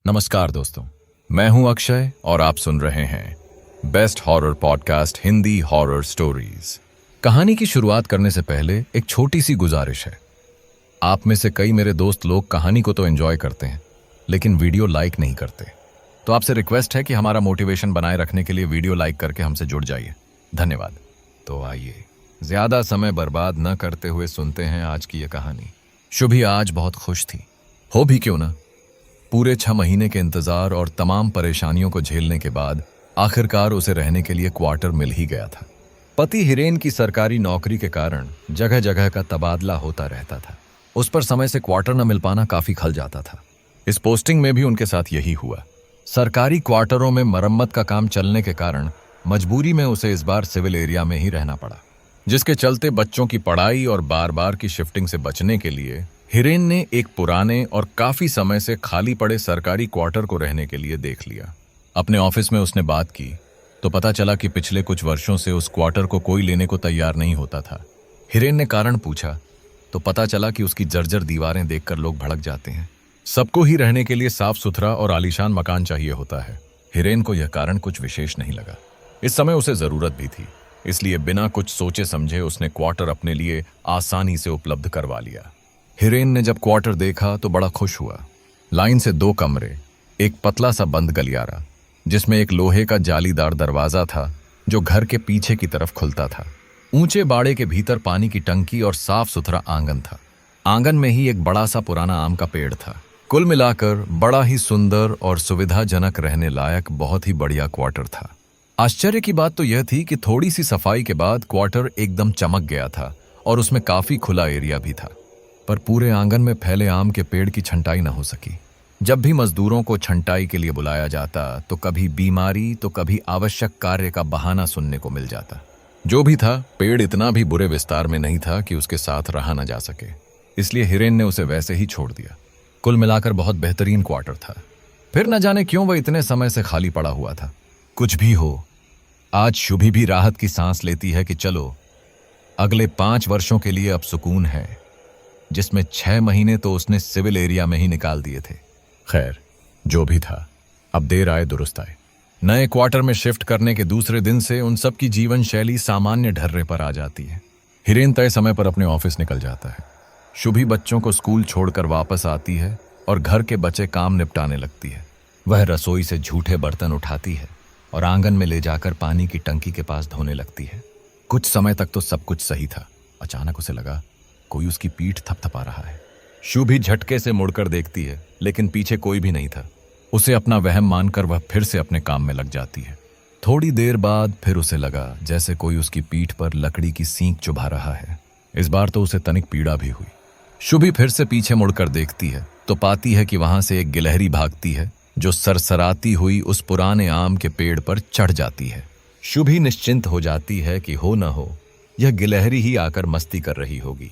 नमस्कार दोस्तों, मैं हूं अक्षय और आप सुन रहे हैं best horror podcast Hindi horror stories. कहानी की शुरुआत करने से पहले एक छोटी सी गुजारिश है। आप में से कई मेरे दोस्त लोग कहानी को तो एंजॉय करते हैं लेकिन वीडियो लाइक नहीं करते, तो आपसे रिक्वेस्ट है कि हमारा मोटिवेशन बनाए रखने के लिए वीडियो लाइक करके हमसे जुड़ जाइए। धन्यवाद। तो आइए ज्यादा समय बर्बाद न करते हुए सुनते हैं आज की यह कहानी। शुभी आज बहुत खुश थी, हो भी क्यों ना। पूरे 6 महीने के इंतजार और तमाम परेशानियों को झेलने के बाद आखिरकार उसे रहने के लिए क्वार्टर मिल ही गया था। पति हिरेन की सरकारी नौकरी के कारण जगह जगह का तबादला होता रहता था। उस पर समय से क्वार्टर न मिल पाना काफी खल जाता था। इस पोस्टिंग में भी उनके साथ यही हुआ। सरकारी क्वार्टरों में मरम्मत का काम चलने के कारण मजबूरी में उसे इस बार सिविल एरिया में ही रहना पड़ा, जिसके चलते बच्चों की पढ़ाई और बार बार की शिफ्टिंग से बचने के लिए हिरेन ने एक पुराने और काफी समय से खाली पड़े सरकारी क्वार्टर को रहने के लिए देख लिया। अपने ऑफिस में उसने बात की तो पता चला कि पिछले कुछ वर्षों से उस क्वार्टर को कोई लेने को तैयार नहीं होता था। हिरेन ने कारण पूछा तो पता चला कि उसकी जर्जर दीवारें देखकर लोग भड़क जाते हैं। सबको ही रहने के लिए साफ सुथरा और आलीशान मकान चाहिए होता है। हिरेन को यह कारण कुछ विशेष नहीं लगा। इस समय उसे जरूरत भी थी, इसलिए बिना कुछ सोचे समझे उसने क्वार्टर अपने लिए आसानी से उपलब्ध करवा लिया। हिरेन ने जब क्वार्टर देखा तो बड़ा खुश हुआ। लाइन से 2 कमरे, एक पतला सा बंद गलियारा जिसमें एक लोहे का जालीदार दरवाजा था जो घर के पीछे की तरफ खुलता था। ऊंचे बाड़े के भीतर पानी की टंकी और साफ सुथरा आंगन था। आंगन में ही एक बड़ा सा पुराना आम का पेड़ था। कुल मिलाकर बड़ा ही सुंदर और सुविधाजनक रहने लायक बहुत ही बढ़िया क्वार्टर था। आश्चर्य की बात तो यह थी कि थोड़ी सी सफाई के बाद क्वार्टर एकदम चमक गया था और उसमें काफी खुला एरिया भी था। पर पूरे आंगन में फैले आम के पेड़ की छंटाई न हो सकी। जब भी मजदूरों को छंटाई के लिए बुलाया जाता तो कभी बीमारी तो कभी आवश्यक कार्य का बहाना सुनने को मिल जाता। जो भी था, पेड़ इतना भी बुरे विस्तार में नहीं था कि उसके साथ रहा न जा सके, इसलिए हिरेन ने उसे वैसे ही छोड़ दिया। कुल मिलाकर बहुत बेहतरीन क्वार्टर था। फिर न जाने क्यों वह इतने समय से खाली पड़ा हुआ था। कुछ भी हो, आज शुभी भी राहत की सांस लेती है कि चलो अगले 5 वर्षों के लिए अब सुकून है, जिसमें 6 महीने तो उसने सिविल एरिया में ही निकाल दिए थे। खैर, जो भी था, अब देर आए दुरुस्त आए। नए क्वार्टर में शिफ्ट करने के दूसरे दिन से उन सब की जीवन शैली सामान्य ढर्रे पर आ जाती है। हिरेन तय समय पर अपने ऑफिस निकल जाता है। शुभी बच्चों को स्कूल छोड़कर वापस आती है और घर के बचे काम निपटाने लगती है। वह रसोई से झूठे बर्तन उठाती है और आंगन में ले जाकर पानी की टंकी के पास धोने लगती है। कुछ समय तक तो सब कुछ सही था। अचानक उसे लगा कोई उसकी पीठ थपथपा रहा है। शुभी झटके से मुड़कर देखती है, लेकिन पीछे कोई भी नहीं था। उसे अपना वहम मानकर वह फिर से अपने काम में लग जाती है। थोड़ी देर बाद फिर उसे लगा जैसे कोई उसकी पीठ पर लकड़ी की सींक चुभा रहा है। इस बार तो उसे तनिक पीड़ा भी हुई। शुभी फिर से पीछे मुड़कर देखती है तो पाती है कि वहां से एक गिलहरी भागती है जो सरसराती हुई उस पुराने आम के पेड़ पर चढ़ जाती है। शुभी निश्चिंत हो जाती है कि हो न हो यह गिलहरी ही आकर मस्ती कर रही होगी,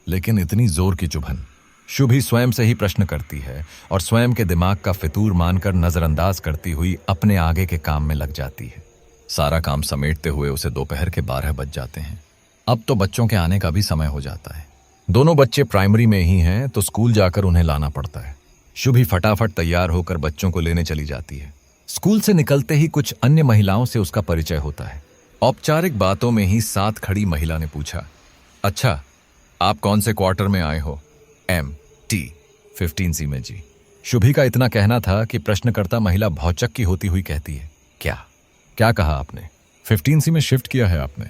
लेकिन इतनी जोर की चुभन। शुभी स्वयं से ही प्रश्न करती है और स्वयं के दिमाग का फितूर मानकर नजरअंदाज करती हुई अपने आगे के काम में लग जाती है। सारा काम समेटते हुए उसे दोपहर के 12 बज जाते हैं। अब तो बच्चों के आने का भी समय हो जाता है। दोनों बच्चे प्राइमरी में ही हैं तो स्कूल जाकर उन्हें लाना पड़ता है। शुभी फटाफट तैयार होकर बच्चों को लेने चली जाती है। स्कूल से निकलते ही कुछ अन्य महिलाओं से उसका परिचय होता है। औपचारिक बातों में ही साथ खड़ी महिला ने पूछा, अच्छा, आप कौन से क्वार्टर में आए हो? MT 15C में जी। शुभी का इतना कहना था कि प्रश्नकर्ता महिला भौचक की होती हुई कहती है, क्या कहा आपने? 15C में शिफ्ट किया है आपने?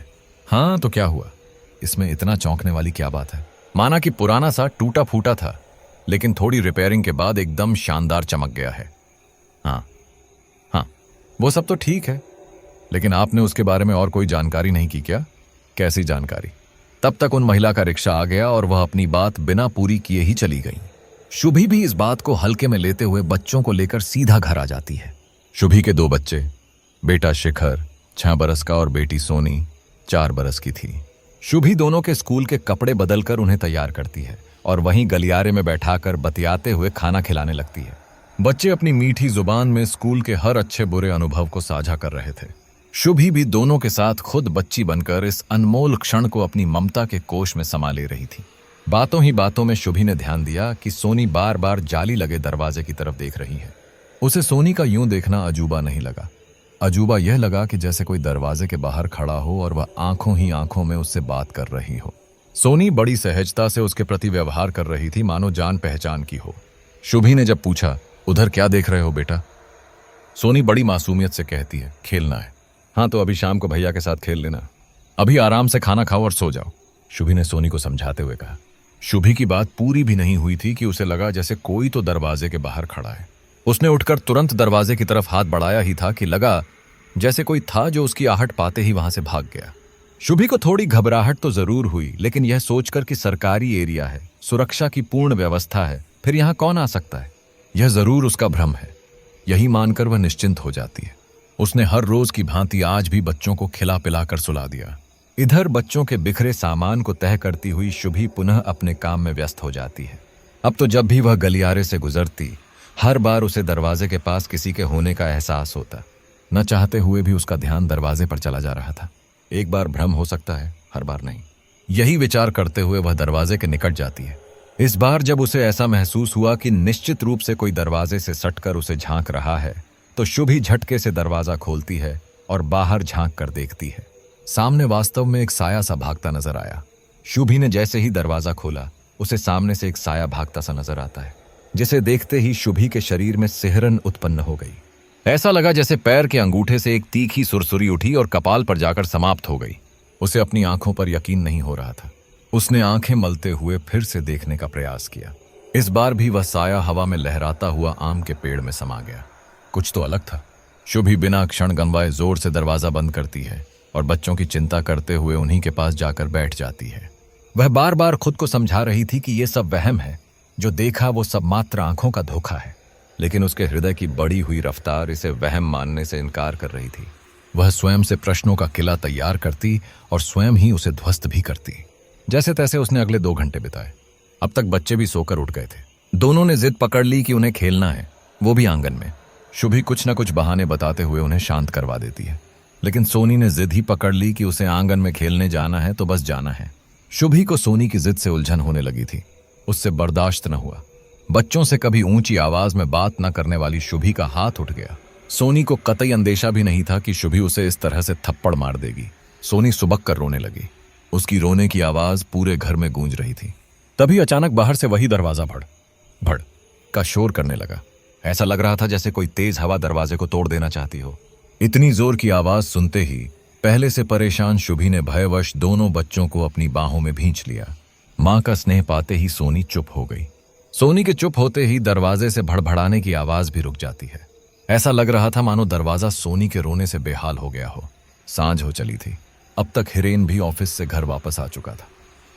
हाँ, तो क्या हुआ? इसमें इतना चौंकने वाली क्या बात है? माना कि पुराना सा टूटा फूटा था, लेकिन थोड़ी रिपेयरिंग के बाद एकदम शानदार चमक गया है। हाँ, वो सब तो ठीक है, लेकिन आपने उसके बारे में और कोई जानकारी नहीं की क्या? कैसी जानकारी? तब तक उन महिला का रिक्शा आ गया और वह अपनी बात बिना पूरी किए ही चली गई। शुभी भी इस बात को हल्के में लेते हुए बच्चों को लेकर सीधा घर आ जाती है। शुभी के 2 बच्चे, बेटा शिखर 6 बरस का और बेटी सोनी 4 बरस की थी। शुभी दोनों के स्कूल के कपड़े बदलकर उन्हें तैयार करती है और वहीं गलियारे में बैठाकर बतियाते हुए खाना खिलाने लगती है। बच्चे अपनी मीठी जुबान में स्कूल के हर अच्छे बुरे अनुभव को साझा कर रहे थे। शुभी भी दोनों के साथ खुद बच्ची बनकर इस अनमोल क्षण को अपनी ममता के कोष में समा ले रही थी। बातों ही बातों में शुभी ने ध्यान दिया कि सोनी बार बार जाली लगे दरवाजे की तरफ देख रही है। उसे सोनी का यूं देखना अजूबा नहीं लगा। अजूबा यह लगा कि जैसे कोई दरवाजे के बाहर खड़ा हो और वह आंखों ही आंखों में उससे बात कर रही हो। सोनी बड़ी सहजता से उसके प्रति व्यवहार कर रही थी, मानो जान पहचान की हो। शुभी ने जब पूछा, उधर क्या देख रहे हो बेटा? सोनी बड़ी मासूमियत से कहती है, खेलना है। हाँ तो अभी शाम को भैया के साथ खेल लेना, अभी आराम से खाना खाओ और सो जाओ, शुभी ने सोनी को समझाते हुए कहा। शुभी की बात पूरी भी नहीं हुई थी कि उसे लगा जैसे कोई तो दरवाजे के बाहर खड़ा है। उसने उठकर तुरंत दरवाजे की तरफ हाथ बढ़ाया ही था कि लगा जैसे कोई था जो उसकी आहट पाते ही वहां से भाग गया। शुभी को थोड़ी घबराहट तो जरूर हुई, लेकिन यह सोचकर कि सरकारी एरिया है, सुरक्षा की पूर्ण व्यवस्था है, फिर यहां कौन आ सकता है, यह जरूर उसका भ्रम है, यही मानकर वह निश्चिंत हो जाती है। उसने हर रोज की भांति आज भी बच्चों को खिला पिलाकर सुला दिया। इधर बच्चों के बिखरे सामान को तह करती हुई शुभी पुनः अपने काम में व्यस्त हो जाती है। अब तो जब भी वह गलियारे से गुजरती, हर बार उसे दरवाजे के पास किसी के होने का एहसास होता। न चाहते हुए भी उसका ध्यान दरवाजे पर चला जा रहा था। एक बार भ्रम हो सकता है, हर बार नहीं। यही विचार करते हुए वह दरवाजे के निकट जाती है। इस बार जब उसे ऐसा महसूस हुआ कि निश्चित रूप से कोई दरवाजे से सटकर उसे झांक रहा है, तो शुभी झटके से दरवाजा खोलती है और बाहर झांक कर देखती है। सामने वास्तव में एक साया सा भागता नजर आया। शुभी ने जैसे ही दरवाजा खोला, उसे सामने से एक साया भागता सा नजर आता है, जिसे देखते ही शुभी के शरीर में सिहरन उत्पन्न हो गई। ऐसा लगा जैसे पैर के अंगूठे से एक तीखी सुरसुरी उठी और कपाल पर जाकर समाप्त हो गई। उसे अपनी आंखों पर यकीन नहीं हो रहा था। उसने आंखें मलते हुए फिर से देखने का प्रयास किया। इस बार भी वह साया हवा में लहराता हुआ आम के पेड़ में समा गया। कुछ तो अलग था। शुभी बिना क्षण गंवाए जोर से दरवाजा बंद करती है और बच्चों की चिंता करते हुए उन्हीं के पास जाकर बैठ जाती है। वह बार बार खुद को समझा रही थी कि यह सब वहम है, जो देखा वो सब मात्र आंखों का धोखा है, लेकिन उसके हृदय की बढ़ी हुई रफ्तार इसे वहम मानने से इनकार कर रही थी। वह स्वयं से प्रश्नों का किला तैयार करती और स्वयं ही उसे ध्वस्त भी करती। जैसे तैसे उसने अगले 2 घंटे बिताए। अब तक बच्चे भी सोकर उठ गए थे। दोनों ने जिद पकड़ ली कि उन्हें खेलना है, वो भी आंगन में। शुभी कुछ न कुछ बहाने बताते हुए उन्हें शांत करवा देती है, लेकिन सोनी ने जिद ही पकड़ ली कि उसे आंगन में खेलने जाना है तो बस जाना है। शुभी को सोनी की जिद से उलझन होने लगी थी। उससे बर्दाश्त न हुआ। बच्चों से कभी ऊंची आवाज में बात न करने वाली शुभी का हाथ उठ गया। सोनी को कतई अंदेशा भी नहीं था कि शुभी उसे इस तरह से थप्पड़ मार देगी। सोनी सुबक कर रोने लगी। उसकी रोने की आवाज पूरे घर में गूंज रही थी। तभी अचानक बाहर से वही दरवाजा भड़ भड़ का शोर करने लगा। ऐसा लग रहा था जैसे कोई तेज हवा दरवाजे को तोड़ देना चाहती हो। इतनी जोर की आवाज सुनते ही पहले से परेशान शुभी ने भयवश दोनों बच्चों को अपनी बाहों में भींच लिया। मां का स्नेह पाते ही सोनी चुप हो गई। सोनी के चुप होते ही दरवाजे से भड़भड़ाने की आवाज भी रुक जाती है। ऐसा लग रहा था मानो दरवाजा सोनी के रोने से बेहाल हो गया हो। सांझ हो चली थी। अब तक हिरेन भी ऑफिस से घर वापस आ चुका था।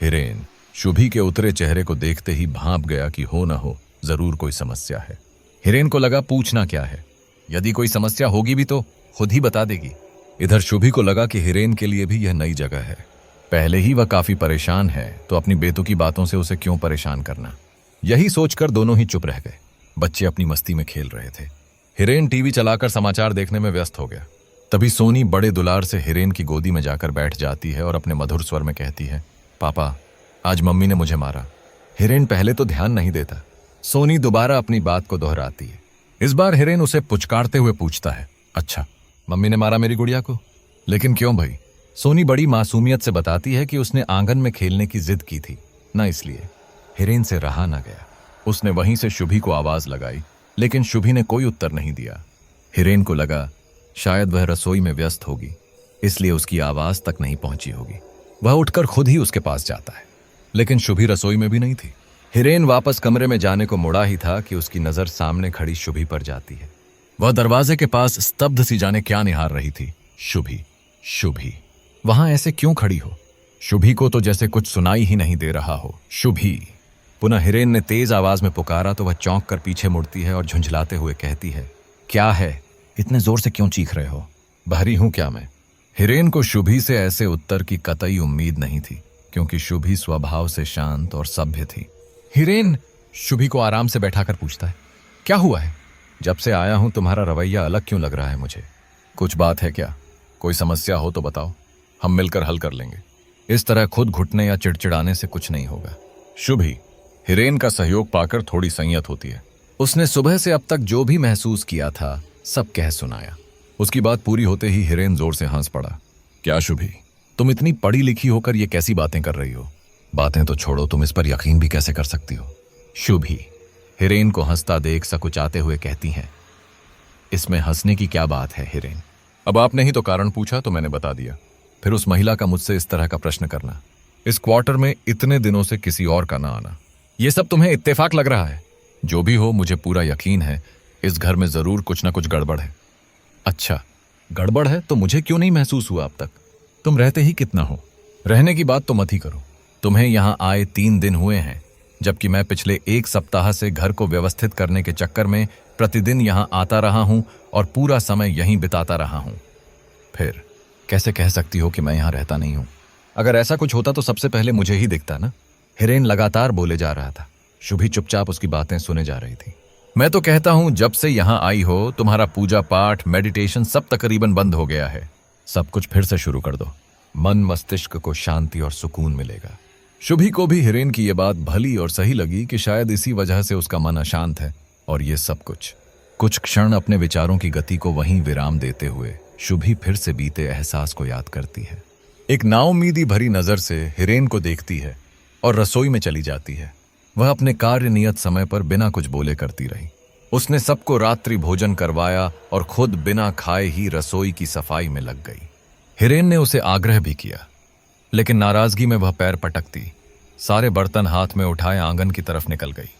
हिरेन शुभी के उतरे चेहरे को देखते ही भांप गया कि हो न हो जरूर कोई समस्या है। हिरेन को लगा पूछना क्या है, यदि कोई समस्या होगी भी तो खुद ही बता देगी। इधर शुभी को लगा कि हिरेन के लिए भी यह नई जगह है। पहले ही वह काफी परेशान है, तो अपनी बेतुकी बातों से उसे क्यों परेशान करना। यही सोचकर दोनों ही चुप रह गए। बच्चे अपनी मस्ती में खेल रहे थे। हिरेन टीवी चलाकर समाचार देखने में व्यस्त हो गया। तभी सोनी बड़े दुलार से हिरेन की गोदी में जाकर बैठ जाती है और अपने मधुर स्वर में कहती है, पापा आज मम्मी ने मुझे मारा। हिरेन पहले तो ध्यान नहीं देता। सोनी दोबारा अपनी बात को दोहराती है। इस बार हिरेन उसे पुचकारते हुए पूछता है, अच्छा मम्मी ने मारा मेरी गुड़िया को? लेकिन क्यों भाई? सोनी बड़ी मासूमियत से बताती है कि उसने आंगन में खेलने की जिद की थी, न इसलिए। हिरेन से रहा न गया। उसने वहीं से शुभी को आवाज लगाई, लेकिन शुभी ने कोई उत्तर नहीं दिया। हिरेन को लगा शायद वह रसोई में व्यस्त होगी, इसलिए उसकी आवाज तक नहीं पहुंची होगी। वह उठकर खुद ही उसके पास जाता है, लेकिन शुभी रसोई में भी नहीं थी। हिरेन वापस कमरे में जाने को मुड़ा ही था कि उसकी नजर सामने खड़ी शुभी पर जाती है। वह दरवाजे के पास स्तब्ध सी जाने क्या निहार रही थी। शुभी शुभी वहां ऐसे क्यों खड़ी हो? शुभी को तो जैसे कुछ सुनाई ही नहीं दे रहा हो। शुभी। पुनः हिरेन ने तेज आवाज में पुकारा तो वह चौंक कर पीछे मुड़ती है और झुंझलाते हुए कहती है, क्या है, इतने जोर से क्यों चीख रहे हो? बहरी हूं क्या मैं? हिरेन को शुभी से ऐसे उत्तर की कतई उम्मीद नहीं थी, क्योंकि शुभी स्वभाव से शांत और सभ्य थी। हिरेन शुभी को आराम से बैठाकर पूछता है, क्या हुआ है? जब से आया हूं तुम्हारा रवैया अलग क्यों लग रहा है मुझे। कुछ बात है क्या? कोई समस्या हो तो बताओ, हम मिलकर हल कर लेंगे। इस तरह खुद घुटने या चिड़चिड़ाने से कुछ नहीं होगा। शुभी हिरेन का सहयोग पाकर थोड़ी संयत होती है। उसने सुबह से अब तक जो भी महसूस किया था सब कह सुनाया। उसकी बात पूरी होते ही हिरेन जोर से हंस पड़ा। क्या शुभी, तुम इतनी पढ़ी लिखी होकर ये कैसी बातें कर रही हो? बातें तो छोड़ो, तुम इस पर यकीन भी कैसे कर सकती हो? शुभी हिरेन को हंसता देख सकुचाते हुए कहती हैं। इसमें हंसने की क्या बात है हिरेन? अब आपने ही तो कारण पूछा तो मैंने बता दिया। फिर उस महिला का मुझसे इस तरह का प्रश्न करना, इस क्वार्टर में इतने दिनों से किसी और का ना आना, ये सब तुम्हें इत्तेफाक लग रहा है? जो भी हो, मुझे पूरा यकीन है इस घर में जरूर कुछ ना कुछ गड़बड़ है। अच्छा, गड़बड़ है तो मुझे क्यों नहीं महसूस हुआ अब तक? तुम रहते ही कितना हो? रहने की बात तो मत ही करो। तुम्हें यहां आए 3 दिन हुए हैं, जबकि मैं पिछले 1 सप्ताह से घर को व्यवस्थित करने के चक्कर में प्रतिदिन यहां आता रहा हूं और पूरा समय यहीं बिताता रहा हूं। फिर कैसे कह सकती हो कि मैं यहां रहता नहीं हूं? अगर ऐसा कुछ होता तो सबसे पहले मुझे ही दिखता ना। हिरेन लगातार बोले जा रहा था। शुभी चुपचाप उसकी बातें सुने जा रही थी। मैं तो कहता हूं जब से यहां आई हो तुम्हारा पूजा पाठ, मेडिटेशन सब तकरीबन बंद हो गया है। सब कुछ फिर से शुरू कर दो, मन मस्तिष्क को शांति और सुकून मिलेगा। शुभी को भी हिरेन की यह बात भली और सही लगी कि शायद इसी वजह से उसका मन अशांत है। और ये सब कुछ क्षण अपने विचारों की गति को वहीं विराम देते हुए शुभी फिर से बीते एहसास को याद करती है। एक नाउम्मीदी भरी नजर से हिरेन को देखती है और रसोई में चली जाती है। वह अपने कार्य नियत समय पर बिना कुछ बोले करती रही। उसने सबको रात्रि भोजन करवाया और खुद बिना खाए ही रसोई की सफाई में लग गई। हिरेन ने उसे आग्रह भी किया, लेकिन नाराजगी में वह पैर पटकती सारे बर्तन हाथ में उठाए आंगन की तरफ निकल गई।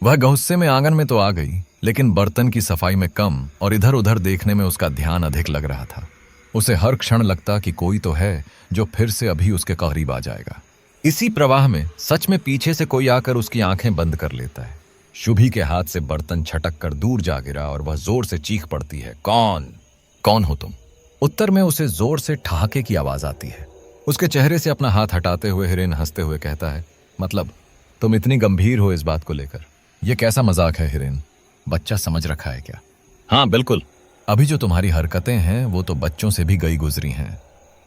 वह गुस्से में आंगन में तो आ गई, लेकिन बर्तन की सफाई में कम और इधर उधर देखने में उसका ध्यान अधिक लग रहा था। उसे हर क्षण लगता कि कोई तो है जो फिर से अभी उसके करीब आ जाएगा। इसी प्रवाह में सच में पीछे से कोई आकर उसकी आंखें बंद कर लेता है। शुभी के हाथ से बर्तन छटक कर दूर जा गिरा और वह जोर से चीख पड़ती है, कौन हो तुम? उत्तर में उसे जोर से ठहाके की आवाज आती है। उसके चेहरे से अपना हाथ हटाते हुए हिरेन हंसते हुए कहता है, मतलब तुम इतनी गंभीर हो इस बात को लेकर? यह कैसा मजाक है हिरेन? बच्चा समझ रखा है क्या? हाँ बिल्कुल, अभी जो तुम्हारी हरकतें हैं वो तो बच्चों से भी गई गुजरी हैं,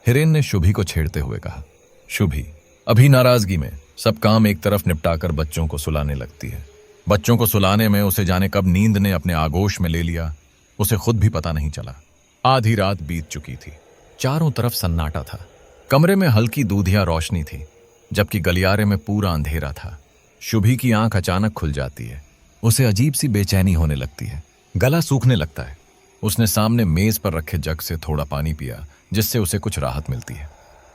हिरेन ने शुभी को छेड़ते हुए कहा। शुभी अभी नाराजगी में सब काम एक तरफ निपटाकर बच्चों को सुलाने लगती है। बच्चों को सुलाने में उसे जाने कब नींद ने अपने आगोश में ले लिया, उसे खुद भी पता नहीं चला। आधी रात बीत चुकी थी। चारों तरफ सन्नाटा था। कमरे में हल्की दूधिया रोशनी थी, जबकि गलियारे में पूरा अंधेरा था। शुभी की आंख अचानक खुल जाती है। उसे अजीब सी बेचैनी होने लगती है, गला सूखने लगता है। उसने सामने मेज पर रखे जग से थोड़ा पानी पिया, जिससे उसे कुछ राहत मिलती है।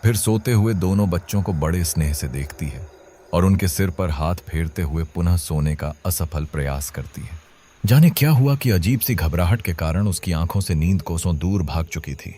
फिर सोते हुए दोनों बच्चों को बड़े स्नेह से देखती है और उनके सिर पर हाथ फेरते हुए पुनः सोने का असफल प्रयास करती है। जाने क्या हुआ कि अजीब सी घबराहट के कारण उसकी आंखों से नींद कोसों दूर भाग चुकी थी।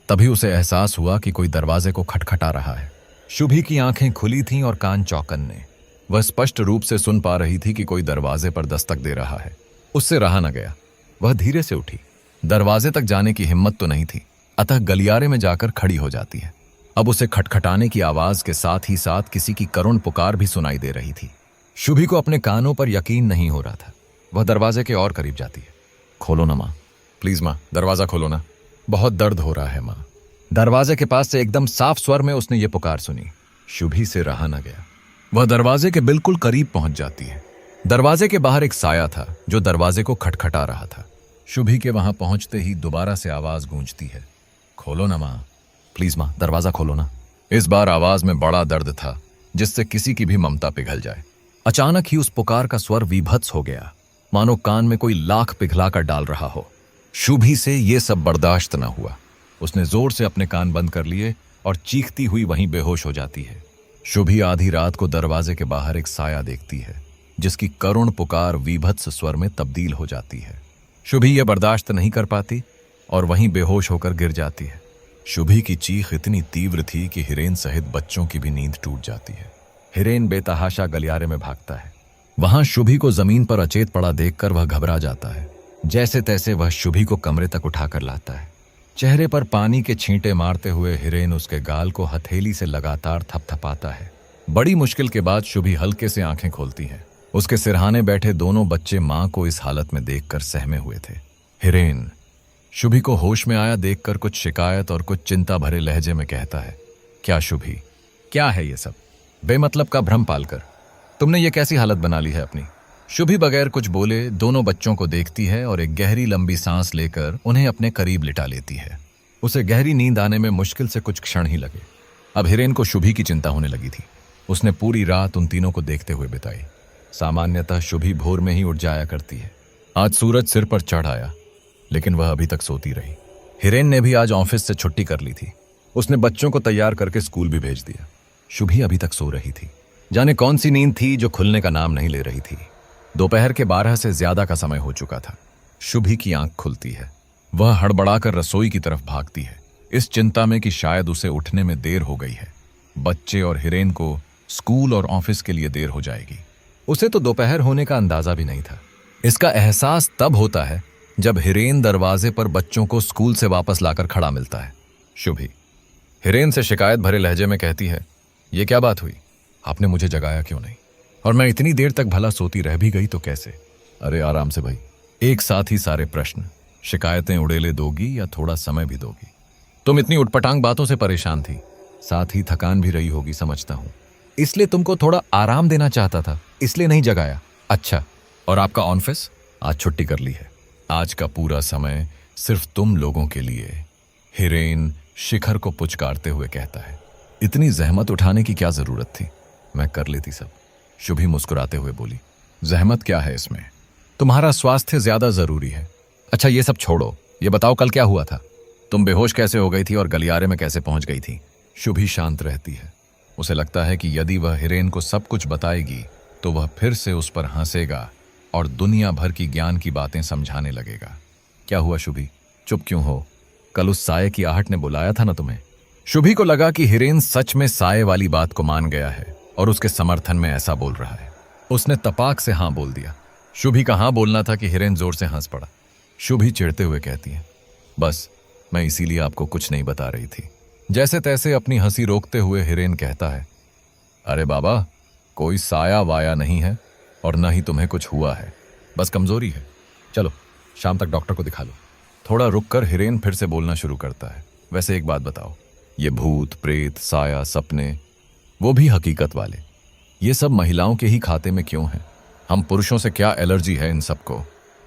तभी उसे एहसास हुआ कि कोई दरवाजे को खटखटा रहा है। शुभी की आंखें खुली थीं और कान चौकन्ने। वह स्पष्ट रूप से सुन पा रही थी कि कोई दरवाजे पर दस्तक दे रहा है। उससे रहा न गया। वह धीरे से उठी। दरवाजे तक जाने की हिम्मत तो नहीं थी, अतः गलियारे में जाकर खड़ी हो जाती है। अब उसे खटखटाने की आवाज के साथ ही साथ किसी की करुण पुकार भी सुनाई दे रही थी। शुभी को अपने कानों पर यकीन नहीं हो रहा था। वह दरवाजे के और करीब जाती है। खोलो ना माँ, प्लीज माँ, दरवाजा खोलो ना, बहुत दर्द हो रहा है माँ। दरवाजे के पास से एकदम साफ स्वर में उसने ये पुकार सुनी। शुभी से रहा न गया। वह दरवाजे के बिल्कुल करीब पहुंच जाती है। दरवाजे के बाहर एक साया था जो दरवाजे को खटखटा रहा था। शुभी के वहां पहुंचते ही दोबारा से आवाज गूंजती है, खोलो ना माँ, प्लीज माँ, दरवाजा खोलो ना। इस बार आवाज में बड़ा दर्द था, जिससे किसी की भी ममता पिघल जाए। अचानक ही उस पुकार का स्वर विभत्स हो गया, मानो कान में कोई लाख पिघला कर डाल रहा हो। शुभी से ये सब बर्दाश्त न हुआ। उसने जोर से अपने कान बंद कर लिए और चीखती हुई वहीं बेहोश हो जाती है। शुभी आधी रात को दरवाजे के बाहर एक साया देखती है, जिसकी करुण पुकार विभत्स स्वर में तब्दील हो जाती है। शुभी यह बर्दाश्त नहीं कर पाती और वहीं बेहोश होकर गिर जाती है। शुभी की चीख इतनी तीव्र थी कि हिरेन सहित बच्चों की भी नींद टूट जाती है। हिरेन बेतहाशा गलियारे में भागता है। वहां शुभी को जमीन पर अचेत पड़ा देखकर वह घबरा जाता है। जैसे तैसे वह शुभी को कमरे तक उठाकर लाता है। चेहरे पर पानी के छींटे मारते हुए हिरेन उसके गाल को हथेली से लगातार थपथपाता है। बड़ी मुश्किल के बाद शुभी हल्के से आंखें खोलती है। उसके सिरहाने बैठे दोनों बच्चे मां को इस हालत में देखकर सहमे हुए थे। हिरेन शुभी को होश में आया देखकर कुछ शिकायत और कुछ चिंता भरे लहजे में कहता है, क्या शुभी, क्या है ये सब? बेमतलब का भ्रम पालकर तुमने ये कैसी हालत बना ली है अपनी? शुभी बगैर कुछ बोले दोनों बच्चों को देखती है और एक गहरी लंबी सांस लेकर उन्हें अपने करीब लिटा लेती है। उसे गहरी नींद आने में मुश्किल से कुछ क्षण ही लगे। अब हिरेन को शुभी की चिंता होने लगी थी। उसने पूरी रात उन तीनों को देखते हुए बिताई। सामान्यतः शुभी भोर में ही उठ जाया करती है। आज सूरज सिर पर चढ़ आया, लेकिन वह अभी तक सोती रही। हिरेन ने भी आज ऑफिस से छुट्टी कर ली थी। उसने बच्चों को तैयार करके स्कूल भी भेज दिया। शुभी अभी तक सो रही थी। जाने कौन सी नींद थी जो खुलने का नाम नहीं ले रही थी। दोपहर के 12 से ज्यादा का समय हो चुका था। शुभी की आंख खुलती है। वह हड़बड़ाकर रसोई की तरफ भागती है, इस चिंता में कि शायद उसे उठने में देर हो गई है। बच्चे और हिरेन को स्कूल और ऑफिस के लिए देर हो जाएगी। उसे तो दोपहर होने का अंदाजा भी नहीं था। इसका एहसास तब होता है जब हिरेन दरवाजे पर बच्चों को स्कूल से वापस लाकर खड़ा मिलता है। शुभी हिरेन से शिकायत भरे लहजे में कहती है, ये क्या बात हुई? आपने मुझे जगाया क्यों नहीं? और मैं इतनी देर तक भला सोती रह भी गई तो कैसे? अरे आराम से भाई, एक साथ ही सारे प्रश्न। शिकायतें उड़ेले दोगी या थोड़ा समय भी दोगी? तुम इतनी उटपटांग बातों से परेशान थी, साथ ही थकान भी रही होगी समझता हूं, इसलिए तुमको थोड़ा आराम देना चाहता था, इसलिए नहीं जगाया। अच्छा, और आपका ऑफिस? आज छुट्टी कर ली है। आज का पूरा समय सिर्फ तुम लोगों के लिए। हिरेन शिखर को पुचकारते हुए कहता है। इतनी जहमत उठाने की क्या जरूरत थी? मैं कर लेती सब। शुभी मुस्कुराते हुए बोली। जहमत क्या है इसमें? तुम्हारा स्वास्थ्य ज्यादा जरूरी है। अच्छा ये सब छोड़ो, ये बताओ कल क्या हुआ था? तुम बेहोश कैसे हो गई थी और गलियारे में कैसे पहुंच गई थी? शुभी शांत रहती है। उसे लगता है कि यदि वह हिरेन को सब कुछ बताएगी तो वह फिर से उस पर हंसेगा और दुनिया भर की ज्ञान की बातें समझाने लगेगा। क्या हुआ शुभी, चुप क्यों हो? कल उस साये की आहट ने बुलाया था ना तुम्हें? शुभी को लगा कि हिरेन सच में साये वाली बात को मान गया है और उसके समर्थन में ऐसा बोल रहा है। उसने तपाक से हाँ बोल दिया। शुभी का हाँ बोलना था कि हिरेन जोर से हंस पड़ा। शुभी चिढ़ते हुए कहती है, बस मैं इसीलिए आपको कुछ नहीं बता रही थी। जैसे तैसे अपनी हंसी रोकते हुए हिरेन कहता है, अरे बाबा, कोई साया वाया नहीं है और न ही तुम्हें कुछ हुआ है, बस कमजोरी है। चलो शाम तक डॉक्टर को दिखा लो। थोड़ा रुककर हिरेन फिर से बोलना शुरू करता है, वैसे एक बात बताओ, ये भूत प्रेत साया सपने, वो भी हकीकत वाले, ये सब महिलाओं के ही खाते में क्यों हैं? हम पुरुषों से क्या एलर्जी है इन सबको?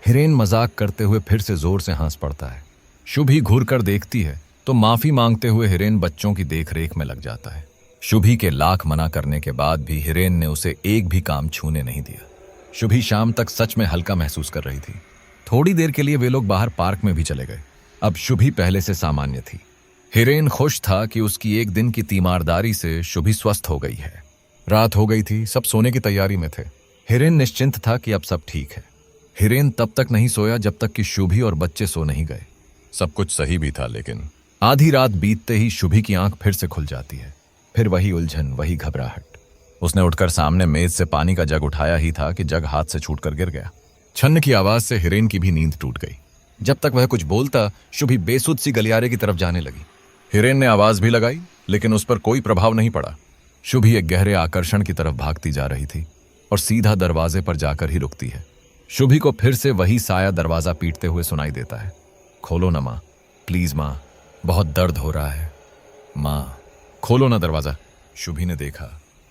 हिरेन मजाक करते हुए फिर से जोर से हंस पड़ता है। शुभी घूर कर देखती है तो माफी मांगते हुए हिरेन बच्चों की देखरेख में लग जाता है। शुभी के लाख मना करने के बाद भी हिरेन ने उसे एक भी काम छूने नहीं दिया। शुभी शाम तक सच में हल्का महसूस कर रही थी। थोड़ी देर के लिए वे लोग बाहर पार्क में भी चले गए। अब शुभी पहले से सामान्य थी। हिरेन खुश था कि उसकी एक दिन की तीमारदारी से शुभी स्वस्थ हो गई है। रात हो गई थी, सब सोने की तैयारी में थे। हिरेन निश्चिंत था कि अब सब ठीक है। हिरेन तब तक नहीं सोया जब तक कि शुभी और बच्चे सो नहीं गए। सब कुछ सही भी था, लेकिन आधी रात बीतते ही शुभी की आंख फिर से खुल जाती है। फिर वही उलझन, वही घबराहट। उसने उठकर सामने मेज से पानी का जग उठाया ही था कि जग हाथ से छूटकर गिर गया। छन्न की आवाज से हिरेन की भी नींद टूट गई। जब तक वह कुछ बोलता, शुभी बेसुध सी गलियारे की तरफ जाने लगी। हिरेन ने आवाज भी लगाई, लेकिन उस पर कोई प्रभाव नहीं पड़ा। शुभी एक गहरे आकर्षण की तरफ भागती जा रही थी और सीधा दरवाजे पर जाकर ही रुकती है। शुभी को फिर से वही साया दरवाजा पीटते हुए सुनाई देता है। खोलो ना माँ, प्लीज माँ, बहुत दर्द हो रहा है। माँ खोलो ना दरवाजा। शुभी ने देखा,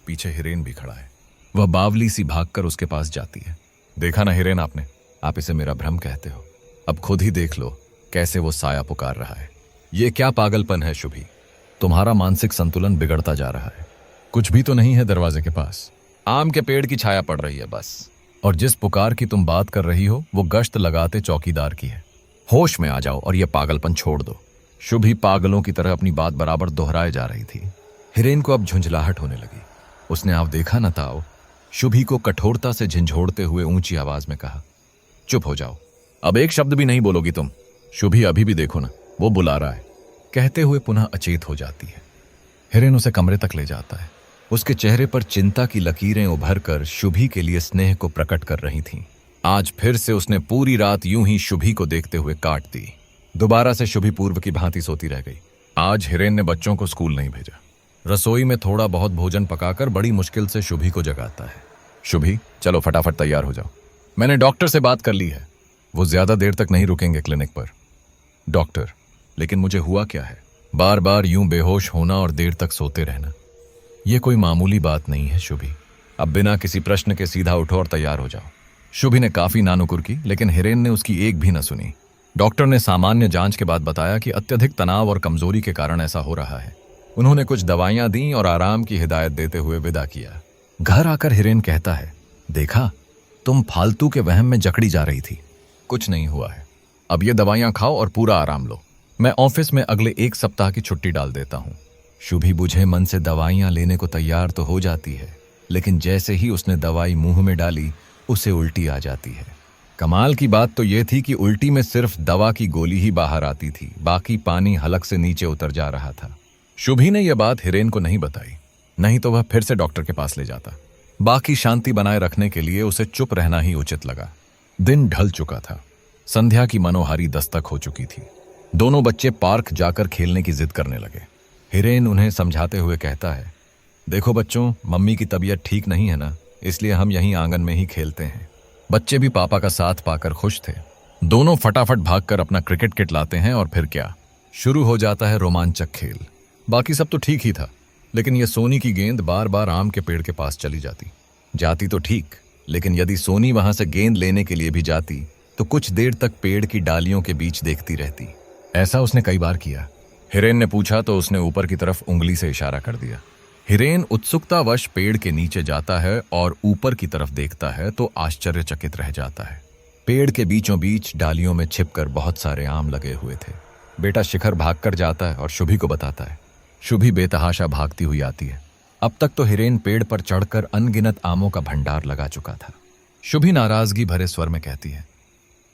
पीछे हिरेन भी खड़ा है। वह बावली सी भागकर उसके पास जाती है। देखा ना हिरेन आपने, आप इसे मेरा भ्रम कहते हो। अब खुद ही देख लो कैसे वो साया पुकार रहा है। ये क्या पागलपन है शुभी? तुम्हारा मानसिक संतुलन बिगड़ता जा रहा है। कुछ भी तो नहीं है दरवाजे के पास, आम के पेड़ की छाया पड़ रही है बस। और जिस पुकार की तुम बात कर रही हो वो गश्त लगाते चौकीदार की है। होश में आ जाओ और ये पागलपन छोड़ दो। शुभी पागलों की तरह अपनी बात बराबर दोहराए जा रही थी। हिरेन को अब झुंझलाहट होने लगी। उसने आप देखा न ताओ, शुभी को कठोरता से झंझोड़ते हुए ऊंची आवाज में कहा, चुप हो जाओ, अब एक शब्द भी नहीं बोलोगी तुम। शुभी अभी भी देखो ना, वो बुला रहा है। कहते हुए पुनः अचेत हो जाती है। हिरेन उसे कमरे तक ले जाता है। उसके चेहरे पर चिंता की लकीरें उभर कर शुभी के लिए स्नेह को प्रकट कर रही थीं। आज फिर से उसने पूरी रात यूं ही शुभी को देखते हुए काट दी। दोबारा से शुभी पूर्व की भांति सोती रह गई। आज हिरेन ने बच्चों को स्कूल नहीं भेजा। रसोई में थोड़ा बहुत भोजन पकाकर बड़ी मुश्किल से शुभी को जगाता है। शुभी चलो फटाफट तैयार हो जाओ, मैंने डॉक्टर से बात कर ली है, वो ज्यादा देर तक नहीं रुकेंगे क्लिनिक पर। डॉक्टर, लेकिन मुझे हुआ क्या है? बार बार यूं बेहोश होना और देर तक सोते रहना, यह कोई मामूली बात नहीं है शुभी। अब बिना किसी प्रश्न के सीधा उठो और तैयार हो जाओ। शुभी ने काफी नानुकुर की, लेकिन हिरेन ने उसकी एक भी न सुनी। डॉक्टर ने सामान्य जांच के बाद बताया कि अत्यधिक तनाव और कमजोरी के कारण ऐसा हो रहा है। उन्होंने कुछ दवाइयां दी और आराम की हिदायत देते हुए विदा किया। घर आकर हिरेन कहता है, देखा, तुम फालतू के वहम में जकड़ी जा रही थी। कुछ नहीं हुआ है। अब ये दवाइयां खाओ और पूरा आराम लो। मैं ऑफिस में अगले 1 सप्ताह की छुट्टी डाल देता हूँ। शुभी बुझे मन से दवाइयां लेने को तैयार तो हो जाती है, लेकिन जैसे ही उसने दवाई मुंह में डाली उसे उल्टी आ जाती है। कमाल की बात तो यह थी कि उल्टी में सिर्फ दवा की गोली ही बाहर आती थी, बाकी पानी हलक से नीचे उतर जा रहा था। शुभी ने यह बात हिरेन को नहीं बताई, नहीं तो वह फिर से डॉक्टर के पास ले जाता। बाकी शांति बनाए रखने के लिए उसे चुप रहना ही उचित लगा। दिन ढल चुका था। संध्या की मनोहारी दस्तक हो चुकी थी। दोनों बच्चे पार्क जाकर खेलने की जिद करने लगे। हिरेन उन्हें समझाते हुए कहता है, देखो बच्चों, मम्मी की तबीयत ठीक नहीं है ना, इसलिए हम यहीं आंगन में ही खेलते हैं। बच्चे भी पापा का साथ पाकर खुश थे। दोनों फटाफट भागकर अपना क्रिकेट किट लाते हैं और फिर क्या, शुरू हो जाता है रोमांचक खेल। बाकी सब तो ठीक ही था, लेकिन यह सोनी की गेंद बार बार आम के पेड़ के पास चली जाती तो ठीक, लेकिन यदि सोनी वहां से गेंद लेने के लिए भी जाती तो कुछ देर तक पेड़ की डालियों के बीच देखती रहती। ऐसा उसने कई बार किया। हिरेन ने पूछा तो उसने ऊपर की तरफ उंगली से इशारा कर दिया। हिरेन उत्सुकतावश पेड़ के नीचे जाता है और ऊपर की तरफ देखता है तो आश्चर्यचकित रह जाता है। पेड़ के बीचों बीच डालियों में छिपकर बहुत सारे आम लगे हुए थे। बेटा शिखर भागकर जाता है और शुभी को बताता है। शुभी बेतहाशा भागती हुई आती है। अब तक तो हिरेन पेड़ पर चढ़कर अनगिनत आमों का भंडार लगा चुका था। शुभी नाराजगी भरे स्वर में कहती है,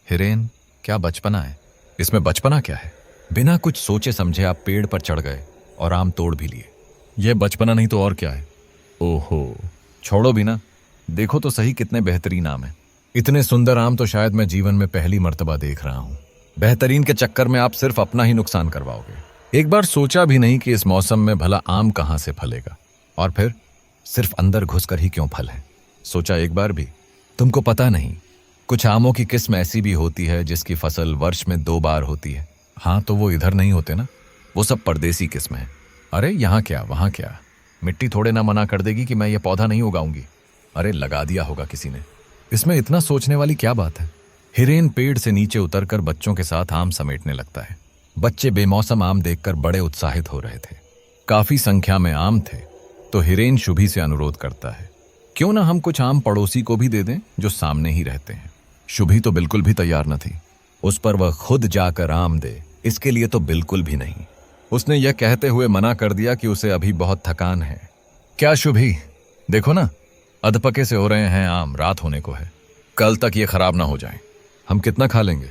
हिरेन, क्या बचपना है? इसमें बचपना क्या है? बिना कुछ सोचे समझे आप पेड़ पर चढ़ गए और आम तोड़ भी लिए। यह बचपना नहीं तो और क्या है? ओहो, छोड़ो भी ना, देखो तो सही कितने बेहतरीन आम हैं। इतने सुंदर आम तो शायद मैं जीवन में पहली मर्तबा देख रहा हूं। बेहतरीन के चक्कर में आप सिर्फ अपना ही नुकसान करवाओगे। एक बार सोचा भी नहीं कि इस मौसम में भला आम कहां से फलेगा, और फिर सिर्फ अंदर घुसकर ही क्यों फल है? सोचा एक बार भी? तुमको पता नहीं, कुछ आमों की किस्म ऐसी भी होती है जिसकी फसल वर्ष में 2 बार होती है। हाँ, तो वो इधर नहीं होते ना, वो सब परदेसी किस्म है। अरे यहाँ क्या वहाँ क्या, मिट्टी थोड़े ना मना कर देगी कि मैं ये पौधा नहीं उगाऊंगी। अरे लगा दिया होगा किसी ने, इसमें इतना सोचने वाली क्या बात है? हिरेन पेड़ से नीचे उतरकर बच्चों के साथ आम समेटने लगता है। बच्चे बेमौसम आम देखकर बड़े उत्साहित हो रहे थे। काफी संख्या में आम थे, तो हिरेन शुभी से अनुरोध करता है, क्यों ना हम कुछ आम पड़ोसी को भी दे दें जो सामने ही रहते हैं। शुभी तो बिल्कुल भी तैयार न थी। उस पर वह खुद जाकर आम दे, इसके लिए तो बिल्कुल भी नहीं। उसने यह कहते हुए मना कर दिया कि उसे अभी बहुत थकान है। क्या शुभी, देखो ना, अधपके से हो रहे हैं आम, रात होने को है। कल तक ये खराब ना हो जाए। हम कितना खा लेंगे?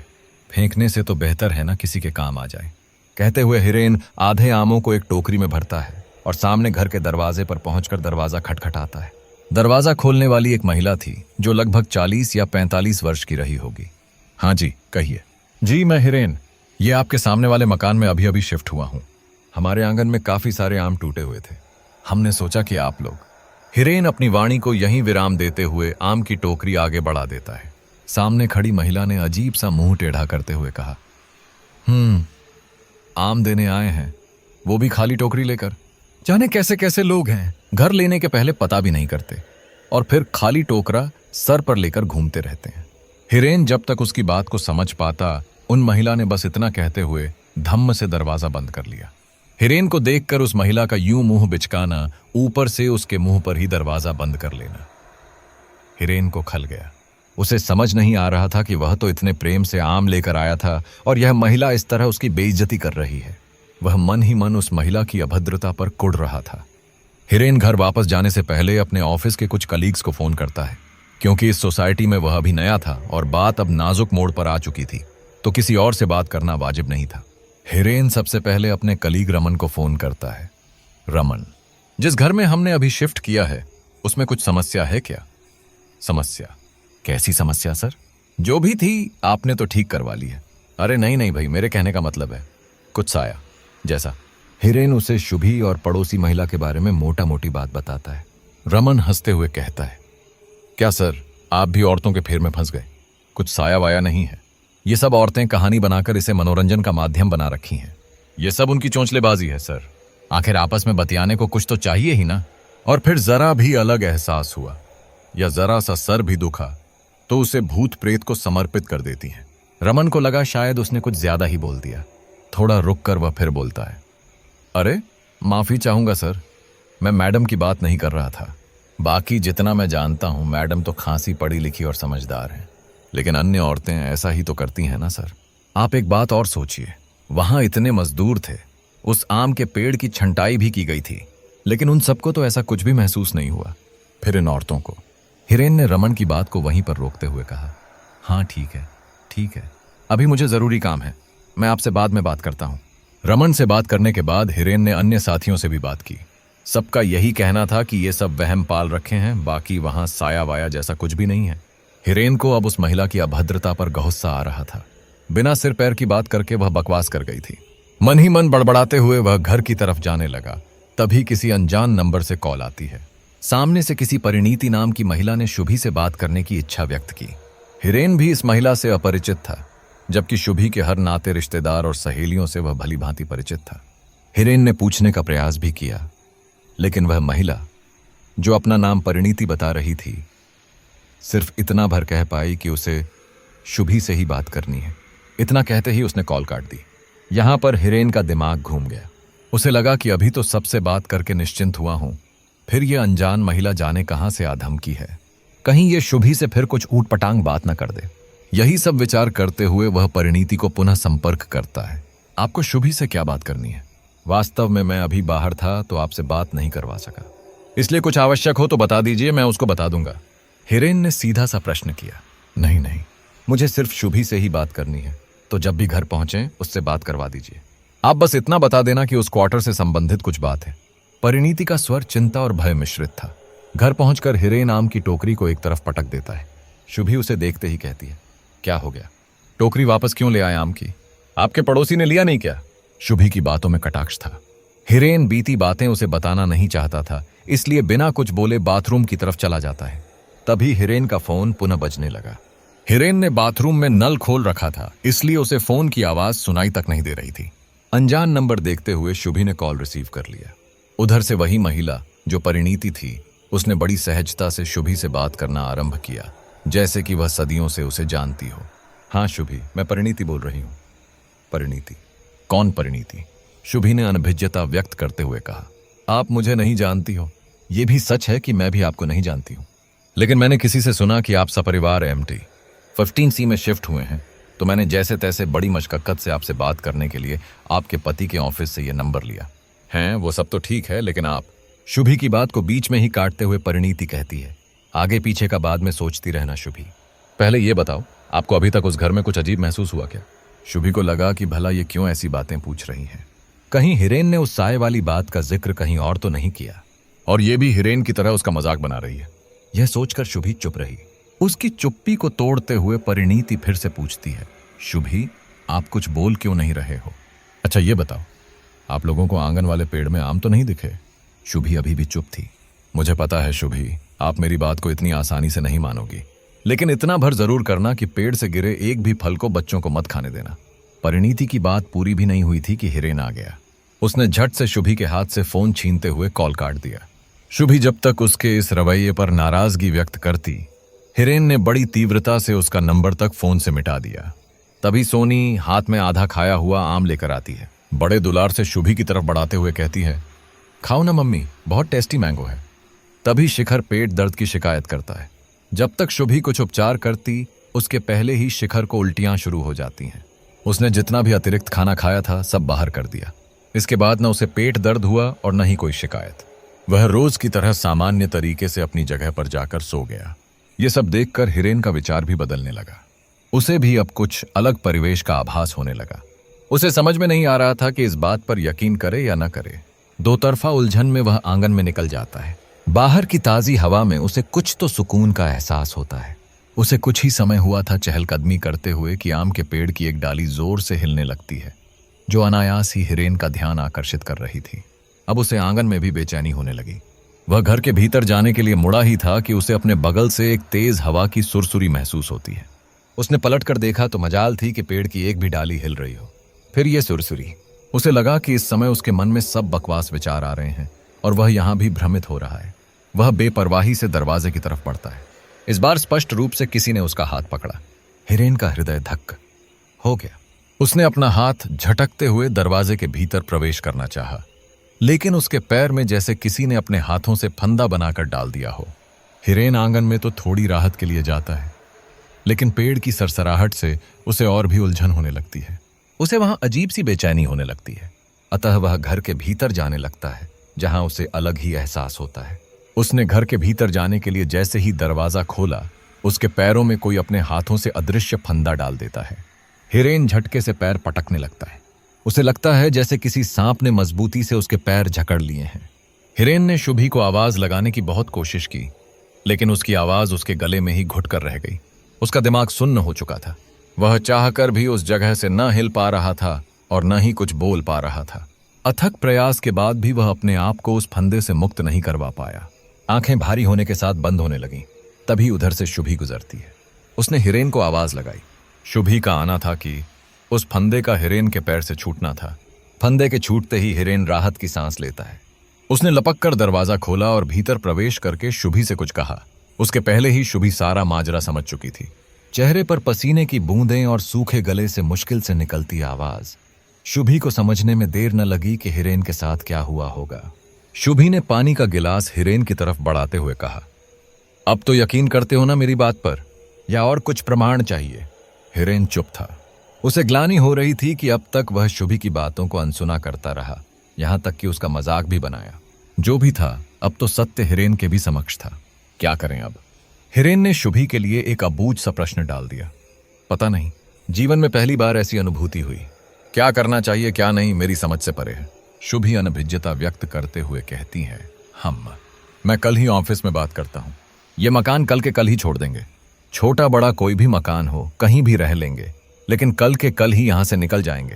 फेंकने से तो बेहतर है ना किसी के काम आ जाए। कहते हुए हिरेन आधे आमों को एक टोकरी में भरता है और सामने घर के दरवाजे पर पहुंचकर दरवाजा खटखटाता है। दरवाजा खोलने वाली एक महिला थी जो लगभग 40 या 45 वर्ष की रही होगी। हाँ जी, कहिए। जी, मैं हिरेन, ये आपके सामने वाले मकान में अभी अभी शिफ्ट हुआ हूँ। हमारे आंगन में काफी सारे आम टूटे हुए थे, हमने सोचा कि आप लोग। हिरेन अपनी वाणी को यहीं विराम देते हुए आम की टोकरी आगे बढ़ा देता है। सामने खड़ी महिला ने अजीब सा मुंह टेढ़ा करते हुए कहा, आम देने आए हैं, वो भी खाली टोकरी लेकर। जाने कैसे कैसे लोग हैं, घर लेने के पहले पता भी नहीं करते और फिर खाली टोकरा सर पर लेकर घूमते रहते हैं। हिरेन जब तक उसकी बात को समझ पाता, उन महिला ने बस इतना कहते हुए धम्म से दरवाजा बंद कर लिया। हिरेन को देखकर उस महिला का यूं मुंह बिचकाना, ऊपर से उसके मुंह पर ही दरवाजा बंद कर लेना, हिरेन को खल गया। उसे समझ नहीं आ रहा था कि वह तो इतने प्रेम से आम लेकर आया था और यह महिला इस तरह उसकी बेइज्जती कर रही है। वह मन ही मन उस महिला की अभद्रता पर कुढ़ रहा था। हिरेन घर वापस जाने से पहले अपने ऑफिस के कुछ कलीग्स को फोन करता है। क्योंकि इस सोसाइटी में वह अभी नया था और बात अब नाजुक मोड़ पर आ चुकी थी, तो किसी और से बात करना वाजिब नहीं था। हिरेन सबसे पहले अपने कलीग रमन को फोन करता है। रमन, जिस घर में हमने अभी शिफ्ट किया है उसमें कुछ समस्या है क्या? समस्या? कैसी समस्या सर? जो भी थी आपने तो ठीक करवा ली है। अरे नहीं नहीं भाई, मेरे कहने का मतलब है कुछ साया जैसा। हिरेन उसे शुभी और पड़ोसी महिला के बारे में मोटा मोटी बात बताता है। रमन हंसते हुए कहता है, क्या सर, आप भी औरतों के फेर में फंस गए? कुछ साया वाया नहीं है, ये सब औरतें कहानी बनाकर इसे मनोरंजन का माध्यम बना रखी हैं। ये सब उनकी चोंचलेबाजी है सर। आखिर आपस में बतियाने को कुछ तो चाहिए ही ना। और फिर जरा भी अलग एहसास हुआ या जरा सा सर भी दुखा तो उसे भूत प्रेत को समर्पित कर देती हैं। रमन को लगा शायद उसने कुछ ज्यादा ही बोल दिया। थोड़ा रुक कर वह फिर बोलता है, अरे माफी चाहूंगा सर, मैं मैडम की बात नहीं कर रहा था। बाकी जितना मैं जानता हूं मैडम तो खासी पढ़ी लिखी और समझदार हैं, लेकिन अन्य औरतें ऐसा ही तो करती हैं ना सर। आप एक बात और सोचिए, वहां इतने मजदूर थे, उस आम के पेड़ की छंटाई भी की गई थी, लेकिन उन सबको तो ऐसा कुछ भी महसूस नहीं हुआ। फिर इन औरतों को। हिरेन ने रमन की बात को वहीं पर रोकते हुए कहा, हाँ ठीक है, अभी मुझे जरूरी काम है, मैं आपसे बाद में बात करता हूं। रमन से बात करने के बाद हिरेन ने अन्य साथियों से भी बात की। सबका यही कहना था कि ये सब वहम पाल रखे हैं, बाकी वहां साया वाया जैसा कुछ भी नहीं है। हिरेन को अब उस महिला की अभद्रता पर गुस्सा आ रहा था। बिना सिर पैर की बात करके वह बकवास कर गई थी। मन ही मन बड़बड़ाते हुए वह घर की तरफ जाने लगा। तभी किसी अनजान नंबर से कॉल आती है। सामने से किसी परिणीति नाम की महिला ने शुभी से बात करने की इच्छा व्यक्त की। हिरेन भी इस महिला से अपरिचित था, जबकि शुभी के हर नाते रिश्तेदार और सहेलियों से वह भली भांति परिचित था। हिरेन ने पूछने का प्रयास भी किया, लेकिन वह महिला जो अपना नाम परिणीति बता रही थी, सिर्फ इतना भर कह पाई कि उसे शुभी से ही बात करनी है। इतना कहते ही उसने कॉल काट दी। यहां पर हिरेन का दिमाग घूम गया। उसे लगा कि अभी तो सबसे बात करके निश्चिंत हुआ हूं, फिर यह अनजान महिला जाने कहां से आधमकी है, कहीं यह शुभी से फिर कुछ ऊटपटांग बात न कर दे। यही सब विचार करते हुए वह परिणीति को पुनः संपर्क करता है। आपको शुभी से क्या बात करनी है? वास्तव में मैं अभी बाहर था तो आपसे बात नहीं करवा सका, इसलिए कुछ आवश्यक हो तो बता दीजिए, मैं उसको बता दूंगा। हिरेन ने सीधा सा प्रश्न किया। नहीं, मुझे सिर्फ शुभी से ही बात करनी है, तो जब भी घर पहुंचे उससे बात करवा दीजिए। आप बस इतना बता देना कि उस क्वार्टर से संबंधित कुछ बात है। परिणीति का स्वर चिंता और भय मिश्रित था। घर पहुंचकर हिरेन आम की टोकरी को एक तरफ पटक देता है। शुभी उसे देखते ही कहती है, क्या हो गया? टोकरी वापस क्यों ले आए आम की? आपके पड़ोसी ने लिया नहीं क्या? शुभी की बातों में कटाक्ष था। हिरेन बीती बातें उसे बताना नहीं चाहता था, इसलिए बिना कुछ बोले बाथरूम की तरफ चला जाता है। तभी हिरेन का फोन पुनः बजने लगा। हिरेन ने बाथरूम में नल खोल रखा था, इसलिए उसे फोन की आवाज सुनाई तक नहीं दे रही थी। अनजान नंबर देखते हुए शुभी ने कॉल रिसीव कर लिया। उधर से वही महिला जो परिणीति थी, उसने बड़ी सहजता से शुभी से बात करना आरंभ किया, जैसे कि वह सदियों से उसे जानती हो। हाँ शुभी, मैं परिणीति बोल रही हूँ। परिणीति? कौन परिणीति? शुभी ने अनभिज्ञता व्यक्त करते हुए कहा। आप मुझे नहीं जानती हो, यह भी सच है कि मैं भी आपको नहीं जानती हूँ, लेकिन मैंने किसी से सुना कि आप सपरिवार एमटी 15C में शिफ्ट हुए हैं, तो मैंने जैसे तैसे बड़ी मशक्कत से आपसे बात करने के लिए आपके पति के ऑफिस से यह नंबर लिया है। वो सब तो ठीक है, लेकिन आप। शुभी की बात को बीच में ही काटते हुए परिणीति कहती है, आगे पीछे का बाद में सोचती रहना शुभी, पहले ये बताओ, आपको अभी तक उस घर में कुछ अजीब महसूस हुआ क्या? शुभी को लगा कि भला ये क्यों ऐसी बातें पूछ रही हैं। कहीं हिरेन ने उस साए वाली बात का जिक्र कहीं और तो नहीं किया, और ये भी हिरेन की तरह उसका मजाक बना रही है। यह सोचकर शुभी चुप रही। उसकी चुप्पी को तोड़ते हुए परिणीति फिर से पूछती है, शुभी, आप कुछ बोल क्यों नहीं रहे हो? अच्छा ये बताओ, आप लोगों को आंगन वाले पेड़ में आम तो नहीं दिखे? शुभी अभी भी चुप थी। मुझे पता है शुभी, आप मेरी बात को इतनी आसानी से नहीं मानोगी, लेकिन इतना भर जरूर करना कि पेड़ से गिरे एक भी फल को बच्चों को मत खाने देना। परिणीति की बात पूरी भी नहीं हुई थी कि हिरेन आ गया। उसने झट से शुभी के हाथ से फोन छीनते हुए कॉल काट दिया। शुभी जब तक उसके इस रवैये पर नाराजगी व्यक्त करती, हिरेन ने बड़ी तीव्रता से उसका नंबर तक फोन से मिटा दिया। तभी सोनी हाथ में आधा खाया हुआ आम लेकर आती है। बड़े दुलार से शुभी की तरफ बढ़ाते हुए कहती है, खाओ ना मम्मी, बहुत टेस्टी मैंगो है। तभी शिखर पेट दर्द की शिकायत करता है। जब तक शुभी कुछ उपचार करती, उसके पहले ही शिखर को उल्टियां शुरू हो जाती हैं। उसने जितना भी अतिरिक्त खाना खाया था सब बाहर कर दिया। इसके बाद न उसे पेट दर्द हुआ और न ही कोई शिकायत। वह रोज की तरह सामान्य तरीके से अपनी जगह पर जाकर सो गया। ये सब देखकर हिरेन का विचार भी बदलने लगा। उसे भी अब कुछ अलग परिवेश का आभास होने लगा। उसे समझ में नहीं आ रहा था कि इस बात पर यकीन करे या न करे। दो तरफा उलझन में वह आंगन में निकल जाता है। बाहर की ताजी हवा में उसे कुछ तो सुकून का एहसास होता है। उसे कुछ ही समय हुआ था चहलकदमी करते हुए कि आम के पेड़ की एक डाली जोर से हिलने लगती है, जो अनायास ही हिरेन का ध्यान आकर्षित कर रही थी। अब उसे आंगन में भी बेचैनी होने लगी। वह घर के भीतर जाने के लिए मुड़ा ही था कि उसे अपने बगल से एक तेज हवा की सुरसुरी महसूस होती है। उसने पलटकर देखा तो मजाल थी कि पेड़ की एक भी डाली हिल रही हो। फिर ये सुरसुरी। उसे लगा कि इस समय उसके मन में सब बकवास विचार आ रहे हैं और वह यहां भी भ्रमित हो रहा है। वह बेपरवाही से दरवाजे की तरफ बढ़ता है। इस बार स्पष्ट रूप से किसी ने उसका हाथ पकड़ा। हिरेन का हृदय धक्क हो गया। उसने अपना हाथ झटकते हुए दरवाजे के भीतर प्रवेश करना चाहा, लेकिन उसके पैर में जैसे किसी ने अपने हाथों से फंदा बनाकर डाल दिया हो। हिरेन आंगन में तो थोड़ी राहत के लिए जाता है, लेकिन पेड़ की सरसराहट से उसे और भी उलझन होने लगती है। उसे वहां अजीब सी बेचैनी होने लगती है। अतः वह घर के भीतर जाने लगता है, जहां उसे अलग ही एहसास होता है। उसने घर के भीतर जाने के लिए जैसे ही दरवाजा खोला, उसके पैरों में कोई अपने हाथों से अदृश्य फंदा डाल देता है। हिरेन झटके से पैर पटकने लगता है। उसे लगता है जैसे किसी सांप ने मजबूती से उसके पैर जकड़ लिए हैं। हिरेन ने शुभी को आवाज लगाने की बहुत कोशिश की, लेकिन उसकी आवाज उसके गले में ही घुट कर रह गई। उसका दिमाग सुन्न हो चुका था। वह चाहकर भी उस जगह से न हिल पा रहा था और न ही कुछ बोल पा रहा था। अथक प्रयास के बाद भी वह अपने आप को उस फंदे से मुक्त नहीं करवा पाया। आंखें भारी होने के साथ बंद होने लगीं। तभी उधर से शुभी गुजरती है। उसने हिरेन को आवाज लगाई। शुभी का आना था कि उस फंदे का हिरेन के पैर से छूटना था। फंदे के छूटते ही हिरेन राहत की सांस लेता है। उसने लपक कर दरवाजा खोला और भीतर प्रवेश करके शुभी से कुछ कहा। उसके पहले ही शुभी सारा माजरा समझ चुकी थी। चेहरे पर पसीने की बूंदें और सूखे गले से मुश्किल से निकलती आवाज। शुभी को समझने में देर न लगी कि हिरेन के साथ क्या हुआ होगा। शुभी ने पानी का गिलास हिरेन की तरफ बढ़ाते हुए कहा, अब तो यकीन करते हो ना मेरी बात पर, या और कुछ प्रमाण चाहिए? हिरेन चुप था। उसे ग्लानि हो रही थी कि अब तक वह शुभी की बातों को अनसुना करता रहा, यहां तक कि उसका मजाक भी बनाया। जो भी था, अब तो सत्य हिरेन के भी समक्ष था। क्या करें अब? हिरेन ने शुभी के लिए एक अबूझ सा प्रश्न डाल दिया। पता नहीं, जीवन में पहली बार ऐसी अनुभूति हुई। क्या करना चाहिए क्या नहीं मेरी समझ से परे है। शुभी अनभिज्ञता व्यक्त करते हुए कहती है, मैं कल ही ऑफिस में बात करता हूं। यह मकान कल के कल ही छोड़ देंगे। छोटा बड़ा कोई भी मकान हो, कहीं भी रह लेंगे, लेकिन कल के कल ही यहां से निकल जाएंगे।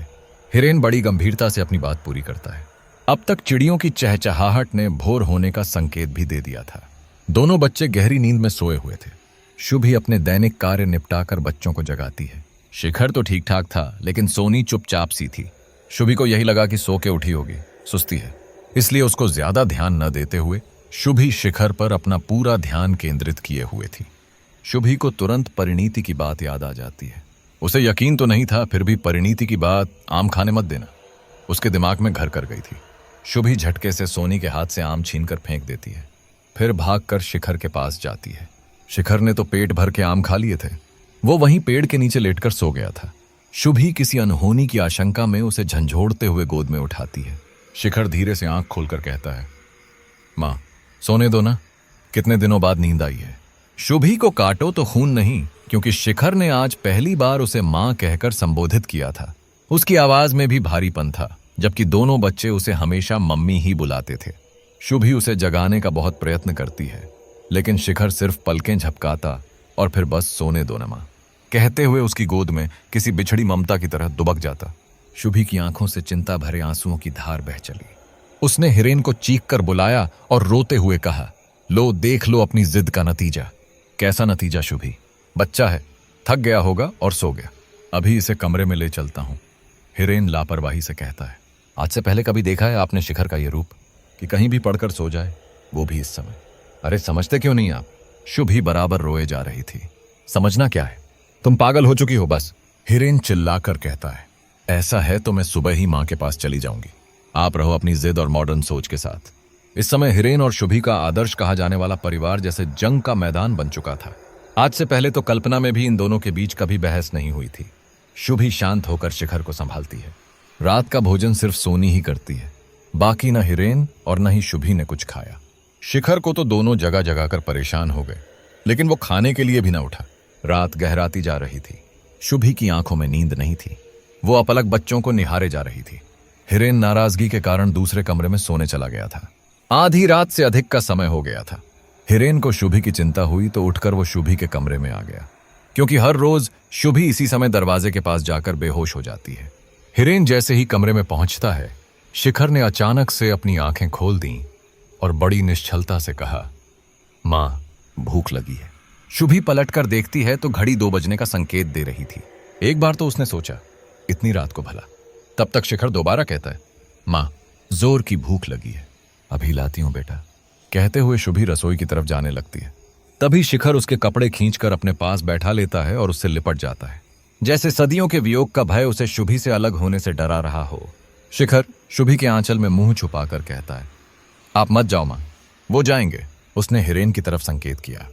हिरेन बड़ी गंभीरता से अपनी बात पूरी करता है। अब तक चिड़ियों की चहचहाहट ने भोर होने का संकेत भी दे दिया था। दोनों बच्चे गहरी नींद में सोए हुए थे। शुभी अपने दैनिक कार्य निपटाकर बच्चों को जगाती है। शिखर तो ठीक ठाक था, लेकिन सोनी चुपचाप सी थी। शुभी को यही लगा कि सो के उठी होगी, सुस्ती है, इसलिए उसको ज्यादा ध्यान न देते हुए शुभी शिखर पर अपना पूरा ध्यान केंद्रित किए हुए थी। शुभी को तुरंत परिणीति की बात याद आ जाती है। उसे यकीन तो नहीं था, फिर भी परिणीति की बात आम खाने मत देना उसके दिमाग में घर कर गई थी। शुभी झटके से सोनी के हाथ से आम छीनकर फेंक देती है, फिर भागकर शिखर के पास जाती है। शिखर ने तो पेट भर के आम खा लिए थे। वो वहीं पेड़ के नीचे लेटकर सो गया था। शुभी किसी अनहोनी की आशंका में उसे झंझोड़ते हुए गोद में उठाती है। शिखर धीरे से आंख खोलकर कहता है, मां, सोने दो ना, कितने दिनों बाद नींद आई है। शुभी को काटो तो खून नहीं, क्योंकि शिखर ने आज पहली बार उसे मां कहकर संबोधित किया था। उसकी आवाज में भी भारीपन था, जबकि दोनों बच्चे उसे हमेशा मम्मी ही बुलाते थे। शुभी उसे जगाने का बहुत प्रयत्न करती है, लेकिन शिखर सिर्फ पलकें झपकाता और फिर बस सोने दो ना मां कहते हुए उसकी गोद में किसी बिछड़ी ममता की तरह दुबक जाता। शुभी की आंखों से चिंता भरे आंसुओं की धार बह चली। उसने हिरेन को चीख कर बुलाया और रोते हुए कहा, लो देख लो अपनी जिद का नतीजा। कैसा नतीजा शुभी? बच्चा है, थक गया होगा और सो गया। अभी इसे कमरे में ले चलता हूं, हिरेन लापरवाही से कहता है। आज से पहले कभी देखा है आपने शिखर का यह रूप, कि कहीं भी पड़कर सो जाए, वो भी इस समय? अरे समझते क्यों नहीं आप? शुभी बराबर रोए जा रही थी। समझना क्या है, तुम पागल हो चुकी हो बस, हिरेन चिल्लाकर कहता है। ऐसा है तो मैं सुबह ही मां के पास चली जाऊंगी। आप रहो अपनी जिद और मॉडर्न सोच के साथ। इस समय हिरेन और शुभी का आदर्श कहा जाने वाला परिवार जैसे जंग का मैदान बन चुका था। आज से पहले तो कल्पना में भी इन दोनों के बीच कभी बहस नहीं हुई थी। शुभी शांत होकर शिखर को संभालती है। रात का भोजन सिर्फ सोनी ही करती है। बाकी न हिरेन और न ही शुभी ने कुछ खाया। शिखर को तो दोनों जगह जगह कर परेशान हो गए, लेकिन वो खाने के लिए भी न उठा। रात गहराती जा रही थी। शुभी की आंखों में नींद नहीं थी। वो अपलक बच्चों को निहारे जा रही थी। हिरेन नाराजगी के कारण दूसरे कमरे में सोने चला गया था। आधी रात से अधिक का समय हो गया था। हिरेन को शुभी की चिंता हुई तो उठकर वो शुभी के कमरे में आ गया, क्योंकि हर रोज शुभी इसी समय दरवाजे के पास जाकर बेहोश हो जाती है। हिरेन जैसे ही कमरे में पहुंचता है, शिखर ने अचानक से अपनी आंखें खोल दी और बड़ी निश्चलता से कहा, मां, भूख लगी है। शुभी पलटकर देखती है तो घड़ी 2 बजने का संकेत दे रही थी। एक बार तो उसने सोचा, इतनी रात को भला। तब तक शिखर दोबारा कहता है, मां, जोर की भूख लगी है, अभी लाती हूं बेटा। कहते हुए शुभी रसोई की तरफ जाने लगती है। तभी शिखर उसके कपड़े खींचकर अपने पास बैठा लेता है और उससे लिपट जाता है, जैसे सदियों के वियोग का भय उसे शुभी से अलग होने से डरा रहा हो। शिखर शुभी के आंचल में मुंह छुपाकर कहता है, आप मत जाओ मां, वो जाएंगे। उसने हिरेन की तरफ संकेत किया।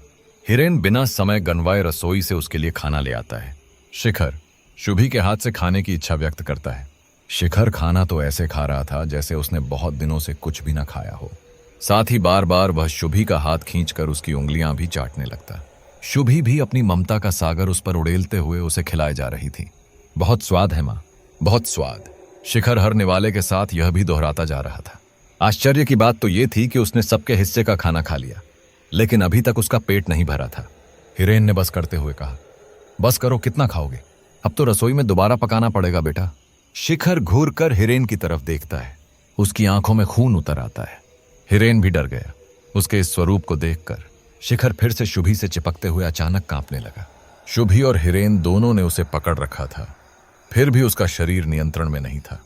हिरेन बिना समय गनवाए रसोई से उसके लिए खाना ले आता है। शिखर शुभी के हाथ से खाने की इच्छा व्यक्त करता है। शिखर खाना तो ऐसे खा रहा था जैसे उसने बहुत दिनों से कुछ भी ना खाया हो। साथ ही बार बार वह शुभी का हाथ खींचकर उसकी उंगलियां भी चाटने लगता। शुभी भी अपनी ममता का सागर उस पर उड़ेलते हुए उसे खिलाए जा रही थी। बहुत स्वाद है मां, बहुत स्वाद। शिखर हर निवाले के साथ यह भी दोहराता जा रहा था। आश्चर्य की बात तो यह थी कि उसने सबके हिस्से का खाना खा लिया, लेकिन अभी तक उसका पेट नहीं भरा था। हिरेन ने बस करते हुए कहा, बस करो, कितना खाओगे? अब तो रसोई में दोबारा पकाना पड़ेगा बेटा। शिखर घूरकर हिरेन की तरफ देखता है। उसकी आंखों में खून उतर आता है। हिरेन भी डर गया। उसके इस स्वरूप को देखकर शिखर फिर से शुभी से चिपकते हुए अचानक कांपने लगा। शुभी और हिरेन दोनों ने उसे पकड़ रखा था, फिर भी उसका शरीर नियंत्रण में नहीं था।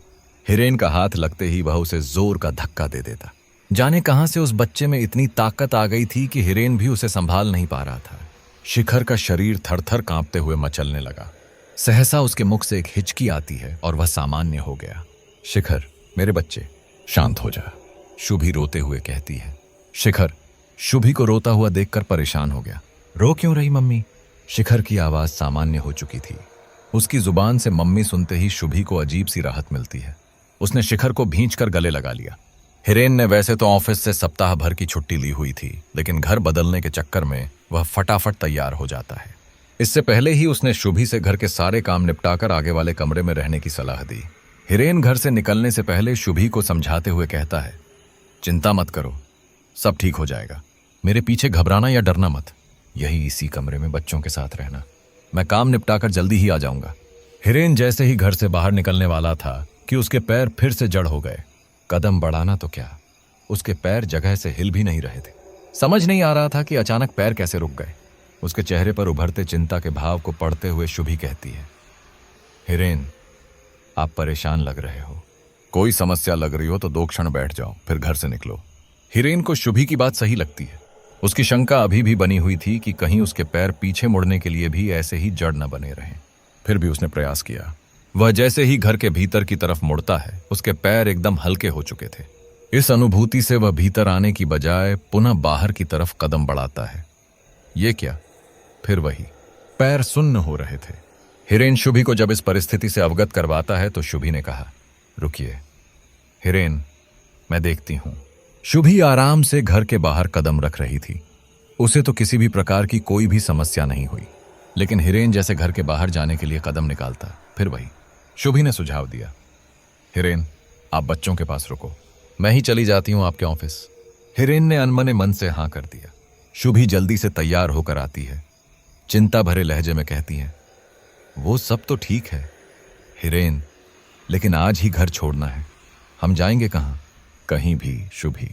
हिरेन का हाथ लगते ही वह उसे जोर का धक्का दे देता। जाने कहां से उस बच्चे में इतनी ताकत आ गई थी कि हिरेन भी उसे संभाल नहीं पा रहा था। शिखर का शरीर थर-थर कांपते हुए मचलने लगा। सहसा उसके मुख से एक हिचकी आती है और वह सामान्य हो गया। शिखर, मेरे बच्चे, शांत हो जा, शुभी रोते हुए कहती है। शिखर शुभी को रोता हुआ देखकर परेशान हो गया। रो क्यों रही मम्मी? शिखर की आवाज सामान्य हो चुकी थी। उसकी जुबान से मम्मी सुनते ही शुभी को अजीब सी राहत मिलती है। उसने शिखर को भींचकर गले लगा लिया। हिरेन ने वैसे तो ऑफिस से सप्ताह भर की छुट्टी ली हुई थी, लेकिन घर बदलने के चक्कर में वह फटाफट तैयार हो जाता है। इससे पहले ही उसने शुभी से घर के सारे काम निपटाकर आगे वाले कमरे में रहने की सलाह दी। हिरेन घर से निकलने से पहले शुभी को समझाते हुए कहता है, चिंता मत करो, सब ठीक हो जाएगा। मेरे पीछे घबराना या डरना मत। यही इसी कमरे में बच्चों के साथ रहना। मैं काम निपटाकर जल्दी ही आ जाऊंगा। हिरेन जैसे ही घर से बाहर निकलने वाला था कि उसके पैर फिर से जड़ हो गए। कदम बढ़ाना तो क्या, उसके पैर जगह से हिल भी नहीं रहे थे। समझ नहीं आ रहा था कि अचानक पैर कैसे रुक गए। उसके चेहरे पर उभरते चिंता के भाव को पढ़ते हुए शुभी कहती है, हिरेन, आप परेशान लग रहे हो। कोई समस्या लग रही हो तो 2 क्षण बैठ जाओ, फिर घर से निकलो। हिरेन को शुभी की बात सही लगती है। उसकी शंका अभी भी बनी हुई थी कि कहीं उसके पैर पीछे मुड़ने के लिए भी ऐसे ही जड़ न बने रहें। फिर भी उसने प्रयास किया। वह जैसे ही घर के भीतर की तरफ मुड़ता है, उसके पैर एकदम हल्के हो चुके थे। इस अनुभूति से वह भीतर आने की बजाय पुनः बाहर की तरफ कदम बढ़ाता है। ये क्या? फिर वही, पैर सुन्न हो रहे थे। हिरेन शुभी को जब इस परिस्थिति से अवगत करवाता है तो शुभी ने कहा, रुकिए हिरेन, मैं देखती हूं। शुभी आराम से घर के बाहर कदम रख रही थी। उसे तो किसी भी प्रकार की कोई भी समस्या नहीं हुई, लेकिन हिरेन जैसे घर के बाहर जाने के लिए कदम निकालता, फिर वही। शुभी ने सुझाव दिया, हिरेन, आप बच्चों के पास रुको, मैं ही चली जाती हूं आपके ऑफिस। हिरेन ने अनमने मन से हां कर दिया। शुभी जल्दी से तैयार होकर आती है। चिंता भरे लहजे में कहती है, वो सब तो ठीक है हिरेन, लेकिन आज ही घर छोड़ना है। हम जाएंगे कहां? कहीं भी शुभी,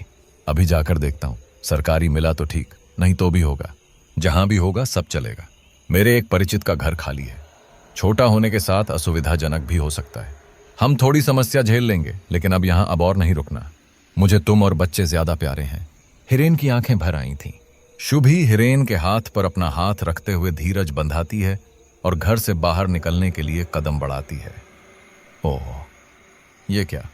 अभी जाकर देखता हूं। सरकारी मिला तो ठीक, नहीं तो भी होगा। जहां भी होगा सब चलेगा। मेरे एक परिचित का घर खाली है। छोटा होने के साथ असुविधाजनक भी हो सकता है। हम थोड़ी समस्या झेल लेंगे, लेकिन अब और नहीं रुकना। मुझे तुम और बच्चे ज्यादा प्यारे हैं। हिरेन की आंखें भर आई थीं। शुभी हिरेन के हाथ पर अपना हाथ रखते हुए धीरज बंधाती है और घर से बाहर निकलने के लिए कदम बढ़ाती है। ओह, ये क्या?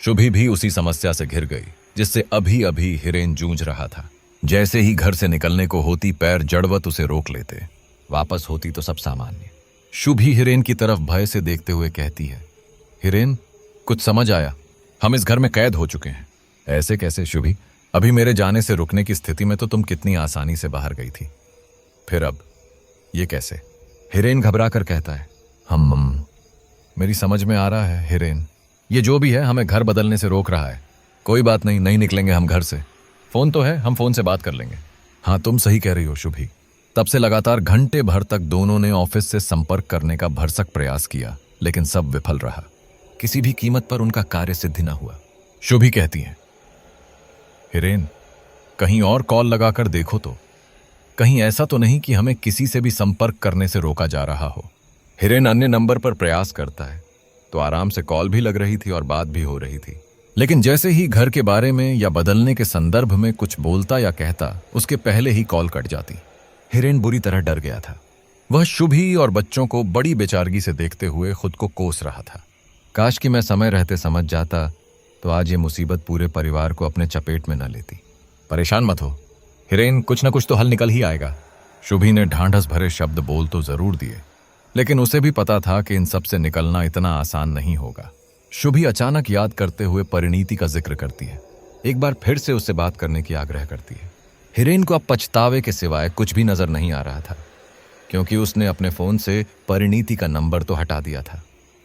शुभी भी उसी समस्या से घिर गई जिससे अभी अभी हिरेन जूझ रहा था। जैसे ही घर से निकलने को होती, पैर जड़वत उसे रोक लेते। वापस होती तो सब सामान्य। शुभी हिरेन की तरफ भय से देखते हुए कहती है, हिरेन, कुछ समझ आया? हम इस घर में कैद हो चुके हैं। ऐसे कैसे शुभी? अभी मेरे जाने से रुकने की स्थिति में तो तुम कितनी आसानी से बाहर गई थी, फिर अब ये कैसे? हिरेन घबरा कर कहता है, हम मेरी समझ में आ रहा है हिरेन, ये जो भी है हमें घर बदलने से रोक रहा है। कोई बात नहीं, नहीं निकलेंगे हम घर से। फोन तो है, हम फोन से बात कर लेंगे। हाँ, तुम सही कह रही हो शुभी। तब से लगातार घंटे भर तक दोनों ने ऑफिस से संपर्क करने का भरसक प्रयास किया, लेकिन सब विफल रहा। किसी भी कीमत पर उनका कार्य सिद्ध न हुआ। शुभी कहती है, हिरेन, कहीं और कॉल लगाकर देखो तो। कहीं ऐसा तो नहीं कि हमें किसी से भी संपर्क करने से रोका जा रहा हो। हिरेन अन्य नंबर पर प्रयास करता है तो आराम से कॉल भी लग रही थी और बात भी हो रही थी, लेकिन जैसे ही घर के बारे में या बदलने के संदर्भ में कुछ बोलता या कहता, उसके पहले ही कॉल कट जाती। हिरेन बुरी तरह डर गया था। वह शुभी और बच्चों को बड़ी बेचारगी से देखते हुए खुद को कोस रहा था। काश कि मैं समय रहते समझ जाता तो आज ये मुसीबत पूरे परिवार को अपने चपेट में न लेती। परेशान मत हो हिरेन, कुछ न कुछ तो हल निकल ही आएगा। शुभी ने ढांढस भरे शब्द बोल तो जरूर दिए, लेकिन उसे भी पता था कि इन सब से निकलना इतना आसान नहीं होगा। शुभी अचानक याद करते हुए परिणीति का जिक्र करती है। एक बार फिर से उससे बात करने की आग्रह करती है। हिरेन को अब पछतावे के सिवाय कुछ भी नजर नहीं आ रहा था, क्योंकि उसने अपने फोन से परिणीति का नंबर तो हटा दिया था।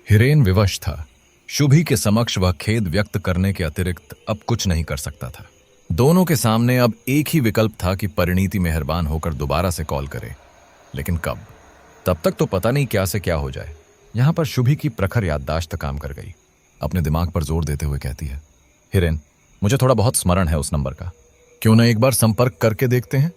हिरेन विवश था। शुभी के समक्ष वह खेद व्यक्त करने के अतिरिक्त अब कुछ नहीं कर सकता था। दोनों के सामने अब एक ही विकल्प था कि परिणीति मेहरबान होकर दोबारा से कॉल करे, लेकिन कब? तब तक तो पता नहीं क्या से क्या हो जाए। यहां पर शुभी की प्रखर याददाश्त काम कर गई। अपने दिमाग पर जोर देते हुए कहती है, हिरेन, मुझे थोड़ा बहुत स्मरण है उस नंबर का, क्यों ना एक बार संपर्क करके देखते हैं?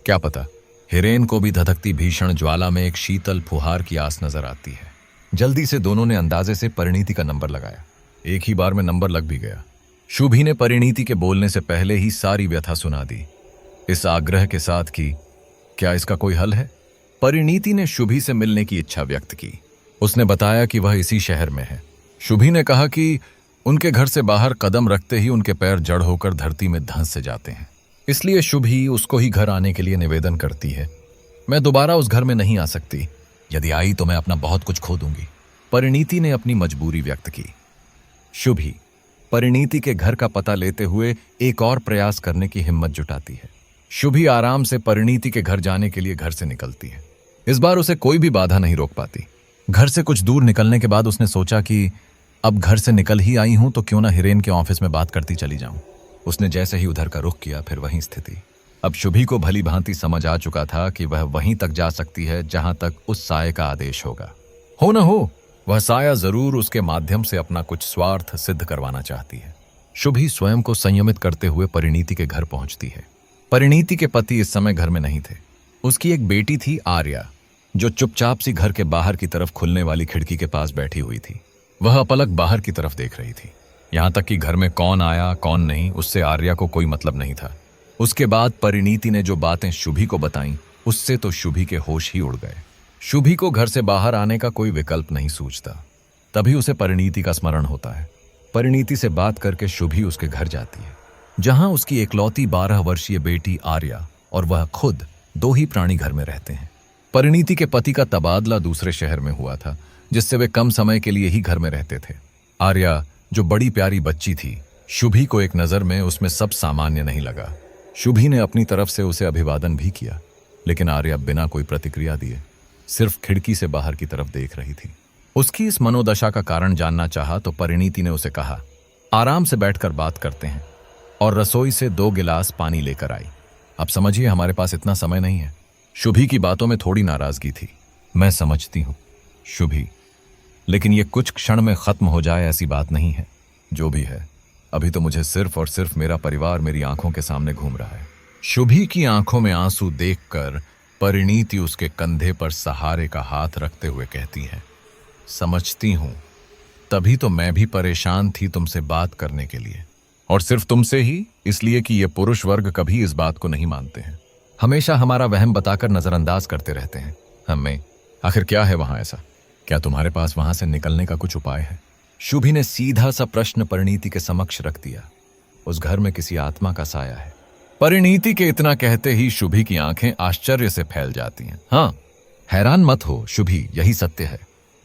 क्या पता। हिरेन को भी धधकती भीषण ज्वाला में एक शीतल फुहार की आस नजर आती है। जल्दी से दोनों ने अंदाजे से परिणीति का नंबर लगाया। एक ही बार में नंबर लग भी गया। शुभी ने परिणीति के बोलने से पहले ही सारी व्यथा सुना दी, इस आग्रह के साथ कि क्या इसका कोई हल है? परिणीति ने शुभी से मिलने की इच्छा व्यक्त की। उसने बताया कि वह इसी शहर में है। शुभी ने कहा कि उनके घर से बाहर कदम रखते ही उनके पैर जड़ होकर धरती में धंस से जाते हैं, इसलिए शुभी उसको ही घर आने के लिए निवेदन करती है। मैं दोबारा उस घर में नहीं आ सकती, यदि आई तो मैं अपना बहुत कुछ खो दूंगी। परिणीति ने अपनी मजबूरी व्यक्त की। शुभी परिणीति के घर का पता लेते हुए एक और प्रयास करने की हिम्मत जुटाती है। शुभी आराम से परिणीति के घर जाने के लिए घर से निकलती है। इस बार उसे कोई भी बाधा नहीं रोक पाती। घर से कुछ दूर निकलने के बाद उसने सोचा कि अब घर से निकल ही आई हूं तो क्यों ना हिरेन के ऑफिस में बात करती चली जाऊं। उसने जैसे ही उधर का रुख किया, फिर वहीं स्थिति। अब शुभी को भली भांति समझ आ चुका था कि वह वहीं तक जा सकती है जहां तक उस साये का आदेश होगा। हो न हो, वह साया जरूर उसके माध्यम से अपना कुछ स्वार्थ सिद्ध करवाना चाहती है। शुभी स्वयं को संयमित करते हुए परिणीति के घर पहुंचती है। परिणीति के पति इस समय घर में नहीं थे। उसकी एक बेटी थी आर्या, जो चुपचाप सी घर के बाहर की तरफ खुलने वाली खिड़की के पास बैठी हुई थी। वह अपलक बाहर की तरफ देख रही थी। यहां तक कि घर में कौन आया कौन नहीं, उससे आर्या को कोई मतलब नहीं था। उसके बाद परिणीति ने जो बातें शुभी को बताईं, उससे तो शुभी के होश ही उड़ गए। शुभी को घर से बाहर आने का कोई विकल्प नहीं सूझता। तभी उसे परिणीति का स्मरण होता है। परिणीति से बात करके शुभी उसके घर जाती है, जहां उसकी एकलौती 12 वर्षीय बेटी आर्या और वह खुद दो ही प्राणी घर में रहते हैं। परिणीति के पति का तबादला दूसरे शहर में हुआ था, जिससे वे कम समय के लिए ही घर में रहते थे। आर्या, जो बड़ी प्यारी बच्ची थी, शुभी को एक नजर में उसमें सब सामान्य नहीं लगा। शुभी ने अपनी तरफ से उसे अभिवादन भी किया, लेकिन आर्या बिना कोई प्रतिक्रिया दिए सिर्फ खिड़की से बाहर की तरफ देख रही थी। उसकी इस मनोदशा का कारण जानना चाहा तो परिणीति ने उसे कहा, आराम से बैठकर बात करते हैं, और रसोई से 2 गिलास पानी लेकर आई। अब समझिए, हमारे पास इतना समय नहीं है। शुभी की बातों में थोड़ी नाराजगी थी। मैं समझती हूं शुभी, लेकिन ये कुछ क्षण में खत्म हो जाए ऐसी बात नहीं है। जो भी है, अभी तो मुझे सिर्फ और सिर्फ मेरा परिवार मेरी आंखों के सामने घूम रहा है। शुभी की आंखों में आंसू देखकर परिणीति उसके कंधे पर सहारे का हाथ रखते हुए कहती है, समझती हूं, तभी तो मैं भी परेशान थी तुमसे बात करने के लिए, और सिर्फ तुमसे ही, इसलिए कि ये पुरुष वर्ग कभी इस बात को नहीं मानते हैं। हमेशा हमारा वहम बताकर नजरअंदाज करते रहते हैं हमें। आखिर क्या है वहां ऐसा? क्या तुम्हारे पास वहां से निकलने का कुछ उपाय है? शुभी ने सीधा सा प्रश्न परिणीति के समक्ष रख दिया। उस घर में किसी आत्मा का साया है। परिणीति के इतना कहते ही शुभी की आंखें आश्चर्य से फैल जाती हैं। हाँ, हैरान मत हो शुभी, यही सत्य है।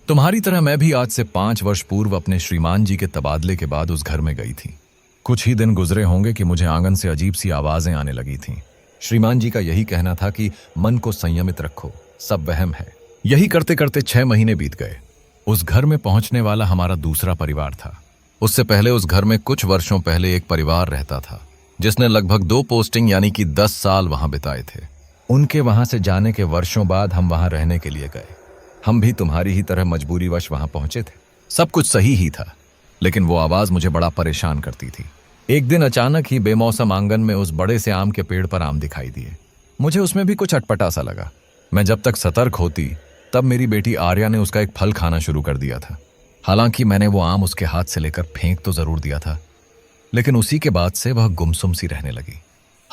तुम्हारी तरह मैं भी आज से 5 वर्ष पूर्व अपने श्रीमान जी के तबादले के बाद उस घर में गई थी। कुछ ही दिन गुजरे होंगे कि मुझे आंगन से अजीब सी आवाजें आने लगी थीं। श्रीमान जी का यही कहना था कि मन को संयमित रखो, सब वहम है। यही करते करते 6 महीने बीत गए। उस घर में पहुंचने वाला हमारा दूसरा परिवार था। उससे पहले उस घर में कुछ वर्षों पहले एक परिवार रहता था, जिसने लगभग 2 पोस्टिंग यानी कि 10 साल वहां बिताए थे। उनके वहां से जाने के वर्षों बाद हम वहां रहने के लिए गए। हम भी तुम्हारी ही तरह मजबूरीवश वहां पहुंचे थे। सब कुछ सही ही था, लेकिन वो आवाज मुझे बड़ा परेशान करती थी। एक दिन अचानक ही बेमौसम आंगन में उस बड़े से आम के पेड़ पर आम दिखाई दिए। मुझे उसमें भी कुछ अटपटा सा लगा। मैं जब तक सतर्क होती, तब मेरी बेटी आर्या ने उसका एक फल खाना शुरू कर दिया था। हालांकि मैंने वो आम उसके हाथ से लेकर फेंक तो जरूर दिया था, लेकिन उसी के बाद से वह गुमसुम सी रहने लगी।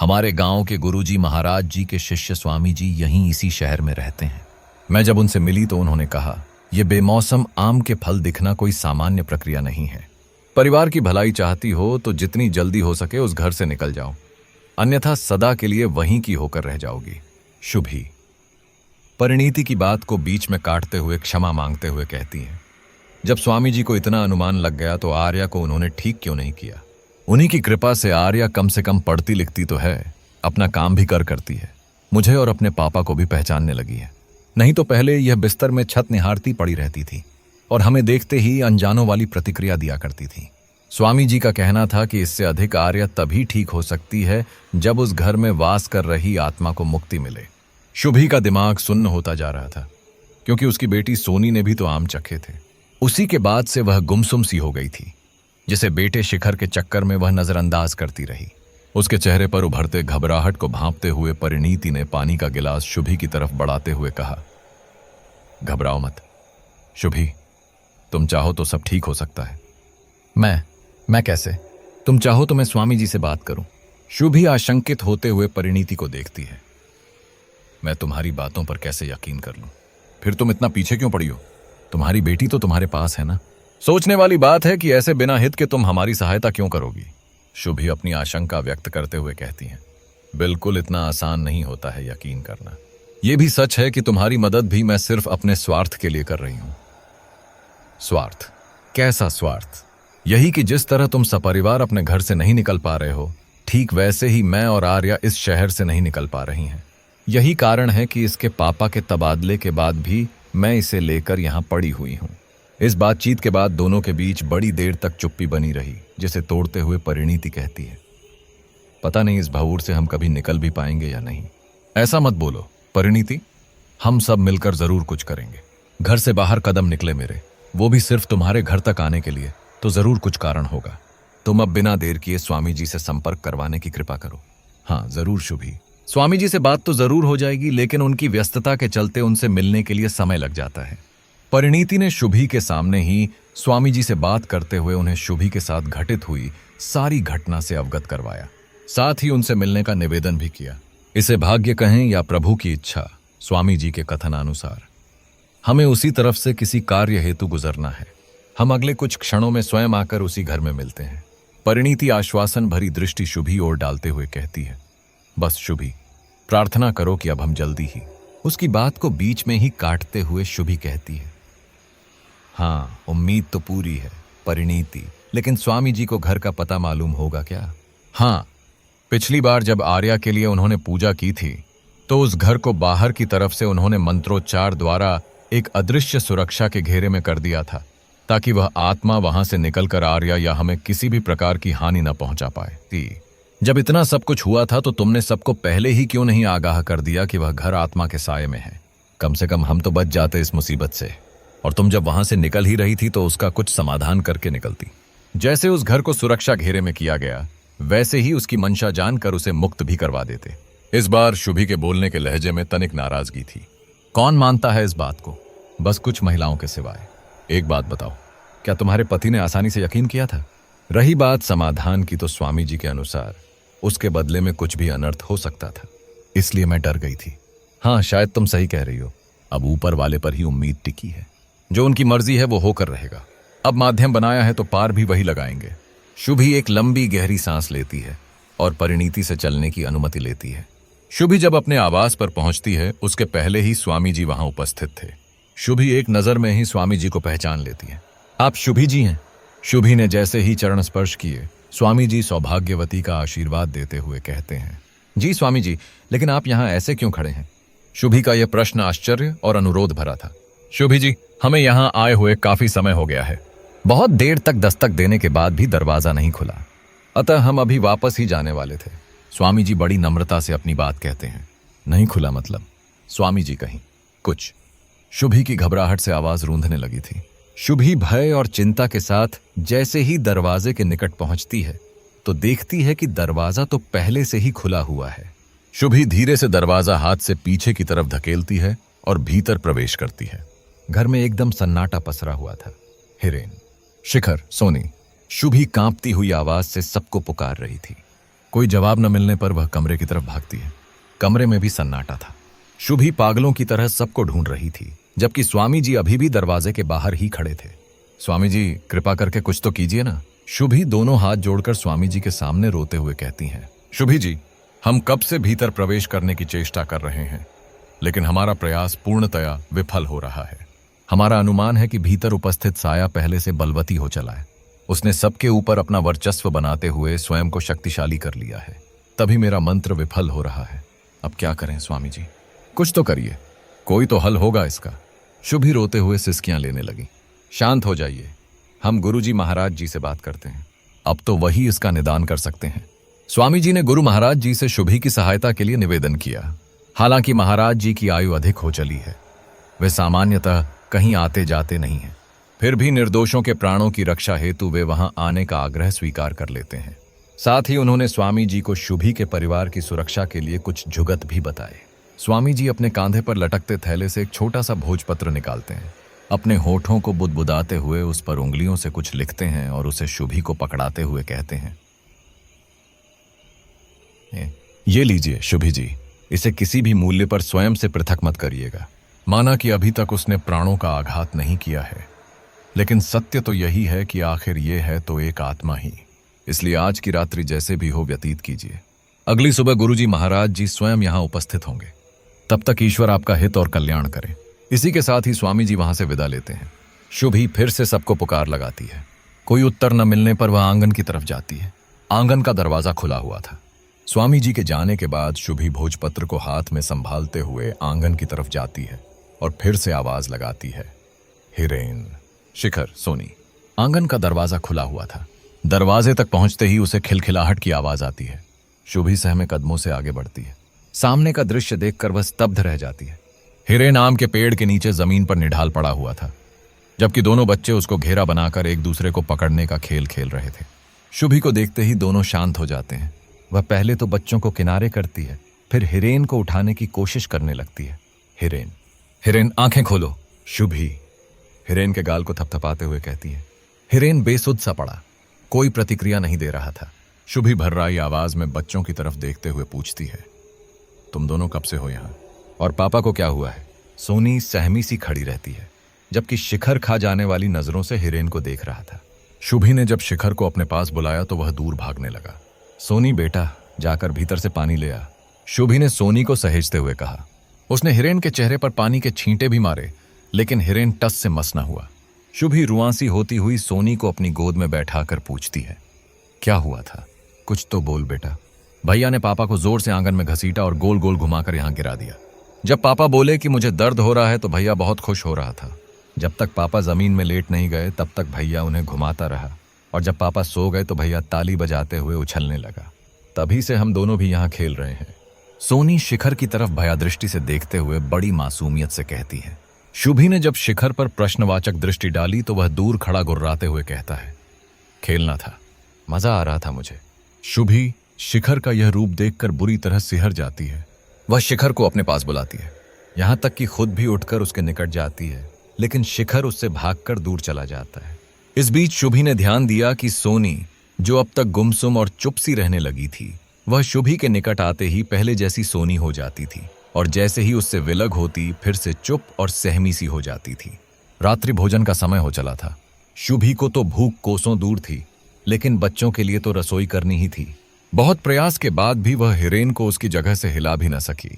हमारे गांव के गुरुजी महाराज जी के शिष्य स्वामी जी यहीं इसी शहर में रहते हैं। मैं जब उनसे मिली तो उन्होंने कहा, यह बेमौसम आम के फल दिखना कोई सामान्य प्रक्रिया नहीं है। परिवार की भलाई चाहती हो तो जितनी जल्दी हो सके उस घर से निकल जाओ, अन्यथा सदा के लिए वहीं की होकर रह जाओगी। शुभी परिणीति की बात को बीच में काटते हुए क्षमा मांगते हुए कहती है, जब स्वामी जी को इतना अनुमान लग गया तो आर्या को उन्होंने ठीक क्यों नहीं किया। उन्हीं की कृपा से आर्या कम से कम पढ़ती लिखती तो है, अपना काम भी करती है, मुझे और अपने पापा को भी पहचानने लगी है। नहीं तो पहले यह बिस्तर में छत निहारती पड़ी रहती थी और हमें देखते ही अनजानों वाली प्रतिक्रिया दिया करती थी। स्वामी जी का कहना था कि इससे अधिक आर्या तभी ठीक हो सकती है जब उस घर में वास कर रही आत्मा को मुक्ति मिले। शुभी का दिमाग सुन्न होता जा रहा था, क्योंकि उसकी बेटी सोनी ने भी तो आम चखे थे। उसी के बाद से वह गुमसुम सी हो गई थी, जिसे बेटे शिखर के चक्कर में वह नजरअंदाज करती रही। उसके चेहरे पर उभरते घबराहट को भांपते हुए परिणीति ने पानी का गिलास शुभी की तरफ बढ़ाते हुए कहा, घबराओ मत शुभी, तुम चाहो तो सब ठीक हो सकता है। मैं कैसे? तुम चाहो तो मैं स्वामी जी से बात करूं। शुभी आशंकित होते हुए परिणीति को देखती है। मैं तुम्हारी बातों पर कैसे यकीन कर लूं? फिर तुम इतना पीछे क्यों पड़ी हो? तुम्हारी बेटी तो तुम्हारे पास है ना। सोचने वाली बात है कि ऐसे बिना हित के तुम हमारी सहायता क्यों करोगी? शुभी अपनी आशंका व्यक्त करते हुए कहती हैं, बिल्कुल इतना आसान नहीं होता है यकीन करना। यह भी सच है कि तुम्हारी मदद भी मैं सिर्फ अपने स्वार्थ के लिए कर रही हूं। स्वार्थ? कैसा स्वार्थ? यही कि जिस तरह तुम सपरिवार अपने घर से नहीं निकल पा रहे हो, ठीक वैसे ही मैं और आर्या इस शहर से नहीं निकल पा रही हैं। यही कारण है कि इसके पापा के तबादले के बाद भी मैं इसे लेकर यहां पड़ी हुई हूं। इस बातचीत के बाद दोनों के बीच बड़ी देर तक चुप्पी बनी रही, जिसे तोड़ते हुए परिणीति कहती है, पता नहीं इस भवूर से हम कभी निकल भी पाएंगे या नहीं। ऐसा मत बोलो परिणीति, हम सब मिलकर जरूर कुछ करेंगे। घर से बाहर कदम निकले मेरे, वो भी सिर्फ तुम्हारे घर तक आने के लिए, तो जरूर कुछ कारण होगा। तुम अब बिना देर किए स्वामी जी से संपर्क करवाने की कृपा करो। हाँ जरूर शुभी, स्वामी जी से बात तो जरूर हो जाएगी, लेकिन उनकी व्यस्तता के चलते उनसे मिलने के लिए समय लग जाता है। परिणीति ने शुभी के सामने ही स्वामी जी से बात करते हुए उन्हें शुभी के साथ घटित हुई सारी घटना से अवगत करवाया, साथ ही उनसे मिलने का निवेदन भी किया। इसे भाग्य कहें या प्रभु की इच्छा, स्वामी जी के कथनानुसार हमें उसी तरफ से किसी कार्य हेतु गुजरना है। हम अगले कुछ क्षणों में स्वयं आकर उसी घर में मिलते हैं। परिणीति आश्वासन भरी दृष्टि शुभी ओर डालते हुए कहती है, बस शुभी, प्रार्थना करो कि अब हम जल्दी ही। उसकी बात को बीच में ही काटते हुए शुभी कहती है, हाँ उम्मीद तो पूरी है परिणीति, लेकिन स्वामी जी को घर का पता मालूम होगा क्या? हाँ, पिछली बार जब आर्या के लिए उन्होंने पूजा की थी तो उस घर को बाहर की तरफ से उन्होंने मंत्रोच्चार द्वारा एक अदृश्य सुरक्षा के घेरे में कर दिया था, ताकि वह आत्मा वहां से निकलकर आर्या या हमें किसी भी प्रकार की हानि न पहुंचा पाए थी। जब इतना सब कुछ हुआ था तो तुमने सबको पहले ही क्यों नहीं आगाह कर दिया कि वह घर आत्मा के साये में है? कम से कम हम तो बच जाते इस मुसीबत से। और तुम जब वहां से निकल ही रही थी तो उसका कुछ समाधान करके निकलती। जैसे उस घर को सुरक्षा घेरे में किया गया, वैसे ही उसकी मंशा जानकर उसे मुक्त भी करवा देते। इस बार शुभी के बोलने के लहजे में तनिक नाराजगी थी। कौन मानता है इस बात को? बस कुछ महिलाओं के सिवाय। एक बात बताओ, क्या तुम्हारे पति ने आसानी से यकीन किया था? रही बात समाधान की, तो स्वामी जी के अनुसार उसके बदले में कुछ भी अनर्थ हो सकता था, इसलिए मैं डर गई थी। हाँ शायद तुम सही कह रही हो। अब ऊपर वाले पर ही उम्मीद टिकी है, जो उनकी मर्जी है वो होकर रहेगा। अब माध्यम बनाया है तो पार भी वही लगाएंगे। शुभी एक लंबी गहरी सांस लेती है और परिणीति से चलने की अनुमति लेती है। शुभी जब अपने आवास पर पहुंचती है, उसके पहले ही स्वामी जी वहां उपस्थित थे। शुभी एक नजर में ही स्वामी जी को पहचान लेती है। आप शुभी जी हैं? शुभी ने जैसे ही चरण स्पर्श किए, स्वामी जी सौभाग्यवती का आशीर्वाद देते हुए कहते हैं, जी स्वामी जी, लेकिन आप यहाँ ऐसे क्यों खड़े हैं? शुभी का यह प्रश्न आश्चर्य और अनुरोध भरा था। शुभी जी, हमें यहाँ आए हुए काफी समय हो गया है। बहुत देर तक दस्तक देने के बाद भी दरवाजा नहीं खुला, अतः हम अभी वापस ही जाने वाले थे। स्वामी जी बड़ी नम्रता से अपनी बात कहते हैं। नहीं खुला मतलब? स्वामी जी कहीं कुछ। शुभी की घबराहट से आवाज रूंधने लगी थी। शुभी भय और चिंता के साथ जैसे ही दरवाजे के निकट पहुंचती है तो देखती है कि दरवाजा तो पहले से ही खुला हुआ है। शुभी धीरे से दरवाजा हाथ से पीछे की तरफ धकेलती है और भीतर प्रवेश करती है। घर में एकदम सन्नाटा पसरा हुआ था। हिरेन, शिखर, सोनी, शुभी कांपती हुई आवाज से सबको पुकार रही थी। कोई जवाब न मिलने पर वह कमरे की तरफ भागती है। कमरे में भी सन्नाटा था। शुभी पागलों की तरह सबको ढूंढ रही थी, जबकि स्वामी जी अभी भी दरवाजे के बाहर ही खड़े थे। स्वामी जी, कृपा करके कुछ तो कीजिए ना। शुभी दोनों हाथ जोड़कर स्वामी जी के सामने रोते हुए कहती हैं। शुभी जी, हम कब से भीतर प्रवेश करने की चेष्टा कर रहे हैं, लेकिन हमारा प्रयास पूर्णतया विफल हो रहा है। हमारा अनुमान है कि भीतर उपस्थित साया पहले से बलवती हो चला है। उसने सबके ऊपर अपना वर्चस्व बनाते हुए स्वयं को शक्तिशाली कर लिया है। तभी मेरा मंत्र विफल हो रहा है। अब क्या करें स्वामी जी? कुछ तो करिए, कोई तो हल होगा इसका। शुभी रोते हुए सिसकियां लेने लगी। शांत हो जाइए, हम गुरुजी महाराज जी से बात करते हैं। अब तो वही इसका निदान कर सकते हैं। स्वामी जी ने गुरु महाराज जी से शुभी की सहायता के लिए निवेदन किया। हालांकि महाराज जी की आयु अधिक हो चली है, वे सामान्यतः कहीं आते जाते नहीं हैं, फिर भी निर्दोषों के प्राणों की रक्षा हेतु वे वहां आने का आग्रह स्वीकार कर लेते हैं। साथ ही उन्होंने स्वामी जी को शुभी के परिवार की सुरक्षा के लिए कुछ जुगत भी बताए। स्वामी जी अपने कांधे पर लटकते थैले से एक छोटा सा भोजपत्र निकालते हैं। अपने होठों को बुदबुदाते हुए उस पर उंगलियों से कुछ लिखते हैं और उसे शुभी को पकड़ाते हुए कहते हैं, ये लीजिए शुभी जी, इसे किसी भी मूल्य पर स्वयं से पृथक मत करिएगा। माना कि अभी तक उसने प्राणों का आघात नहीं किया है, लेकिन सत्य तो यही है कि आखिर ये है तो एक आत्मा ही। इसलिए आज की रात्रि जैसे भी हो व्यतीत कीजिए। अगली सुबह गुरुजी महाराज जी स्वयं यहां उपस्थित होंगे। तब तक ईश्वर आपका हित और कल्याण करे। इसी के साथ ही स्वामी जी वहां से विदा लेते हैं। शुभी फिर से सबको पुकार लगाती है। कोई उत्तर न मिलने पर वह आंगन की तरफ जाती है। आंगन का दरवाजा खुला हुआ था। स्वामी जी के जाने के बाद शुभी भोजपत्र को हाथ में संभालते हुए आंगन की तरफ जाती है और फिर से आवाज लगाती है, हिरेन, शिखर, सोनी। आंगन का दरवाजा खुला हुआ था। दरवाजे तक पहुंचते ही उसे खिलखिलाहट की आवाज आती है। शुभी सहमे कदमों से आगे बढ़ती है। सामने का दृश्य देखकर वह स्तब्ध रह जाती है। हिरेन आम के पेड़ के नीचे जमीन पर निढाल पड़ा हुआ था, जबकि दोनों बच्चे उसको घेरा बनाकर एक दूसरे को पकड़ने का खेल खेल रहे थे। शुभी को देखते ही दोनों शांत हो जाते हैं। वह पहले तो बच्चों को किनारे करती है, फिर हिरेन को उठाने की कोशिश करने लगती है। हिरेन, हिरेन आंखें खोलो। शुभी हिरेन के गाल को थपथपाते हुए कहती है। हिरेन बेसुध सा पड़ा, कोई प्रतिक्रिया नहीं दे रहा था। शुभी भर्राई आवाज में बच्चों की तरफ देखते हुए पूछती है, तुम दोनों कब से हो यहां, और पापा को क्या हुआ है? सोनी सहमी सी खड़ी रहती है, जबकि शिखर खा जाने वाली नजरों से हिरेन को देख रहा था। शुभी ने जब शिखर को अपने पास बुलाया तो वह दूर भागने लगा। सोनी बेटा, जाकर भीतर से पानी ले आ, शुभी ने सोनी को सहेजते हुए कहा। उसने हिरेन के चेहरे पर पानी के छींटे भी मारे, लेकिन हिरेन टस से मस न हुआ। शुभी रुआंसी होती हुई सोनी को अपनी गोद में बैठाकर पूछती है, क्या हुआ था? कुछ तो बोल बेटा। भैया ने पापा को जोर से आंगन में घसीटा और गोल गोल घुमाकर यहां गिरा दिया। जब पापा बोले कि मुझे दर्द हो रहा है तो भैया बहुत खुश हो रहा था। जब तक पापा जमीन में लेट नहीं गए तब तक भैया उन्हें घुमाता रहा, और जब पापा सो गए तो भैया ताली बजाते हुए उछलने लगा। तभी से हम दोनों भी यहाँ खेल रहे हैं। सोनी शिखर की तरफ भयादृष्टि से देखते हुए बड़ी मासूमियत से कहती है। शुभी ने जब शिखर पर प्रश्नवाचक दृष्टि डाली तो वह दूर खड़ा गुर्राते हुए कहता है, खेलना था, मजा आ रहा था मुझे। शुभी शिखर का यह रूप देखकर बुरी तरह सिहर जाती है। वह शिखर को अपने पास बुलाती है, यहां तक कि खुद भी उठकर उसके निकट जाती है, लेकिन शिखर उससे भागकर दूर चला जाता है। इस बीच शुभी ने ध्यान दिया कि सोनी, जो अब तक गुमसुम और चुप सी रहने लगी थी, वह शुभी के निकट आते ही पहले जैसी सोनी हो जाती थी, और जैसे ही उससे विलग होती फिर से चुप और सहमी सी हो जाती थी। रात्रि भोजन का समय हो चला था। शुभी को तो भूख कोसों दूर थी, लेकिन बच्चों के लिए तो रसोई करनी ही थी। बहुत प्रयास के बाद भी वह हिरेन को उसकी जगह से हिला भी न सकी।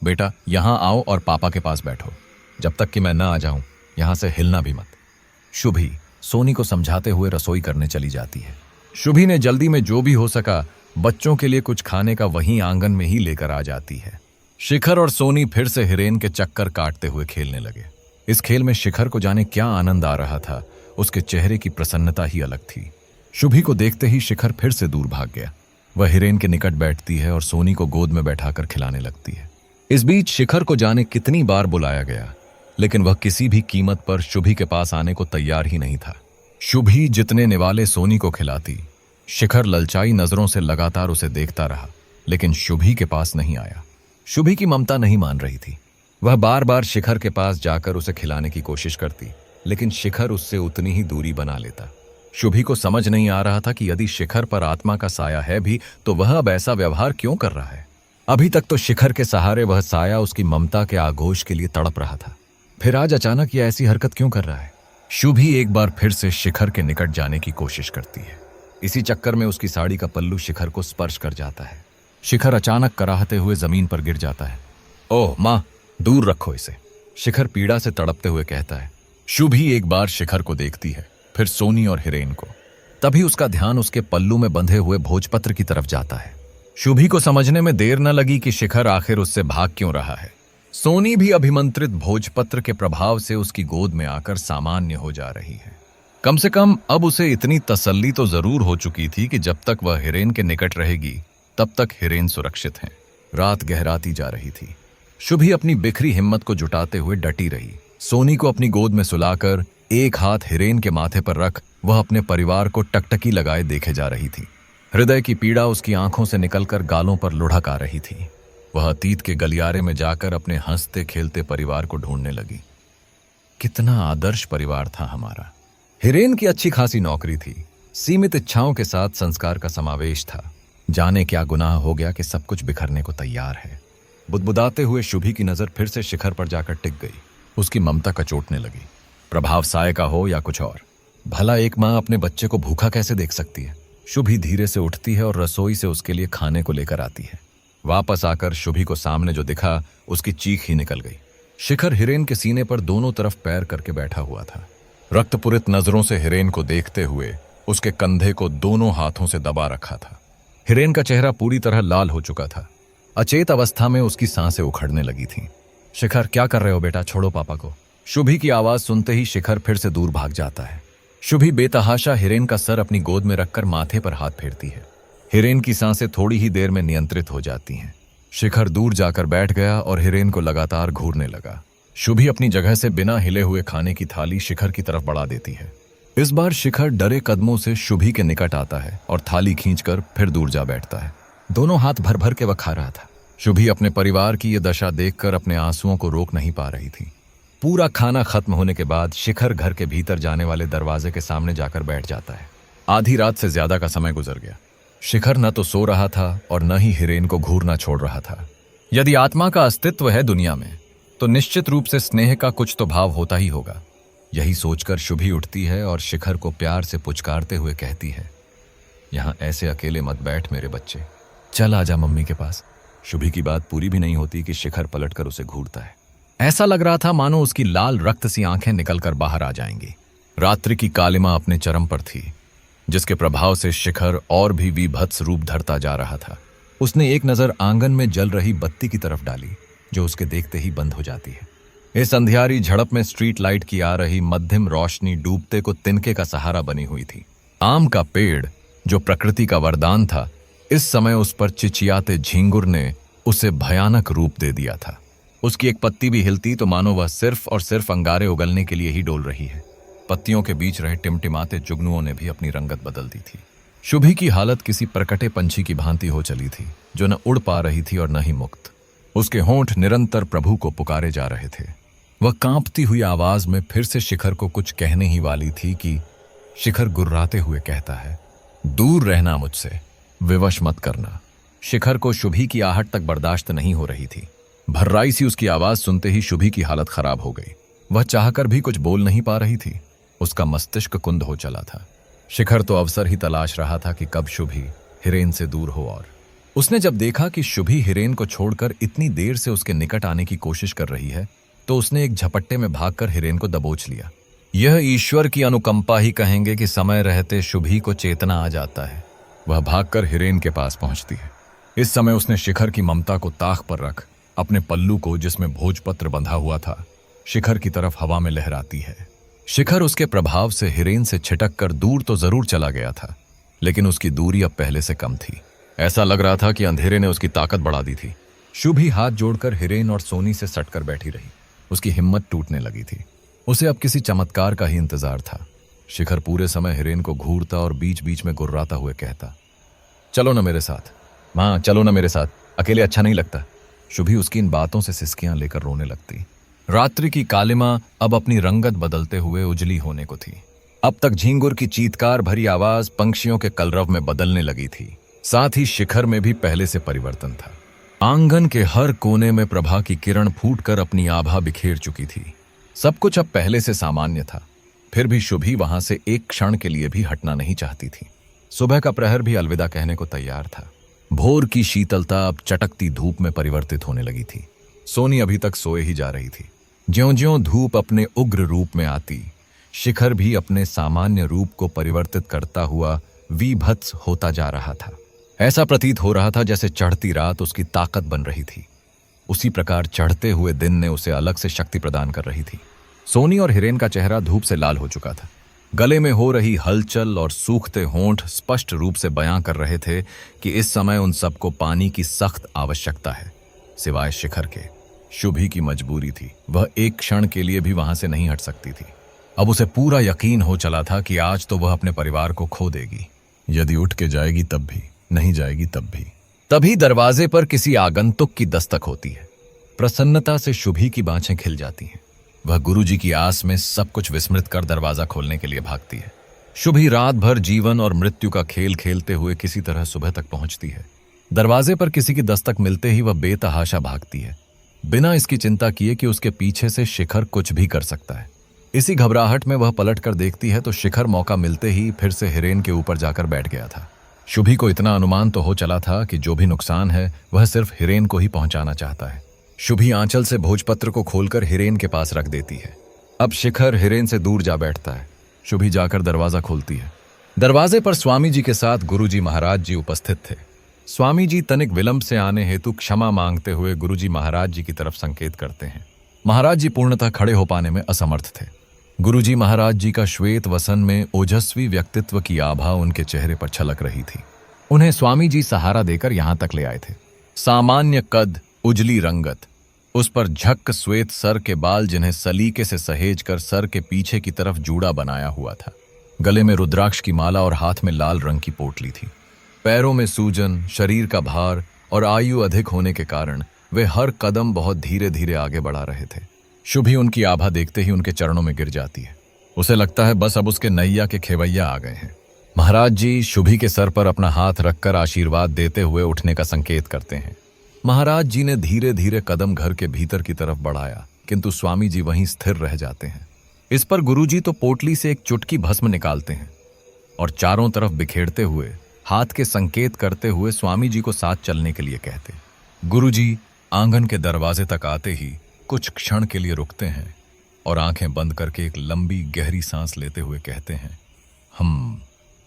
बेटा, यहां आओ और पापा के पास बैठो, जब तक कि मैं न आ जाऊं यहां से हिलना भी मत। शुभी सोनी को समझाते हुए रसोई करने चली जाती है। शुभी ने जल्दी में जो भी हो सका बच्चों के लिए कुछ खाने का वहीं आंगन में ही लेकर आ जाती है। शिखर और सोनी फिर से हिरेन के चक्कर काटते हुए खेलने लगे। इस खेल में शिखर को जाने क्या आनंद आ रहा था, उसके चेहरे की प्रसन्नता ही अलग थी। शुभी को देखते ही शिखर फिर से दूर भाग गया। वह हिरेन के निकट बैठती है और सोनी को गोद में बैठाकर खिलाने लगती है। इस बीच शिखर को जाने कितनी बार बुलाया गया, लेकिन वह किसी भी कीमत पर शुभी के पास आने को तैयार ही नहीं था। शुभी जितने निवाले सोनी को खिलाती, शिखर ललचाई नजरों से लगातार उसे देखता रहा, लेकिन शुभी के पास नहीं आया। शुभी की ममता नहीं मान रही थी। वह बार बार शिखर के पास जाकर उसे खिलाने की कोशिश करती, लेकिन शिखर उससे उतनी ही दूरी बना लेता। शुभी को समझ नहीं आ रहा था कि यदि शिखर पर आत्मा का साया है भी तो वह अब ऐसा व्यवहार क्यों कर रहा है। अभी तक तो शिखर के सहारे वह साया उसकी ममता के आघोष के लिए तड़प रहा था, फिर आज अचानक यह ऐसी हरकत क्यों कर रहा है। शुभी एक बार फिर से शिखर के निकट जाने की कोशिश करती है। इसी चक्कर में उसकी साड़ी का पल्लू शिखर को स्पर्श कर जाता है। शिखर अचानक कराहते हुए जमीन पर गिर जाता है। ओह माँ, दूर रखो इसे, शिखर पीड़ा से तड़पते हुए कहता है। शुभी एक बार शिखर को देखती है, फिर सोनी और हिरेन को। तभी उसका ध्यान उसके पल्लू में बंधे हुए भोजपत्र की तरफ जाता है। शुभी को समझने में देर न लगी कि शिखर आखिर उससे भाग क्यों रहा है। सोनी भी अभिमंत्रित भोजपत्र के प्रभाव से उसकी गोद में आकर सामान्य हो जा रही है। कम से कम अब उसे इतनी तसल्ली तो जरूर हो चुकी थी कि जब तक वह हिरेन के निकट रहेगी तब तक हिरेन सुरक्षित है। रात गहराती जा रही थी। शुभी अपनी बिखरी हिम्मत को जुटाते हुए डटी रही। सोनी को अपनी गोद में सुलाकर एक हाथ हिरेन के माथे पर रख वह अपने परिवार को टकटकी लगाए देखे जा रही थी। हृदय की पीड़ा उसकी आंखों से निकलकर गालों पर लुढ़क आ रही थी। वह अतीत के गलियारे में जाकर अपने हंसते खेलते परिवार को ढूंढने लगी। कितना आदर्श परिवार था हमारा। हिरेन की अच्छी खासी नौकरी थी, सीमित इच्छाओं के साथ संस्कार का समावेश था। जाने क्या गुनाह हो गया कि सब कुछ बिखरने को तैयार है। बुदबुदाते हुए शुभी की नजर फिर से शिखर पर जाकर टिक गई। उसकी ममता कचोटने लगी। प्रभाव साय का हो या कुछ और, भला एक माँ अपने बच्चे को भूखा कैसे देख सकती है। शुभी धीरे से उठती है और रसोई से उसके लिए खाने को लेकर आती है। वापस आकर शुभी को सामने जो दिखा उसकी चीख ही निकल गई। शिखर हिरेन के सीने पर दोनों तरफ पैर करके बैठा हुआ था। रक्तपुरित नजरों से हिरेन को देखते हुए उसके कंधे को दोनों हाथों से दबा रखा था। हिरेन का चेहरा पूरी तरह लाल हो चुका था। अचेत अवस्था में उसकी सांसें उखड़ने लगी थीं। शिखर, क्या कर रहे हो बेटा, छोड़ो पापा को। शुभी की आवाज सुनते ही शिखर फिर से दूर भाग जाता है। शुभी बेतहाशा हिरेन का सर अपनी गोद में रखकर माथे पर हाथ फेरती है। हिरेन की सांसें थोड़ी ही देर में नियंत्रित हो जाती हैं। शिखर दूर जाकर बैठ गया और हिरेन को लगातार घूरने लगा। शुभी अपनी जगह से बिना हिले हुए खाने की थाली शिखर की तरफ बढ़ा देती है। इस बार शिखर डरे कदमों से शुभी के निकट आता है और थाली खींचकर फिर दूर जा बैठता है। दोनों हाथ भर भर के वह खा रहा था। शुभी अपने परिवार की यह दशा देखकर अपने आंसुओं को रोक नहीं पा रही थी। पूरा खाना खत्म होने के बाद शिखर घर के भीतर जाने वाले दरवाजे के सामने जाकर बैठ जाता है। आधी रात से ज्यादा का समय गुजर गया। शिखर न तो सो रहा था और न ही हिरेन को घूरना छोड़ रहा था। यदि आत्मा का अस्तित्व है दुनिया में तो निश्चित रूप से स्नेह का कुछ तो भाव होता ही होगा। यही सोचकर शुभी उठती है और शिखर को प्यार से पुचकारते हुए कहती है, यहां ऐसे अकेले मत बैठ मेरे बच्चे, चल आजा मम्मी के पास। शुभी की बात पूरी भी नहीं होती कि शिखर पलटकर उसे घूरता है। ऐसा लग रहा था मानो उसकी लाल रक्त सी आंखें निकलकर बाहर आ जाएंगी। रात्रि की कालिमा अपने चरम पर थी, जिसके प्रभाव से शिखर और भी विभत्स रूप धरता जा रहा था। उसने एक नजर आंगन में जल रही बत्ती की तरफ डाली, जो उसके देखते ही बंद हो जाती है। इस अंधियारी झड़प में स्ट्रीट लाइट की आ रही मध्यम रोशनी डूबते को तिनके का सहारा बनी हुई थी। आम का पेड़, जो प्रकृति का वरदान था, इस समय उस पर चिचियाते झींगुर ने उसे भयानक रूप दे दिया था। उसकी एक पत्ती भी हिलती तो मानो वह सिर्फ और सिर्फ अंगारे उगलने के लिए ही डोल रही है। पत्तियों के बीच रहे टिमटिमाते जुगनुओं ने भी अपनी रंगत बदल दी थी। शुभी की हालत किसी प्रकटे पंछी की भांति हो चली थी, जो न उड़ पा रही थी और न ही मुक्त। उसके होंठ निरंतर प्रभु को पुकारे जा रहे थे। वह कांपती हुई आवाज में फिर से शिखर को कुछ कहने ही वाली थी कि शिखर गुर्राते हुए कहता है, दूर रहना मुझसे, विवश मत करना। शिखर को शुभी की आहट तक बर्दाश्त नहीं हो रही थी। भर्राई सी उसकी आवाज सुनते ही शुभी की हालत खराब हो गई। वह चाहकर भी कुछ बोल नहीं पा रही थी। उसका मस्तिष्क कुंद हो चला था। शिखर तो अवसर ही तलाश रहा था कि कब शुभी हिरेन से दूर हो, और उसने जब देखा कि शुभी हिरेन को छोड़कर इतनी देर से उसके निकट आने की कोशिश कर रही है, तो उसने एक झपट्टे में भागकर हिरेन को दबोच लिया। यह ईश्वर की अनुकंपा ही कहेंगे कि समय रहते शुभी को चेतना आ जाता है। वह भागकर हिरेन के पास पहुंचती है। इस समय उसने शिखर की ममता को ताक पर रख अपने पल्लू को, जिसमें भोजपत्र बंधा हुआ था, शिखर की तरफ हवा में लहराती है। शिखर उसके प्रभाव से हिरेन से छिटक कर दूर तो जरूर चला गया था, लेकिन उसकी दूरी अब पहले से कम थी। ऐसा लग रहा था कि अंधेरे ने उसकी ताकत बढ़ा दी थी। शुभी हाथ जोड़कर हिरेन और सोनी से सटकर बैठी रही। उसकी हिम्मत टूटने लगी थी। उसे अब किसी चमत्कार का ही इंतजार था। शिखर पूरे समय हिरेन को घूरता और बीच बीच में गुर्राता हुए कहता, चलो ना मेरे साथ, माँ चलो ना मेरे साथ, अकेले अच्छा नहीं लगता। शुभी उसकी इन बातों से सिसकियां लेकर रोने लगती। रात्रि की कालिमा अब अपनी रंगत बदलते हुए उजली होने को थी। अब तक झींगुर की चीत्कार भरी आवाज पंछियों के कलरव में बदलने लगी थी। साथ ही शिखर में भी पहले से परिवर्तन था। आंगन के हर कोने में प्रभा की किरण फूटकर अपनी आभा बिखेर चुकी थी। सब कुछ अब पहले से सामान्य था। फिर भी शुभी वहां से एक क्षण के लिए भी हटना नहीं चाहती थी। सुबह का प्रहर भी अलविदा कहने को तैयार था। भोर की शीतलता अब चटकती धूप में परिवर्तित होने लगी थी। सोनी अभी तक सोए ही जा रही थी। ज्यों-ज्यों धूप अपने उग्र रूप में आती, शिखर भी अपने सामान्य रूप को परिवर्तित करता हुआ विभत्स होता जा रहा था। ऐसा प्रतीत हो रहा था जैसे चढ़ती रात उसकी ताकत बन रही थी। उसी प्रकार चढ़ते हुए दिन ने उसे अलग से शक्ति प्रदान कर रही थी। सोनी और हिरेन का चेहरा धूप से लाल हो चुका था। गले में हो रही हलचल और सूखते होंठ स्पष्ट रूप से बयां कर रहे थे कि इस समय उन सबको पानी की सख्त आवश्यकता है, सिवाय शिखर के। शुभी की मजबूरी थी, वह एक क्षण के लिए भी वहां से नहीं हट सकती थी। अब उसे पूरा यकीन हो चला था कि आज तो वह अपने परिवार को खो देगी। यदि उठ के जाएगी तब भी, नहीं जाएगी तब भी। तभी दरवाजे पर किसी आगंतुक की दस्तक होती है। प्रसन्नता से शुभी की बाँछें खिल जाती हैं। वह गुरुजी की आस में सब कुछ विस्मृत कर दरवाजा खोलने के लिए भागती है। शुभी रात भर जीवन और मृत्यु का खेल खेलते हुए किसी तरह सुबह तक पहुंचती है। दरवाजे पर किसी की दस्तक मिलते ही वह बेतहाशा भागती है, बिना इसकी चिंता किए कि उसके पीछे से शिखर कुछ भी कर सकता है। इसी घबराहट में वह पलट कर देखती है तो शिखर मौका मिलते ही फिर से हिरेन के ऊपर जाकर बैठ गया था। शुभी को इतना अनुमान तो हो चला था कि जो भी नुकसान है वह सिर्फ हिरेन को ही पहुंचाना चाहता है। शुभी आंचल से भोजपत्र को खोलकर हिरेन के पास रख देती है। अब शिखर हिरेन से दूर जा बैठता है। शुभी जाकर दरवाजा खोलती है। दरवाजे पर स्वामी जी के साथ गुरुजी महाराज जी उपस्थित थे। स्वामी जी तनिक विलंब से आने हेतु क्षमा मांगते हुए गुरुजी महाराज जी की तरफ संकेत करते हैं। महाराज जी पूर्णतः खड़े हो पाने में असमर्थ थे। गुरुजी महाराज जी का श्वेत वसन में ओजस्वी व्यक्तित्व की आभा उनके चेहरे पर छलक रही थी। उन्हें स्वामी जी सहारा देकर यहां तक ले आए थे। सामान्य कद, उजली रंगत, उस पर झक्क श्वेत सर के बाल जिन्हें सलीके से सहेज कर सर के पीछे की तरफ जूड़ा बनाया हुआ था। गले में रुद्राक्ष की माला और हाथ में लाल रंग की पोटली थी। पैरों में सूजन, शरीर का भार और आयु अधिक होने के कारण वे हर कदम बहुत धीरे धीरे आगे बढ़ा रहे थे। शुभी उनकी आभा देखते ही उनके चरणों में गिर जाती है। उसे लगता है बस अब उसके नैया के खेवैया आ गए हैं। महाराज जी शुभी के सर पर अपना हाथ रखकर आशीर्वाद देते हुए उठने का संकेत करते हैं। महाराज जी ने धीरे धीरे कदम घर के भीतर की तरफ बढ़ाया, किंतु स्वामी जी वहीं स्थिर रह जाते हैं। इस पर गुरुजी तो पोटली से एक चुटकी भस्म निकालते हैं और चारों तरफ बिखेरते हुए हाथ के संकेत करते हुए स्वामी जी को साथ चलने के लिए कहते। गुरुजी आंगन के दरवाजे तक आते ही कुछ क्षण के लिए रुकते हैं और आंखें बंद करके एक लंबी गहरी सांस लेते हुए कहते हैं, हम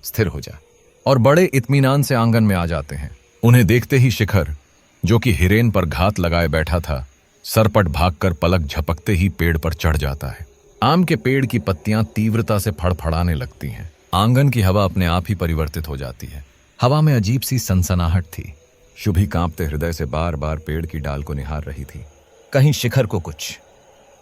स्थिर हो जा, और बड़े इत्मीनान से आंगन में आ जाते हैं। उन्हें देखते ही शिखर, जो कि हिरेन पर घात लगाए बैठा था, सरपट भागकर पलक झपकते ही पेड़ पर चढ़ जाता है। आम के पेड़ की पत्तियां तीव्रता से फड़फड़ाने लगती हैं। आंगन की हवा अपने आप ही परिवर्तित हो जाती है। हवा में अजीब सी सनसनाहट थी। शुभी कांपते हृदय से बार बार पेड़ की डाल को निहार रही थी, कहीं शिखर को कुछ।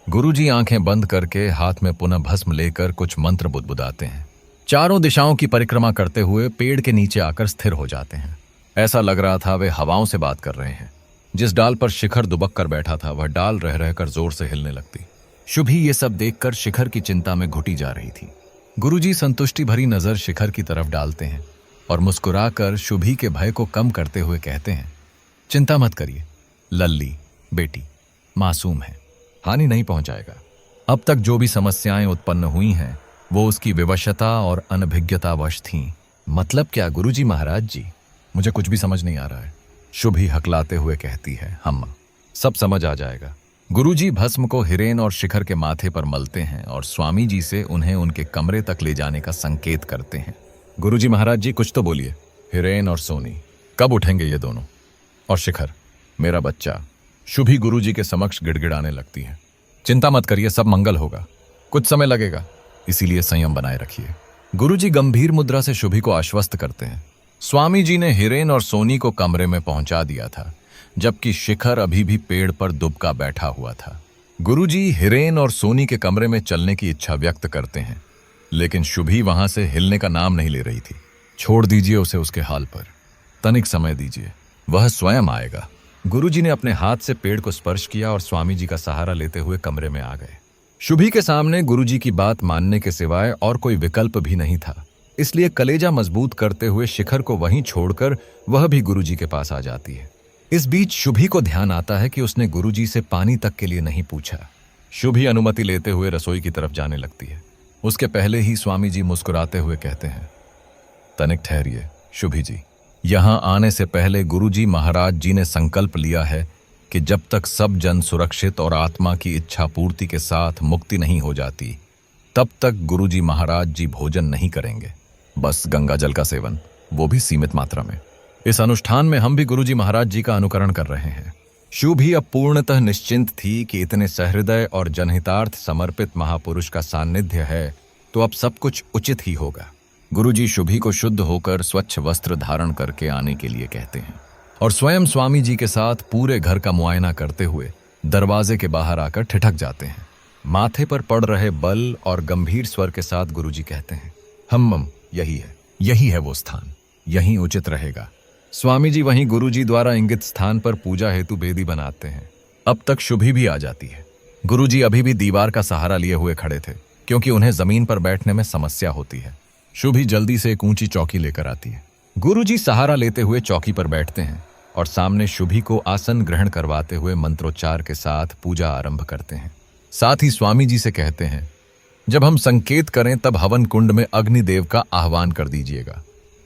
गुरुजी आंखें बंद करके हाथ में पुनः भस्म लेकर कुछ मंत्र बुदबुदाते हैं। चारों दिशाओं की परिक्रमा करते हुए पेड़ के नीचे आकर स्थिर हो जाते हैं। ऐसा लग रहा था वे हवाओं से बात कर रहे हैं। जिस डाल पर शिखर दुबक कर बैठा था वह डाल रह रहकर जोर से हिलने लगती। शुभी ये सब देखकर शिखर की चिंता में घुटी जा रही थी। गुरुजी संतुष्टि भरी नजर शिखर की तरफ डालते हैं और मुस्कुराकर शुभी के भय को कम करते हुए कहते हैं, चिंता मत करिए, लल्ली बेटी मासूम है, हानि नहीं पहुंचाएगा। अब तक जो भी समस्याएं उत्पन्न हुई हैं वो उसकी विवशता और अनभिज्ञतावश थीं। मतलब क्या गुरुजी महाराज जी? मुझे कुछ भी समझ नहीं आ रहा है। शुभी हकलाते हुए कहती है, हम सब समझ आ जाएगा। गुरुजी भस्म को हिरेन और शिखर के माथे पर मलते हैं और स्वामी जी से उन्हें उनके कमरे तक ले जाने का संकेत करते हैं। गुरुजी महाराज जी कुछ तो बोलिए। हिरेन और सोनी कब उठेंगे ये दोनों? और शिखर मेरा बच्चा। शुभी गुरुजी के समक्ष गिड़गिड़ाने लगती है। चिंता मत करिए, सब मंगल होगा। कुछ समय लगेगा, इसीलिए संयम बनाए रखिए। गुरुजी गंभीर मुद्रा से शुभी को आश्वस्त करते हैं। स्वामी जी ने हिरेन और सोनी को कमरे में पहुंचा दिया था, जबकि शिखर अभी भी पेड़ पर दुबका बैठा हुआ था। गुरुजी हिरेन और सोनी के कमरे में चलने की इच्छा व्यक्त करते हैं, लेकिन शुभी वहां से हिलने का नाम नहीं ले रही थी। छोड़ दीजिए उसे उसके हाल पर, तनिक समय दीजिए, वह स्वयं आएगा। गुरुजी ने अपने हाथ से पेड़ को स्पर्श किया और स्वामी जी का सहारा लेते हुए कमरे में आ गए। शुभी के सामने गुरुजी की बात मानने के सिवाय और कोई विकल्प भी नहीं था, इसलिए कलेजा मजबूत करते हुए शिखर को वहीं छोड़कर वह भी गुरुजी के पास आ जाती है। इस बीच शुभी को ध्यान आता है कि उसने गुरुजी से पानी तक के लिए नहीं पूछा। शुभी अनुमति लेते हुए रसोई की तरफ जाने लगती है। उसके पहले ही स्वामी जी मुस्कुराते हुए कहते हैं, तनिक ठहरिए शुभी जी, यहां आने से पहले गुरुजी महाराज जी ने संकल्प लिया है कि जब तक सब जन सुरक्षित और आत्मा की इच्छा पूर्ति के साथ मुक्ति नहीं हो जाती, तब तक गुरुजी महाराज जी भोजन नहीं करेंगे, बस गंगा जल का सेवन, वो भी सीमित मात्रा में। इस अनुष्ठान में हम भी गुरुजी महाराज जी का अनुकरण कर रहे हैं। शुभी अब पूर्णतः निश्चिंत थी कि इतने सहृदय और जनहितार्थ समर्पित महापुरुष का सान्निध्य है तो अब सब कुछ उचित ही होगा। गुरुजी शुभी को शुद्ध होकर स्वच्छ वस्त्र धारण करके आने के लिए कहते हैं और स्वयं स्वामी जी के साथ पूरे घर का मुआयना करते हुए दरवाजे के बाहर आकर ठिठक जाते हैं। माथे पर पड़ रहे बल और गंभीर स्वर के साथ गुरुजी कहते हैं, हम यही है वो स्थान, यही उचित रहेगा। स्वामी जी वहीं गुरुजी द्वारा इंगित स्थान पर पूजा हेतु बेदी बनाते हैं। अब तक शुभी भी आ जाती है। गुरुजी अभी भी दीवार का सहारा लिए हुए खड़े थे, क्योंकि उन्हें जमीन पर बैठने में समस्या होती है। शुभी जल्दी से एक ऊंची चौकी लेकर आती है। गुरुजी सहारा लेते हुए चौकी पर बैठते हैं और सामने शुभी को आसन ग्रहण करवाते हुए मंत्रोच्चार के साथ पूजा आरंभ करते हैं। साथ ही स्वामी जी से कहते हैं, जब हम संकेत करें तब हवन कुंड में अग्निदेव का आह्वान कर दीजिएगा।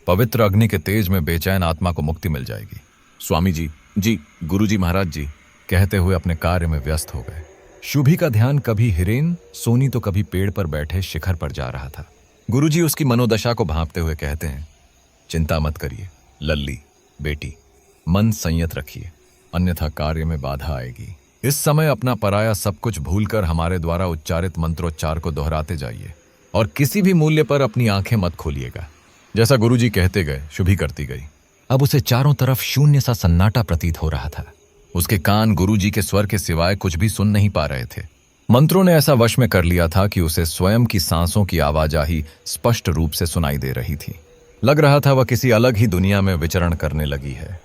पवित्र अग्नि के तेज में बेचैन आत्मा को मुक्ति मिल जाएगी। स्वामी जी गुरुजी महाराज जी कहते हुए अपने कार्य में व्यस्त हो गए। शुभी का ध्यान कभी हिरेन, सोनी तो कभी पेड़ पर बैठे शिखर पर जा रहा था। गुरुजी उसकी मनोदशा को भांपते हुए कहते हैं, चिंता मत करिए लल्ली बेटी, मन संयत रखिए, अन्यथा कार्य में बाधा आएगी। इस समय अपना पराया सब कुछ भूलकर हमारे द्वारा उच्चारित मंत्रोच्चार को दोहराते जाइए और किसी भी मूल्य पर अपनी आंखें मत खोलिएगा। जैसा गुरुजी कहते गए शुभी करती गई। अब उसे चारों तरफ शून्य सा सन्नाटा प्रतीत हो रहा था। उसके कान गुरुजी के स्वर के सिवाय कुछ भी सुन नहीं पा रहे थे। मंत्रों ने ऐसा वश में कर लिया था कि उसे स्वयं की सांसों की आवाजाही स्पष्ट रूप से सुनाई दे रही थी। लग रहा था वह किसी अलग ही दुनिया में विचरण करने लगी है,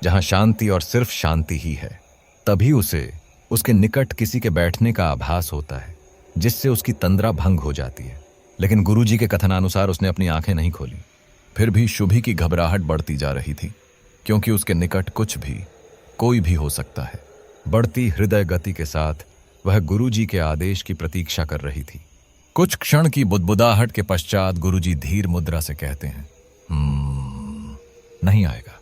जहां शांति और सिर्फ शांति ही है। तभी उसे उसके निकट किसी के बैठने का आभास होता है, जिससे उसकी तंद्रा भंग हो जाती है। लेकिन गुरुजी के कथनानुसार उसने अपनी आंखें नहीं खोली। फिर भी शुभी की घबराहट बढ़ती जा रही थी, क्योंकि उसके निकट कुछ भी, कोई भी हो सकता है। बढ़ती हृदय गति के साथ वह गुरुजी के आदेश की प्रतीक्षा कर रही थी। कुछ क्षण की बुदबुदाहट के पश्चात गुरुजी धीर मुद्रा से कहते हैं, नहीं आएगा,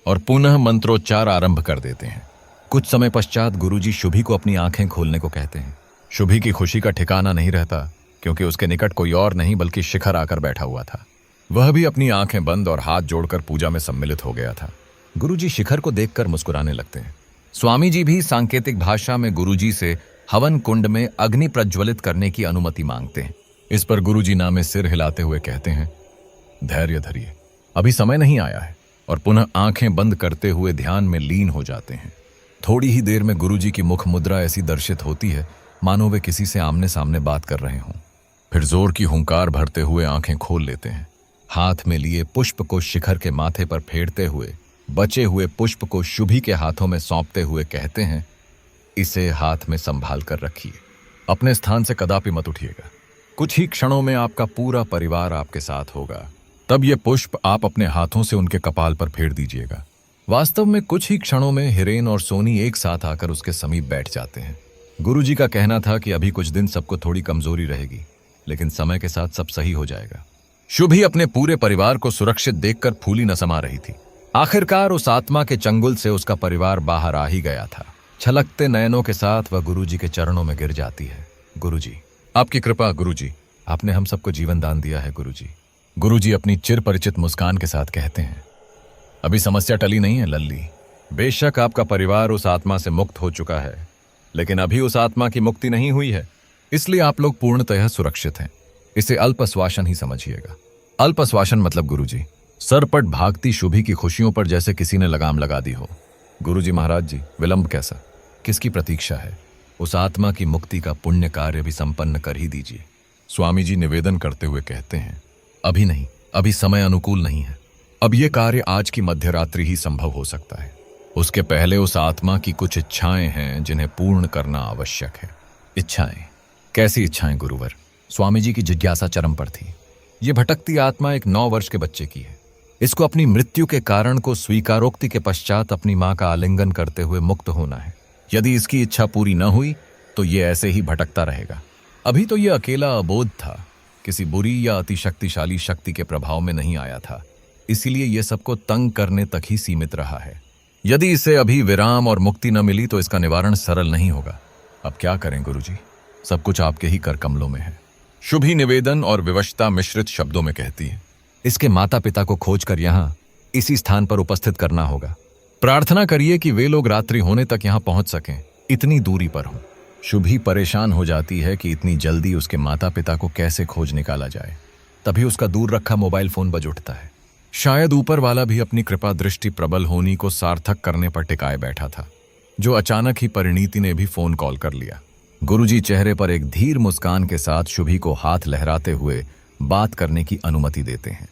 और पुनः मंत्रोच्चार आरंभ कर देते हैं। कुछ समय पश्चात गुरुजी शुभी को अपनी आंखें खोलने को कहते हैं। शुभी की खुशी का ठिकाना नहीं रहता, क्योंकि उसके निकट कोई और नहीं बल्कि शिखर आकर बैठा हुआ था। वह भी अपनी आंखें बंद और हाथ जोड़कर पूजा में सम्मिलित हो गया था। गुरुजी शिखर को देखकर मुस्कुराने लगते हैं। स्वामी जी भी सांकेतिक भाषा में गुरुजी से हवन कुंड में अग्नि प्रज्वलित करने की अनुमति मांगते हैं। इस पर गुरुजी नामे सिर हिलाते हुए कहते हैं, धैर्य धरिए, अभी समय नहीं आया है, और पुनः आंखें बंद करते हुए ध्यान में लीन हो जाते हैं। थोड़ी ही देर में गुरुजी की मुख मुद्रा ऐसी दर्शित होती है मानो वे किसी से आमने सामने बात कर रहे हों। फिर जोर की हुंकार भरते हुए आंखें खोल लेते हैं। हाथ में लिए पुष्प को शिखर के माथे पर फेरते हुए बचे हुए पुष्प को शुभी के हाथों में सौंपते हुए कहते हैं, इसे हाथ में संभाल कर रखिए, अपने स्थान से कदापि मत उठिएगा। कुछ ही क्षणों में आपका पूरा परिवार आपके साथ होगा। तब ये पुष्प आप अपने हाथों से उनके कपाल पर फेर दीजिएगा। वास्तव में कुछ ही क्षणों में हिरेन और सोनी एक साथ आकर उसके समीप बैठ जाते हैं। गुरुजी का कहना था कि अभी कुछ दिन सबको थोड़ी कमजोरी रहेगी, लेकिन समय के साथ सब सही हो जाएगा। शुभी अपने पूरे परिवार को सुरक्षित देखकर फूली न समा रही थी। आखिरकार उस आत्मा के चंगुल से उसका परिवार बाहर आ ही गया था। छलकते नयनों के साथ वह गुरुजी के चरणों में गिर जाती है। गुरुजी, आपकी कृपा गुरुजी, आपने हम सबको जीवन दान दिया है गुरुजी। गुरुजी अपनी चिर परिचित मुस्कान के साथ कहते हैं, अभी समस्या टली नहीं है लल्ली। बेशक आपका परिवार उस आत्मा से मुक्त हो चुका है, लेकिन अभी उस आत्मा की मुक्ति नहीं हुई है, इसलिए आप लोग पूर्णतः सुरक्षित हैं। इसे अल्पश्वासन ही समझिएगा। अल्पश्वासन मतलब गुरुजी, सरपट भागती शुभी की खुशियों पर जैसे किसी ने लगाम लगा दी हो। गुरुजी महाराज जी, विलंब कैसा, किसकी प्रतीक्षा है? उस आत्मा की मुक्ति का पुण्य कार्य भी संपन्न कर ही दीजिए। स्वामी जी निवेदन करते हुए कहते हैं, अभी नहीं, अभी समय अनुकूल नहीं है। अब यह कार्य आज की मध्यरात्रि ही संभव हो सकता है। उसके पहले उस आत्मा की कुछ इच्छाएं हैं जिन्हें पूर्ण करना आवश्यक है। इच्छाएं? कैसी इच्छाएं गुरुवर? स्वामी जी की जिज्ञासा चरम पर थी। ये भटकती आत्मा एक 9 वर्ष के बच्चे की है। इसको अपनी मृत्यु के कारण को स्वीकारोक्ति के पश्चात अपनी मां का आलिंगन करते हुए मुक्त होना है। यदि इसकी इच्छा पूरी न हुई तो ये ऐसे ही भटकता रहेगा। अभी तो ये अकेला अबोध था, किसी बुरी या अति शक्तिशाली शक्ति के प्रभाव में नहीं आया था, इसीलिए ये सबको तंग करने तक ही सीमित रहा है। यदि इसे अभी विराम और मुक्ति न मिली तो इसका निवारण सरल नहीं होगा। अब क्या करें गुरुजी? सब कुछ आपके ही कर कमलों में है। शुभी निवेदन और विवशता मिश्रित शब्दों में कहती है। इसके माता पिता को खोजकर यहाँ इसी स्थान पर उपस्थित करना होगा। प्रार्थना करिए कि वे लोग रात्रि होने तक यहाँ पहुंच सकें, इतनी दूरी पर हों। शुभी परेशान हो जाती है कि इतनी जल्दी उसके माता पिता को कैसे खोज निकाला जाए। तभी उसका दूर रखा मोबाइल फोन बज उठता है। शायद ऊपर वाला भी अपनी कृपा दृष्टि प्रबल होनी को सार्थक करने पर टिकाए बैठा था, जो अचानक ही परिणीति ने भी फोन कॉल कर लिया। गुरुजी चेहरे पर एक धीर मुस्कान के साथ शुभी को हाथ लहराते हुए बात करने की अनुमति देते हैं।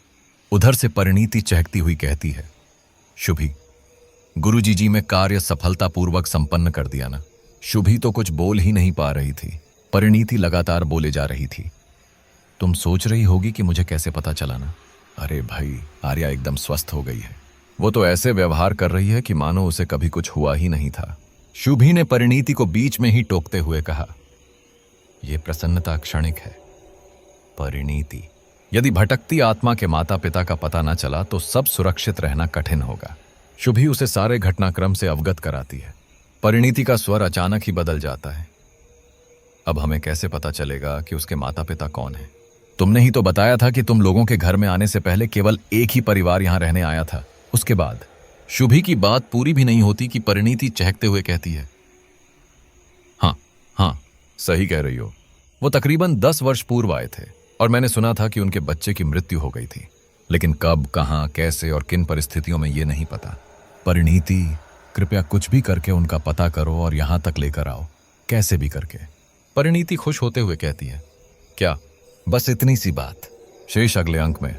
उधर से परिणीति चहकती हुई कहती है, शुभी, गुरुजी जी मैं कार्य सफलतापूर्वक संपन्न कर दिया ना। शुभी तो कुछ बोल ही नहीं पा रही थी। परिणीति लगातार बोले जा रही थी। तुम सोच रही होगी कि मुझे कैसे पता चला ना? अरे भाई, आर्या एकदम स्वस्थ हो गई है। वो तो ऐसे व्यवहार कर रही है कि मानो उसे कभी कुछ हुआ ही नहीं था। शुभी ने परिणीति को बीच में ही टोकते हुए कहा, यह प्रसन्नता क्षणिक है परिणीति। यदि भटकती आत्मा के माता पिता का पता न चला तो सब सुरक्षित रहना कठिन होगा। शुभी उसे सारे घटनाक्रम से अवगत कराती है। परिणीति का स्वर अचानक ही बदल जाता है। अब हमें कैसे पता चलेगा कि उसके माता पिता कौन है? तुमने ही तो बताया था कि तुम लोगों के घर में आने से पहले केवल एक ही परिवार यहां रहने आया था। उसके बाद शुभी की बात पूरी भी नहीं होती कि परिणीति चहकते हुए कहती है, हाँ, सही कह रही हो। वो तकरीबन 10 वर्ष पूर्व आए थे और मैंने सुना था कि उनके बच्चे की मृत्यु हो गई थी, लेकिन कब, कहां, कैसे और किन परिस्थितियों में ये नहीं पता। परिणीति, कृपया कुछ भी करके उनका पता करो और यहां तक लेकर आओ, कैसे भी करके। परिणीति खुश होते हुए कहती है, क्या बस इतनी सी बात? शेष अगले अंक में।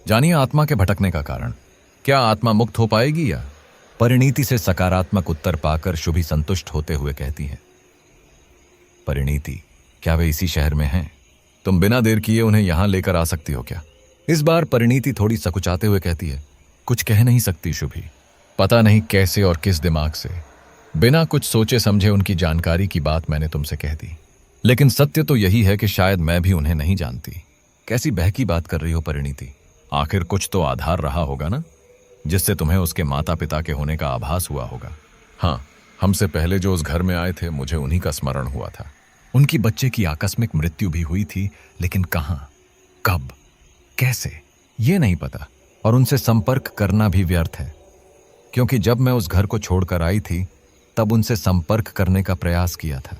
जानिए आत्मा के भटकने का कारण। क्या आत्मा मुक्त हो पाएगी या? परिणीति से सकारात्मक उत्तर पाकर शुभी संतुष्ट होते हुए कहती है, परिणीति, क्या वे इसी शहर में हैं? तुम बिना देर किए उन्हें यहां लेकर आ सकती हो क्या? इस बार परिणीति थोड़ी सकुचाते हुए कहती है, कुछ कह नहीं सकती शुभी। पता नहीं कैसे और किस दिमाग से बिना कुछ सोचे समझे उनकी जानकारी की बात मैंने तुमसे कह दी, लेकिन सत्य तो यही है कि शायद मैं भी उन्हें नहीं जानती। कैसी बहकी बात कर रही हो परिणीति? आखिर कुछ तो आधार रहा होगा ना, जिससे तुम्हें उसके माता पिता के होने का आभास हुआ होगा। हाँ, हमसे पहले जो उस घर में आए थे मुझे उन्हीं का स्मरण हुआ था। उनकी बच्चे की आकस्मिक मृत्यु भी हुई थी, लेकिन कहां, कब, कैसे, ये नहीं पता। और उनसे संपर्क करना भी व्यर्थ है, क्योंकि जब मैं उस घर को छोड़कर आई थी तब उनसे संपर्क करने का प्रयास किया था।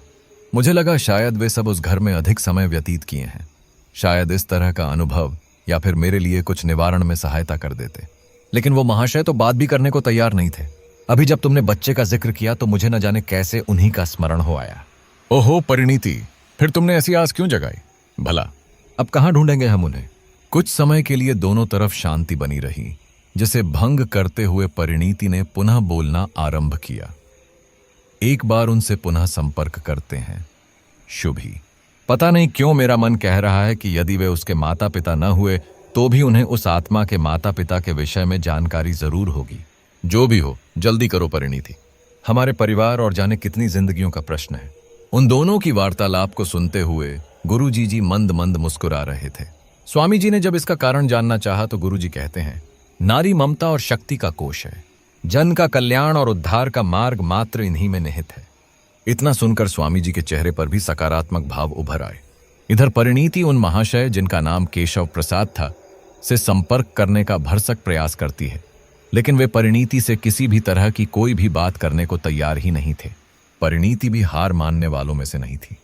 मुझे लगा शायद वे सब उस घर में अधिक समय व्यतीत किए हैं। शायद इस तरह का अनुभव या फिर मेरे लिए कुछ निवारण में सहायता कर देते, लेकिन वो महाशय तो बात भी करने को तैयार नहीं थे। अभी जब तुमने बच्चे का जिक्र किया तो मुझे न जाने कैसे उन्हीं का स्मरण हो आया। ओहो परिणीति, फिर तुमने ऐसी आस क्यों जगाई? भला अब कहां ढूंढेंगे हम उन्हें? कुछ समय के लिए दोनों तरफ शांति बनी रही, जिसे भंग करते हुए परिणीति ने पुनः बोलना आरंभ किया। एक बार उनसे पुनः संपर्क करते हैं शुभी। पता नहीं क्यों मेरा मन कह रहा है कि यदि वे उसके माता पिता न हुए तो भी उन्हें उस आत्मा के माता पिता के विषय में जानकारी जरूर होगी। जो भी हो, जल्दी करो परिणीति। हमारे परिवार और जाने कितनी जिंदगियों का प्रश्न है। उन दोनों की वार्तालाप को सुनते हुए गुरुजी जी मंद मंद मुस्कुरा रहे थे। स्वामी जी ने जब इसका कारण जानना चाहा तो गुरुजी कहते हैं, नारी ममता और शक्ति का कोश है। जन का कल्याण और उद्धार का मार्ग मात्र इन्हीं में निहित है। इतना सुनकर स्वामी जी के चेहरे पर भी सकारात्मक भाव उभर आए। इधर परिणीति उन महाशय, जिनका नाम केशव प्रसाद था, से संपर्क करने का भरसक प्रयास करती है, लेकिन वे परिणीति से किसी भी तरह की कोई भी बात करने को तैयार ही नहीं थे। परिणीति भी हार मानने वालों में से नहीं थी।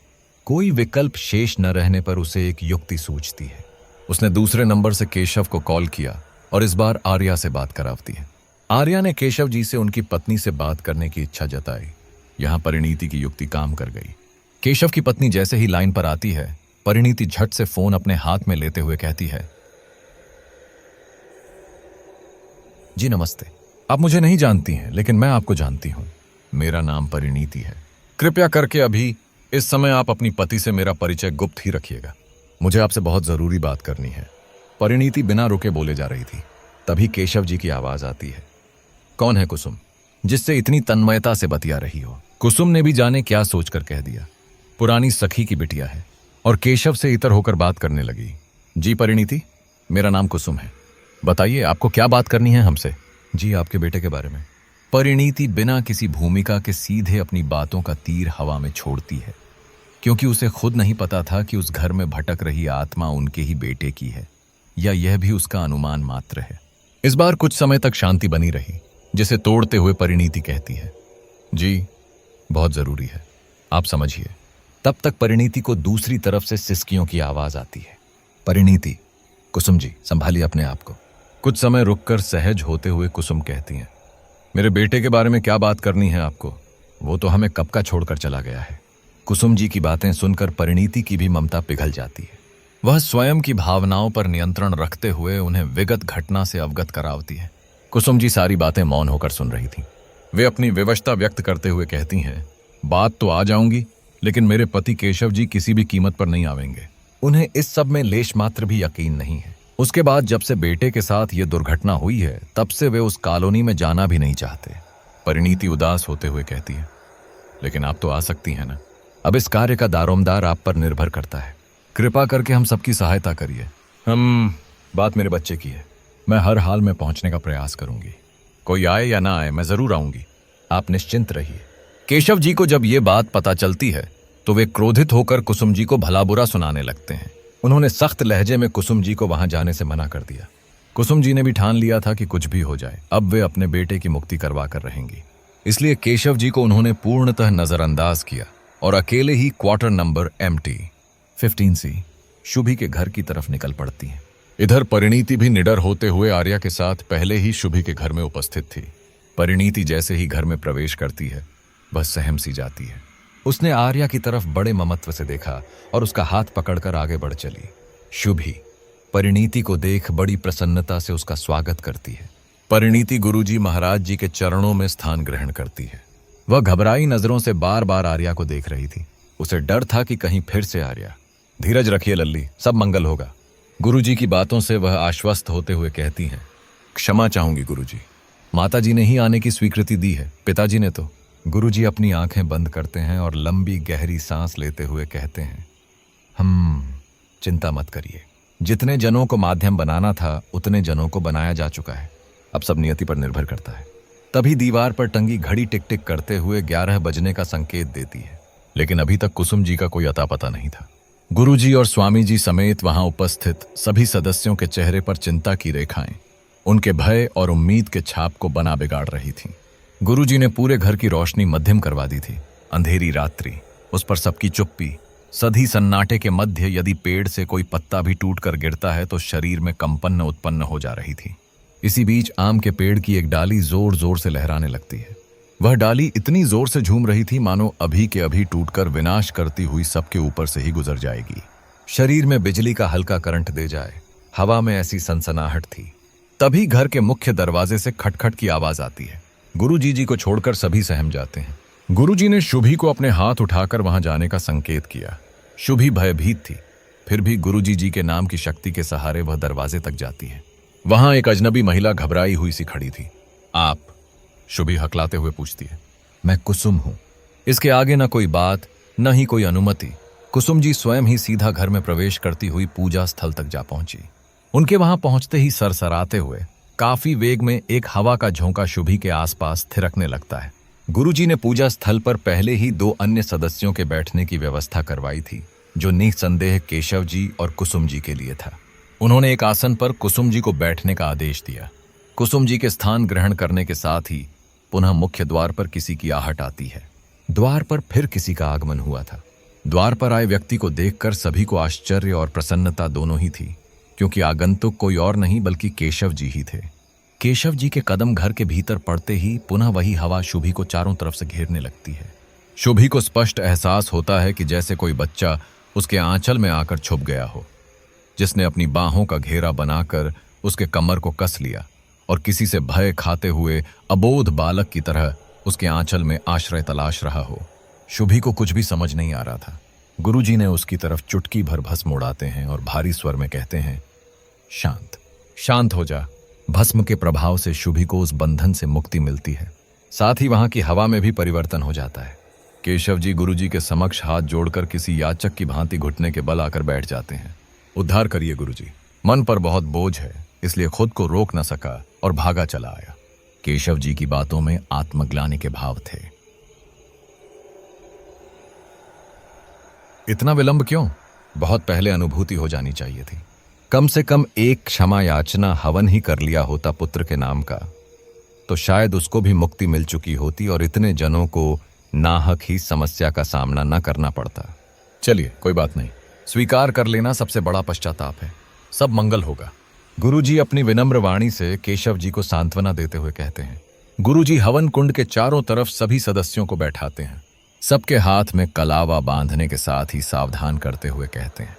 कोई विकल्प शेष न रहने पर उसे एक युक्ति सूझती है। उसने दूसरे नंबर से केशव को कॉल किया और इस बार आर्या से बात करावती है। आर्या ने केशव जी से उनकी पत्नी से बात करने की इच्छा जताई। यहां परिणीति की युक्ति काम कर गई। केशव की पत्नी जैसे ही लाइन पर आती है, परिणीति झट से फोन अपने हाथ में लेते हुए कहती है, जी नमस्ते। आप मुझे नहीं जानती हैं, लेकिन मैं आपको जानती हूं। मेरा नाम परिणीति है। कृपया करके अभी इस समय आप अपनी पति से मेरा परिचय गुप्त ही रखिएगा। मुझे आपसे बहुत जरूरी बात करनी है। परिणीति बिना रुके बोले जा रही थी। तभी केशव जी की आवाज आती है। कौन है कुसुम, जिससे इतनी तन्मयता से बतिया रही हो? कुसुम ने भी जाने क्या सोचकर कह दिया। पुरानी सखी की बिटिया है और केशव से इतर होकर बात करने लगी। जी परिणीति, मेरा नाम कुसुम है। बताइए आपको क्या बात करनी है हमसे? जी आपके बेटे के बारे में। परिणीति बिना किसी भूमिका के सीधे अपनी बातों का तीर हवा में छोड़ती है, क्योंकि उसे खुद नहीं पता था कि उस घर में भटक रही आत्मा उनके ही बेटे की है या यह भी उसका अनुमान मात्र है। इस बार कुछ समय तक शांति बनी रही, जिसे तोड़ते हुए परिणीति कहती है, जी बहुत जरूरी है, आप समझिए। तब तक परिणीति को दूसरी तरफ से सिसकियों की आवाज आती है। परिणीति, कुसुम जी संभालिए अपने आप को। कुछ समय रुककर सहज होते हुए कुसुम कहती हैं, मेरे बेटे के बारे में क्या बात करनी है आपको? वो तो हमें कब का छोड़कर चला गया है। कुसुम जी की बातें सुनकर परिणीति की भी ममता पिघल जाती है। वह स्वयं की भावनाओं पर नियंत्रण रखते हुए उन्हें विगत घटना से अवगत करावती है। कुसुम जी सारी बातें मौन होकर सुन रही थीं। वे अपनी विवशता व्यक्त करते हुए कहती हैं, बात तो आ जाऊंगी, लेकिन मेरे पति केशव जी किसी भी कीमत पर नहीं आवेंगे। उन्हें इस सब में लेश मात्र भी यकीन नहीं है। उसके बाद जब से बेटे के साथ ये दुर्घटना हुई है, तब से वे उस कॉलोनी में जाना भी नहीं चाहते। परिणीति उदास होते हुए कहती है, लेकिन आप तो आ सकती हैं ना। अब इस कार्य का दारोमदार आप पर निर्भर करता है। कृपा करके हम सबकी सहायता करिए। बात मेरे बच्चे की है। मैं हर हाल में पहुंचने का प्रयास करूंगी। कोई आए या ना आए, मैं जरूर आऊंगी। आप निश्चिंत रहिए। केशव जी को जब ये बात पता चलती है तो वे क्रोधित होकर कुसुम जी को भला बुरा सुनाने लगते हैं। उन्होंने सख्त लहजे में कुसुम जी को वहां जाने से मना कर दिया। कुसुम जी ने भी ठान लिया था कि कुछ भी हो जाए, अब वे अपने बेटे की मुक्ति करवा कर रहेंगी। इसलिए केशव जी को उन्होंने पूर्णतः नजरअंदाज किया और अकेले ही quarter number MT 15C Shubhi के घर की तरफ निकल पड़ती हैं। इधर परिणीति भी निडर होते हुए आर्या के साथ पहले ही शुभी के घर में उपस्थित थी। परिणीति जैसे ही घर में प्रवेश करती है, वह सहम सी जाती है। उसने आर्या की तरफ बड़े ममत्व से देखा और उसका हाथ पकड़कर आगे बढ़ चली। शुभी परिणीति को देख बड़ी प्रसन्नता से उसका स्वागत करती है। परिणीति गुरुजी महाराज जी के चरणों में स्थान ग्रहण करती है। वह घबराई नजरों से बार बार आर्या को देख रही थी। उसे डर था कि कहीं फिर से आर्या। धीरज रखिए लल्ली, सब मंगल होगा। गुरुजी की बातों से वह आश्वस्त होते हुए कहती हैं, क्षमा चाहूंगी गुरुजी, माताजी ने ही आने की स्वीकृति दी है, पिताजी ने तो। गुरुजी अपनी आंखें बंद करते हैं और लंबी गहरी सांस लेते हुए कहते हैं, चिंता मत करिए। जितने जनों को माध्यम बनाना था उतने जनों को बनाया जा चुका है। अब सब नियति पर निर्भर करता है। तभी दीवार पर टंगी घड़ी टिक टिक करते हुए 11 बजने का संकेत देती है, लेकिन अभी तक कुसुम जी का कोई अता पता नहीं था। गुरुजी और स्वामी जी समेत वहां उपस्थित सभी सदस्यों के चेहरे पर चिंता की रेखाएं उनके भय और उम्मीद के छाप को बना बिगाड़ रही थीं। गुरुजी ने पूरे घर की रोशनी मध्यम करवा दी थी। अंधेरी रात्रि, उस पर सबकी चुप्पी, सधी सन्नाटे के मध्य यदि पेड़ से कोई पत्ता भी टूटकर गिरता है तो शरीर में कंपन उत्पन्न हो जा रही थी। इसी बीच आम के पेड़ की एक डाली जोर जोर से लहराने लगती है। वह डाली इतनी जोर से झूम रही थी मानो अभी के अभी टूटकर विनाश करती हुई सबके ऊपर से ही गुजर जाएगी। शरीर में बिजली का हल्का करंट दे जाए, हवा में ऐसी सनसनाहट थी। तभी घर के मुख्य दरवाजे से खटखट की आवाज आती है। गुरुजी जी को छोड़कर सभी सहम जाते हैं। गुरुजी ने शुभी को अपने हाथ उठाकर वहां जाने का संकेत किया। शुभी भयभीत थी, फिर भी गुरुजी जी के नाम की शक्ति के सहारे वह दरवाजे तक जाती है। वहां एक अजनबी महिला घबराई हुई सी खड़ी थी। आप? शुभी हकलाते हुए पूछती है। मैं कुसुम हूं। इसके आगे न कोई बात, न ही कोई अनुमति। कुसुम जी स्वयं ही सीधा घर में प्रवेश करती हुई पूजा स्थल तक जा पहुंची। उनके वहां पहुंचते ही सरसराते हुए काफी वेग में एक हवा का झोंका शुभी के आसपास थिरकने लगता है। गुरुजी ने पूजा स्थल पर पहले ही 2 अन्य सदस्यों के बैठने की व्यवस्था करवाई थी, जो निसंदेह केशव जी और कुसुम जी के लिए था। उन्होंने एक आसन पर कुसुम जी को बैठने का आदेश दिया। कुसुम जी के स्थान ग्रहण करने के साथ ही पुनः मुख्य द्वार पर किसी की आहट आती है। द्वार पर फिर किसी का आगमन हुआ था। द्वार पर आए व्यक्ति को देखकर सभी को आश्चर्य और प्रसन्नता दोनों ही थी, क्योंकि आगंतुक कोई और नहीं बल्कि केशव जी ही थे। केशव जी के कदम घर के भीतर पड़ते ही पुनः वही हवा शुभी को चारों तरफ से घेरने लगती है। शुभी को स्पष्ट एहसास होता है कि जैसे कोई बच्चा उसके आंचल में आकर छुप गया हो, जिसने अपनी बाहों का घेरा बनाकर उसके कमर को कस लिया और किसी से भय खाते हुए अबोध बालक की तरह उसके आंचल में आश्रय तलाश रहा हो। शुभी को कुछ भी समझ नहीं आ रहा था। गुरुजी ने उसकी तरफ चुटकी भर भस्म उड़ाते हैं और भारी स्वर में कहते हैं, शांत शांत हो जा। भस्म के प्रभाव से शुभी को उस बंधन से मुक्ति मिलती है। साथ ही वहां की हवा में भी परिवर्तन हो जाता है। केशव जी गुरुजी के समक्ष हाथ जोड़कर किसी याचक की भांति घुटने के बल आकर बैठ जाते हैं। उद्धार करिए गुरुजी। मन पर बहुत बोझ है, इसलिए खुद को रोक न सका और भागा चला आया। केशव जी की बातों में आत्मग्लानि के भाव थे। इतना विलंब क्यों? बहुत पहले अनुभूति हो जानी चाहिए थी। कम से कम एक क्षमा याचना हवन ही कर लिया होता पुत्र के नाम का, तो शायद उसको भी मुक्ति मिल चुकी होती और इतने जनों को नाहक ही समस्या का सामना न करना पड़ता। चलिए कोई बात नहीं, स्वीकार कर लेना सबसे बड़ा पश्चाताप है। सब मंगल होगा। गुरुजी अपनी विनम्र वाणी से केशव जी को सांत्वना देते हुए कहते हैं। गुरुजी हवन कुंड के चारों तरफ सभी सदस्यों को बैठाते हैं। सबके हाथ में कलावा बांधने के साथ ही सावधान करते हुए कहते हैं,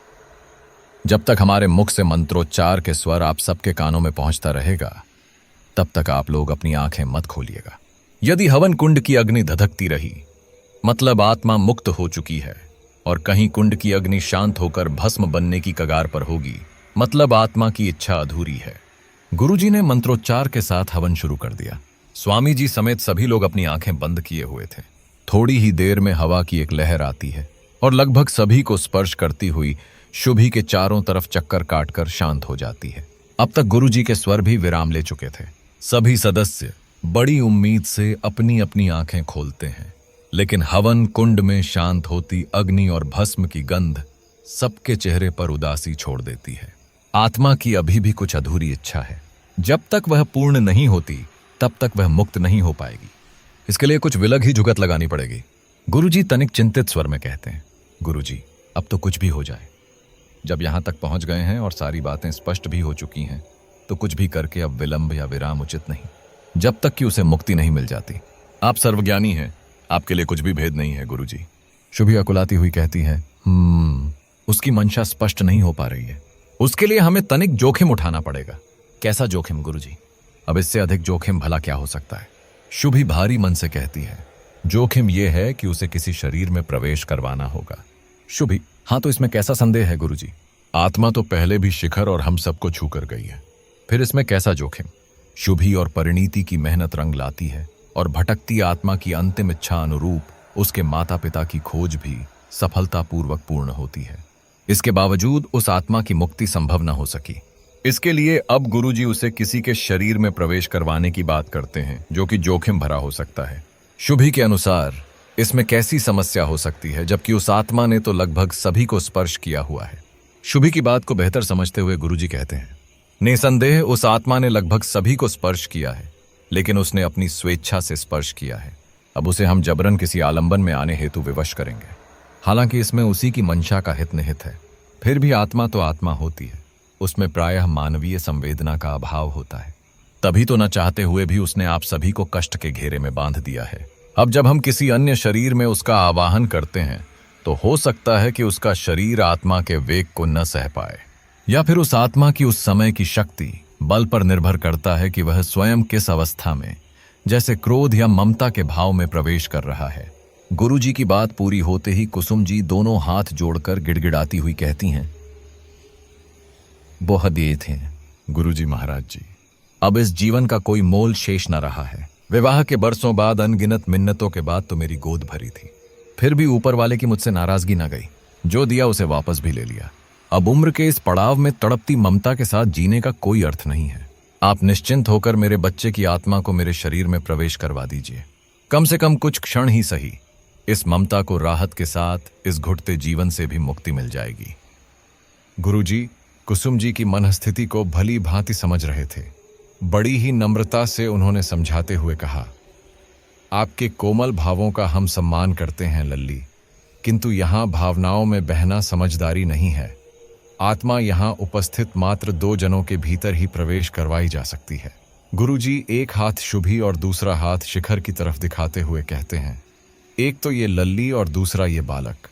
जब तक हमारे मुख से मंत्रोच्चार के स्वर आप सबके कानों में पहुंचता रहेगा, तब तक आप लोग अपनी आंखें मत खोलिएगा। यदि हवन कुंड की अग्नि धधकती रही, मतलब आत्मा मुक्त हो चुकी है, और कहीं कुंड की अग्नि शांत होकर भस्म बनने की कगार पर होगी, मतलब आत्मा की इच्छा अधूरी है। गुरुजी ने मंत्रोच्चार के साथ हवन शुरू कर दिया। स्वामी जी समेत सभी लोग अपनी आंखें बंद किए हुए थे। थोड़ी ही देर में हवा की एक लहर आती है और लगभग सभी को स्पर्श करती हुई शुभी के चारों तरफ चक्कर काटकर शांत हो जाती है। अब तक गुरुजी के स्वर भी विराम ले चुके थे। सभी सदस्य बड़ी उम्मीद से अपनी अपनी आंखें खोलते हैं, लेकिन हवन कुंड में शांत होती अग्नि और भस्म की गंध सबके चेहरे पर उदासी छोड़ देती है। आत्मा की अभी भी कुछ अधूरी इच्छा है। जब तक वह पूर्ण नहीं होती, तब तक वह मुक्त नहीं हो पाएगी। इसके लिए कुछ विलग ही जुगत लगानी पड़ेगी। गुरुजी तनिक चिंतित स्वर में कहते हैं, गुरुजी अब तो कुछ भी हो जाए। जब यहां तक पहुंच गए हैं और सारी बातें स्पष्ट भी हो चुकी हैं, तो कुछ भी करके अब विलंब या विराम उचित नहीं, जब तक कि उसे मुक्ति नहीं मिल जाती। आप सर्वज्ञानी हैं, आपके लिए कुछ भी भेद नहीं है गुरुजी। शुभी अकुलाती हुई कहती है, उसकी मंशा स्पष्ट नहीं हो पा रही है। उसके लिए हमें तनिक जोखिम उठाना पड़ेगा। कैसा जोखिम गुरुजी? अब इससे अधिक जोखिम भला क्या हो सकता है? शुभी भारी मन से कहती है, जोखिम यह है कि उसे किसी शरीर में प्रवेश करवाना होगा। शुभी, हाँ तो इसमें कैसा संदेह है गुरुजी? आत्मा तो पहले भी शिखर और हम सबको छू कर गई है, फिर इसमें कैसा जोखिम? शुभी और परिणीति की मेहनत रंग लाती है और भटकती आत्मा की अंतिम इच्छा अनुरूप उसके माता पिता की खोज भी सफलतापूर्वक पूर्ण होती है। इसके बावजूद उस आत्मा की मुक्ति संभव न हो सकी। इसके लिए अब गुरुजी उसे किसी के शरीर में प्रवेश करवाने की बात करते हैं, जो कि जोखिम भरा हो सकता है। शुभी के अनुसार इसमें कैसी समस्या हो सकती है, जबकि उस आत्मा ने तो लगभग सभी को स्पर्श किया हुआ है। शुभी की बात को बेहतर समझते हुए गुरुजी कहते हैं, निसंदेह उस आत्मा ने लगभग सभी को स्पर्श किया है, लेकिन उसने अपनी स्वेच्छा से स्पर्श किया है। अब उसे हम जबरन किसी आलंबन में आने हेतु विवश करेंगे। हालांकि इसमें उसी की मंशा का हित निहित है, फिर भी आत्मा तो आत्मा होती है। उसमें प्रायः मानवीय संवेदना का अभाव होता है। तभी तो न चाहते हुए भी उसने आप सभी को कष्ट के घेरे में बांध दिया है। अब जब हम किसी अन्य शरीर में उसका आवाहन करते हैं, तो हो सकता है कि उसका शरीर आत्मा के वेग को न सह पाए, या फिर उस आत्मा की उस समय की शक्ति बल पर निर्भर करता है कि वह स्वयं किस अवस्था में, जैसे क्रोध या ममता के भाव में प्रवेश कर रहा है। गुरुजी की बात पूरी होते ही कुसुम जी दोनों हाथ जोड़कर गिड़गिड़ाती हुई कहती हैं, बहुत दिए थे गुरुजी महाराज जी, अब इस जीवन का कोई मोल शेष न रहा है। विवाह के बरसों बाद अनगिनत मिन्नतों के बाद तो मेरी गोद भरी थी, फिर भी ऊपर वाले की मुझसे नाराजगी न गई। जो दिया उसे वापस भी ले लिया। अब उम्र के इस पड़ाव में तड़पती ममता के साथ जीने का कोई अर्थ नहीं है। आप निश्चिंत होकर मेरे बच्चे की आत्मा को मेरे शरीर में प्रवेश करवा दीजिए। कम से कम कुछ क्षण ही सही, इस ममता को राहत के साथ इस घुटते जीवन से भी मुक्ति मिल जाएगी। गुरुजी कुसुम जी की मनस्थिति को भली भांति समझ रहे थे। बड़ी ही नम्रता से उन्होंने समझाते हुए कहा, आपके कोमल भावों का हम सम्मान करते हैं लल्ली, किंतु यहाँ भावनाओं में बहना समझदारी नहीं है। आत्मा यहाँ उपस्थित मात्र 2 जनों के भीतर ही प्रवेश करवाई जा सकती है। गुरुजी एक हाथ शुभी और दूसरा हाथ शिखर की तरफ दिखाते हुए कहते हैं, एक तो ये लल्ली और दूसरा ये बालक,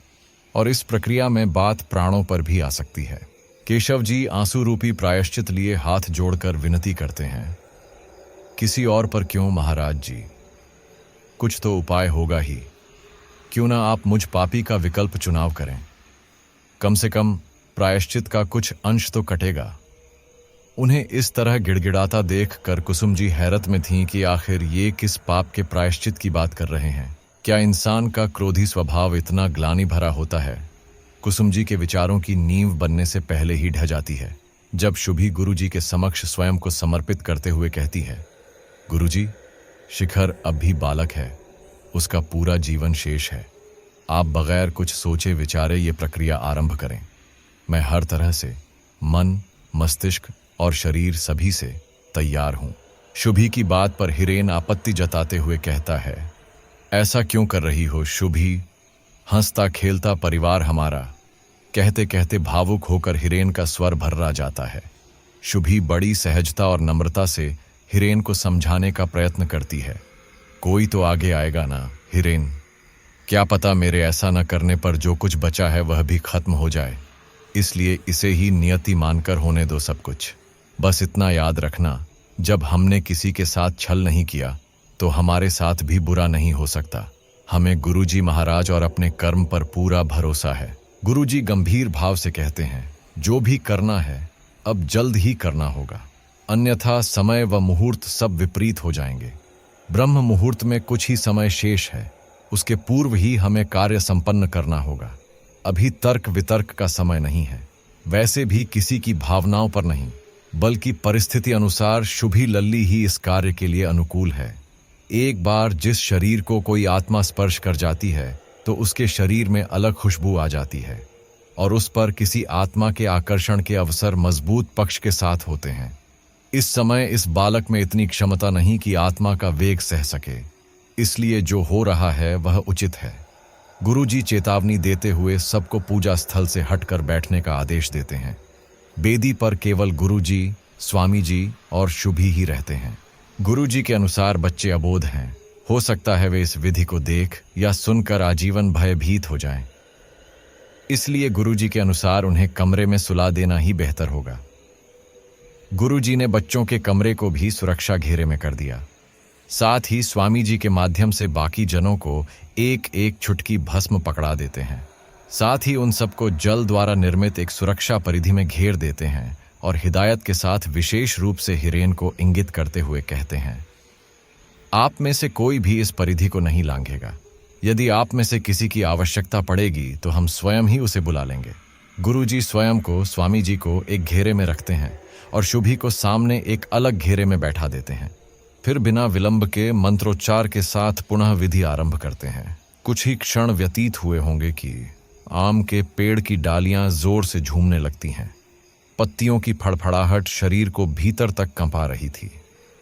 और इस प्रक्रिया में बात प्राणों पर भी आ सकती है। केशव जी आंसू रूपी प्रायश्चित लिए हाथ जोड़कर विनती करते हैं, किसी और पर क्यों महाराज जी, कुछ तो उपाय होगा ही। क्यों ना आप मुझ पापी का विकल्प चुनाव करें, कम से कम प्रायश्चित का कुछ अंश तो कटेगा। उन्हें इस तरह गिड़गिड़ाता देखकर कुसुम जी हैरत में थीं कि आखिर ये किस पाप के प्रायश्चित की बात कर रहे हैं। क्या इंसान का क्रोधी स्वभाव इतना ग्लानि भरा होता है? कुसुम जी के विचारों की नींव बनने से पहले ही ढह जाती है जब शुभी गुरुजी के समक्ष स्वयं को समर्पित करते हुए कहती है, गुरुजी, शिखर अब भी बालक है, उसका पूरा जीवन शेष है। आप बगैर कुछ सोचे विचारे ये प्रक्रिया आरंभ करें। मैं हर तरह से, मन, मस्तिष्क और शरीर सभी से तैयार हूं। शुभी की बात पर हिरेन आपत्ति जताते हुए कहता है, ऐसा क्यों कर रही हो शुभी? हंसता खेलता परिवार हमारा। कहते कहते भावुक होकर हिरेन का स्वर भर्रा जाता है। शुभी बड़ी सहजता और नम्रता से हिरेन को समझाने का प्रयत्न करती है। कोई तो आगे आएगा ना हिरेन, क्या पता मेरे ऐसा न करने पर जो कुछ बचा है वह भी खत्म हो जाए, इसलिए इसे ही नियति मानकर होने दो सब कुछ। बस इतना याद रखना, जब हमने किसी के साथ छल नहीं किया तो हमारे साथ भी बुरा नहीं हो सकता। हमें गुरुजी महाराज और अपने कर्म पर पूरा भरोसा है। गुरुजी गंभीर भाव से कहते हैं, जो भी करना है अब जल्द ही करना होगा, अन्यथा समय व मुहूर्त सब विपरीत हो जाएंगे। ब्रह्म मुहूर्त में कुछ ही समय शेष है, उसके पूर्व ही हमें कार्य संपन्न करना होगा। अभी तर्क वितर्क का समय नहीं है, वैसे भी किसी की भावनाओं पर नहीं, बल्कि परिस्थिति अनुसार शुभी लल्ली ही इस कार्य के लिए अनुकूल है। एक बार जिस शरीर को कोई आत्मा स्पर्श कर जाती है तो उसके शरीर में अलग खुशबू आ जाती है और उस पर किसी आत्मा के आकर्षण के अवसर मजबूत पक्ष के साथ होते हैं। इस समय इस बालक में इतनी क्षमता नहीं कि आत्मा का वेग सह सके, इसलिए जो हो रहा है वह उचित है। गुरुजी चेतावनी देते हुए सबको पूजा स्थल से हटकर बैठने का आदेश देते हैं। बेदी पर केवल गुरुजी, स्वामी जी और शुभी ही रहते हैं। गुरुजी के अनुसार बच्चे अबोध हैं, हो सकता है वे इस विधि को देख या सुनकर आजीवन भयभीत हो जाएं। इसलिए गुरुजी के अनुसार उन्हें कमरे में सुला देना ही बेहतर होगा। गुरुजी ने बच्चों के कमरे को भी सुरक्षा घेरे में कर दिया। साथ ही स्वामी जी के माध्यम से बाकी जनों को एक एक छुटकी भस्म पकड़ा देते हैं। साथ ही उन सबको जल द्वारा निर्मित एक सुरक्षा परिधि में घेर देते हैं और हिदायत के साथ विशेष रूप से हिरेन को इंगित करते हुए कहते हैं, आप में से कोई भी इस परिधि को नहीं लांघेगा। यदि आप में से किसी की आवश्यकता पड़ेगी तो हम स्वयं ही उसे बुला लेंगे। गुरुजी स्वयं को, स्वामी जी को एक घेरे में रखते हैं और शुभी को सामने एक अलग घेरे में बैठा देते हैं। फिर बिना विलंब के मंत्रोच्चार के साथ पुनः विधि आरंभ करते हैं। कुछ ही क्षण व्यतीत हुए होंगे कि आम के पेड़ की डालियां जोर से झूमने लगती हैं। पत्तियों की फड़फड़ाहट शरीर को भीतर तक कंपा रही थी।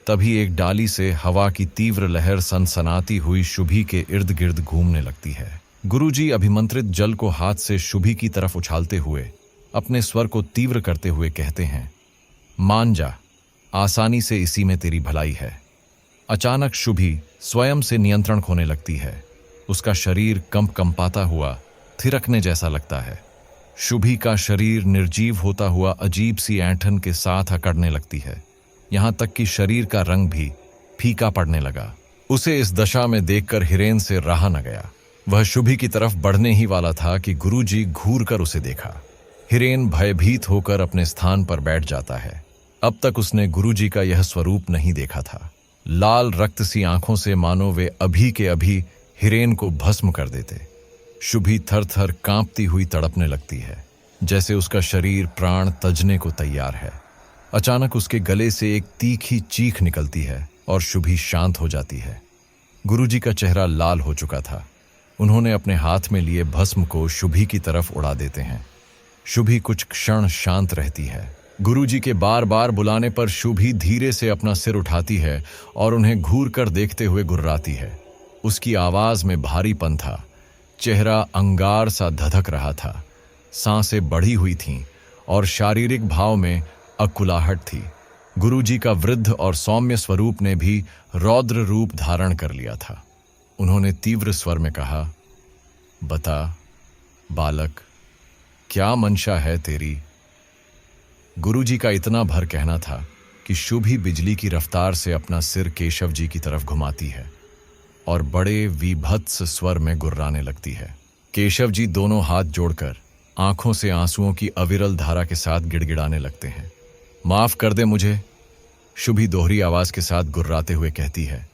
तभी एक डाली से हवा की तीव्र लहर सनसनाती हुई शुभी के इर्द गिर्द घूमने लगती है। गुरुजी अभिमंत्रित जल को हाथ से शुभी की तरफ उछालते हुए अपने स्वर को तीव्र करते हुए कहते हैं, मान जा, आसानी से इसी में तेरी भलाई है। अचानक शुभी स्वयं से नियंत्रण खोने लगती है। उसका शरीर कंपाता हुआ थिरकने जैसा लगता है। शुभी का शरीर निर्जीव होता हुआ अजीब सी ऐंठन के साथ अकड़ने लगती है। यहां तक कि शरीर का रंग भी फीका पड़ने लगा। उसे इस दशा में देखकर हिरेन से रहा न गया। वह शुभी की तरफ बढ़ने ही वाला था कि गुरुजी घूर कर उसे देखा। हिरेन भयभीत होकर अपने स्थान पर बैठ जाता है। अब तक उसने गुरुजी का यह स्वरूप नहीं देखा था। लाल रक्त सी आंखों से मानो वे अभी के अभी हिरेन को भस्म कर देते। शुभी थर थर कांपती हुई तड़पने लगती है, जैसे उसका शरीर प्राण तजने को तैयार है। अचानक उसके गले से एक तीखी चीख निकलती है और शुभी शांत हो जाती है। गुरुजी का चेहरा लाल हो चुका था। उन्होंने अपने हाथ में लिए भस्म को शुभी की तरफ उड़ा देते हैं। शुभी कुछ क्षण शांत रहती है। गुरुजी के बार बार बुलाने पर शुभी धीरे से अपना सिर उठाती है और उन्हें घूर कर देखते हुए गुर्राती है। उसकी आवाज में भारीपन था, चेहरा अंगार सा धधक रहा था, सांसें बढ़ी हुई थीं और शारीरिक भाव में अकुलाहट थी। गुरुजी का वृद्ध और सौम्य स्वरूप ने भी रौद्र रूप धारण कर लिया था। उन्होंने तीव्र स्वर में कहा, बता बालक, क्या मंशा है तेरी? गुरुजी का इतना भर कहना था कि शुभी बिजली की रफ्तार से अपना सिर केशव जी की तरफ घुमाती है और बड़े विभत्स स्वर में गुर्राने लगती है। केशव जी दोनों हाथ जोड़कर आंखों से आंसुओं की अविरल धारा के साथ गिड़गिड़ाने लगते हैं। माफ कर दे मुझे, शुभी दोहरी आवाज के साथ गुर्राते हुए कहती है।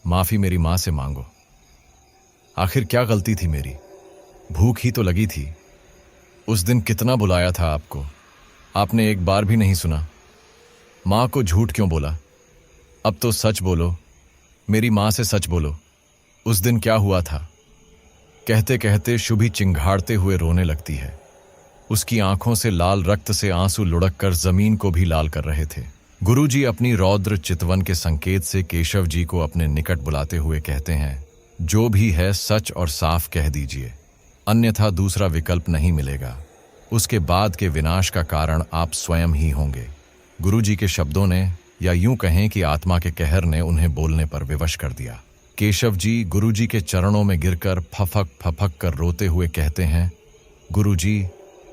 माफी मेरी मां से मांगो। आखिर क्या गलती थी मेरी? भूख ही तो लगी थी। उस दिन कितना बुलाया था आपको, आपने एक बार भी नहीं सुना। मां को झूठ क्यों बोला? अब तो सच बोलो, मेरी मां से सच बोलो। उस दिन क्या हुआ था? कहते कहते शुभी चिंघाड़ते हुए रोने लगती है। उसकी आंखों से लाल रक्त से आंसू लुढ़क कर जमीन को भी लाल कर रहे थे। गुरुजी अपनी रौद्र चितवन के संकेत से केशव जी को अपने निकट बुलाते हुए कहते हैं, जो भी है सच और साफ कह दीजिए, अन्यथा दूसरा विकल्प नहीं मिलेगा। उसके बाद के विनाश का कारण आप स्वयं ही होंगे। गुरुजी के शब्दों ने, या यूं कहें कि आत्मा के कहर ने उन्हें बोलने पर विवश कर दिया। केशव जी गुरुजी के चरणों में गिरकर फफक फफक कर रोते हुए कहते हैं, गुरुजी,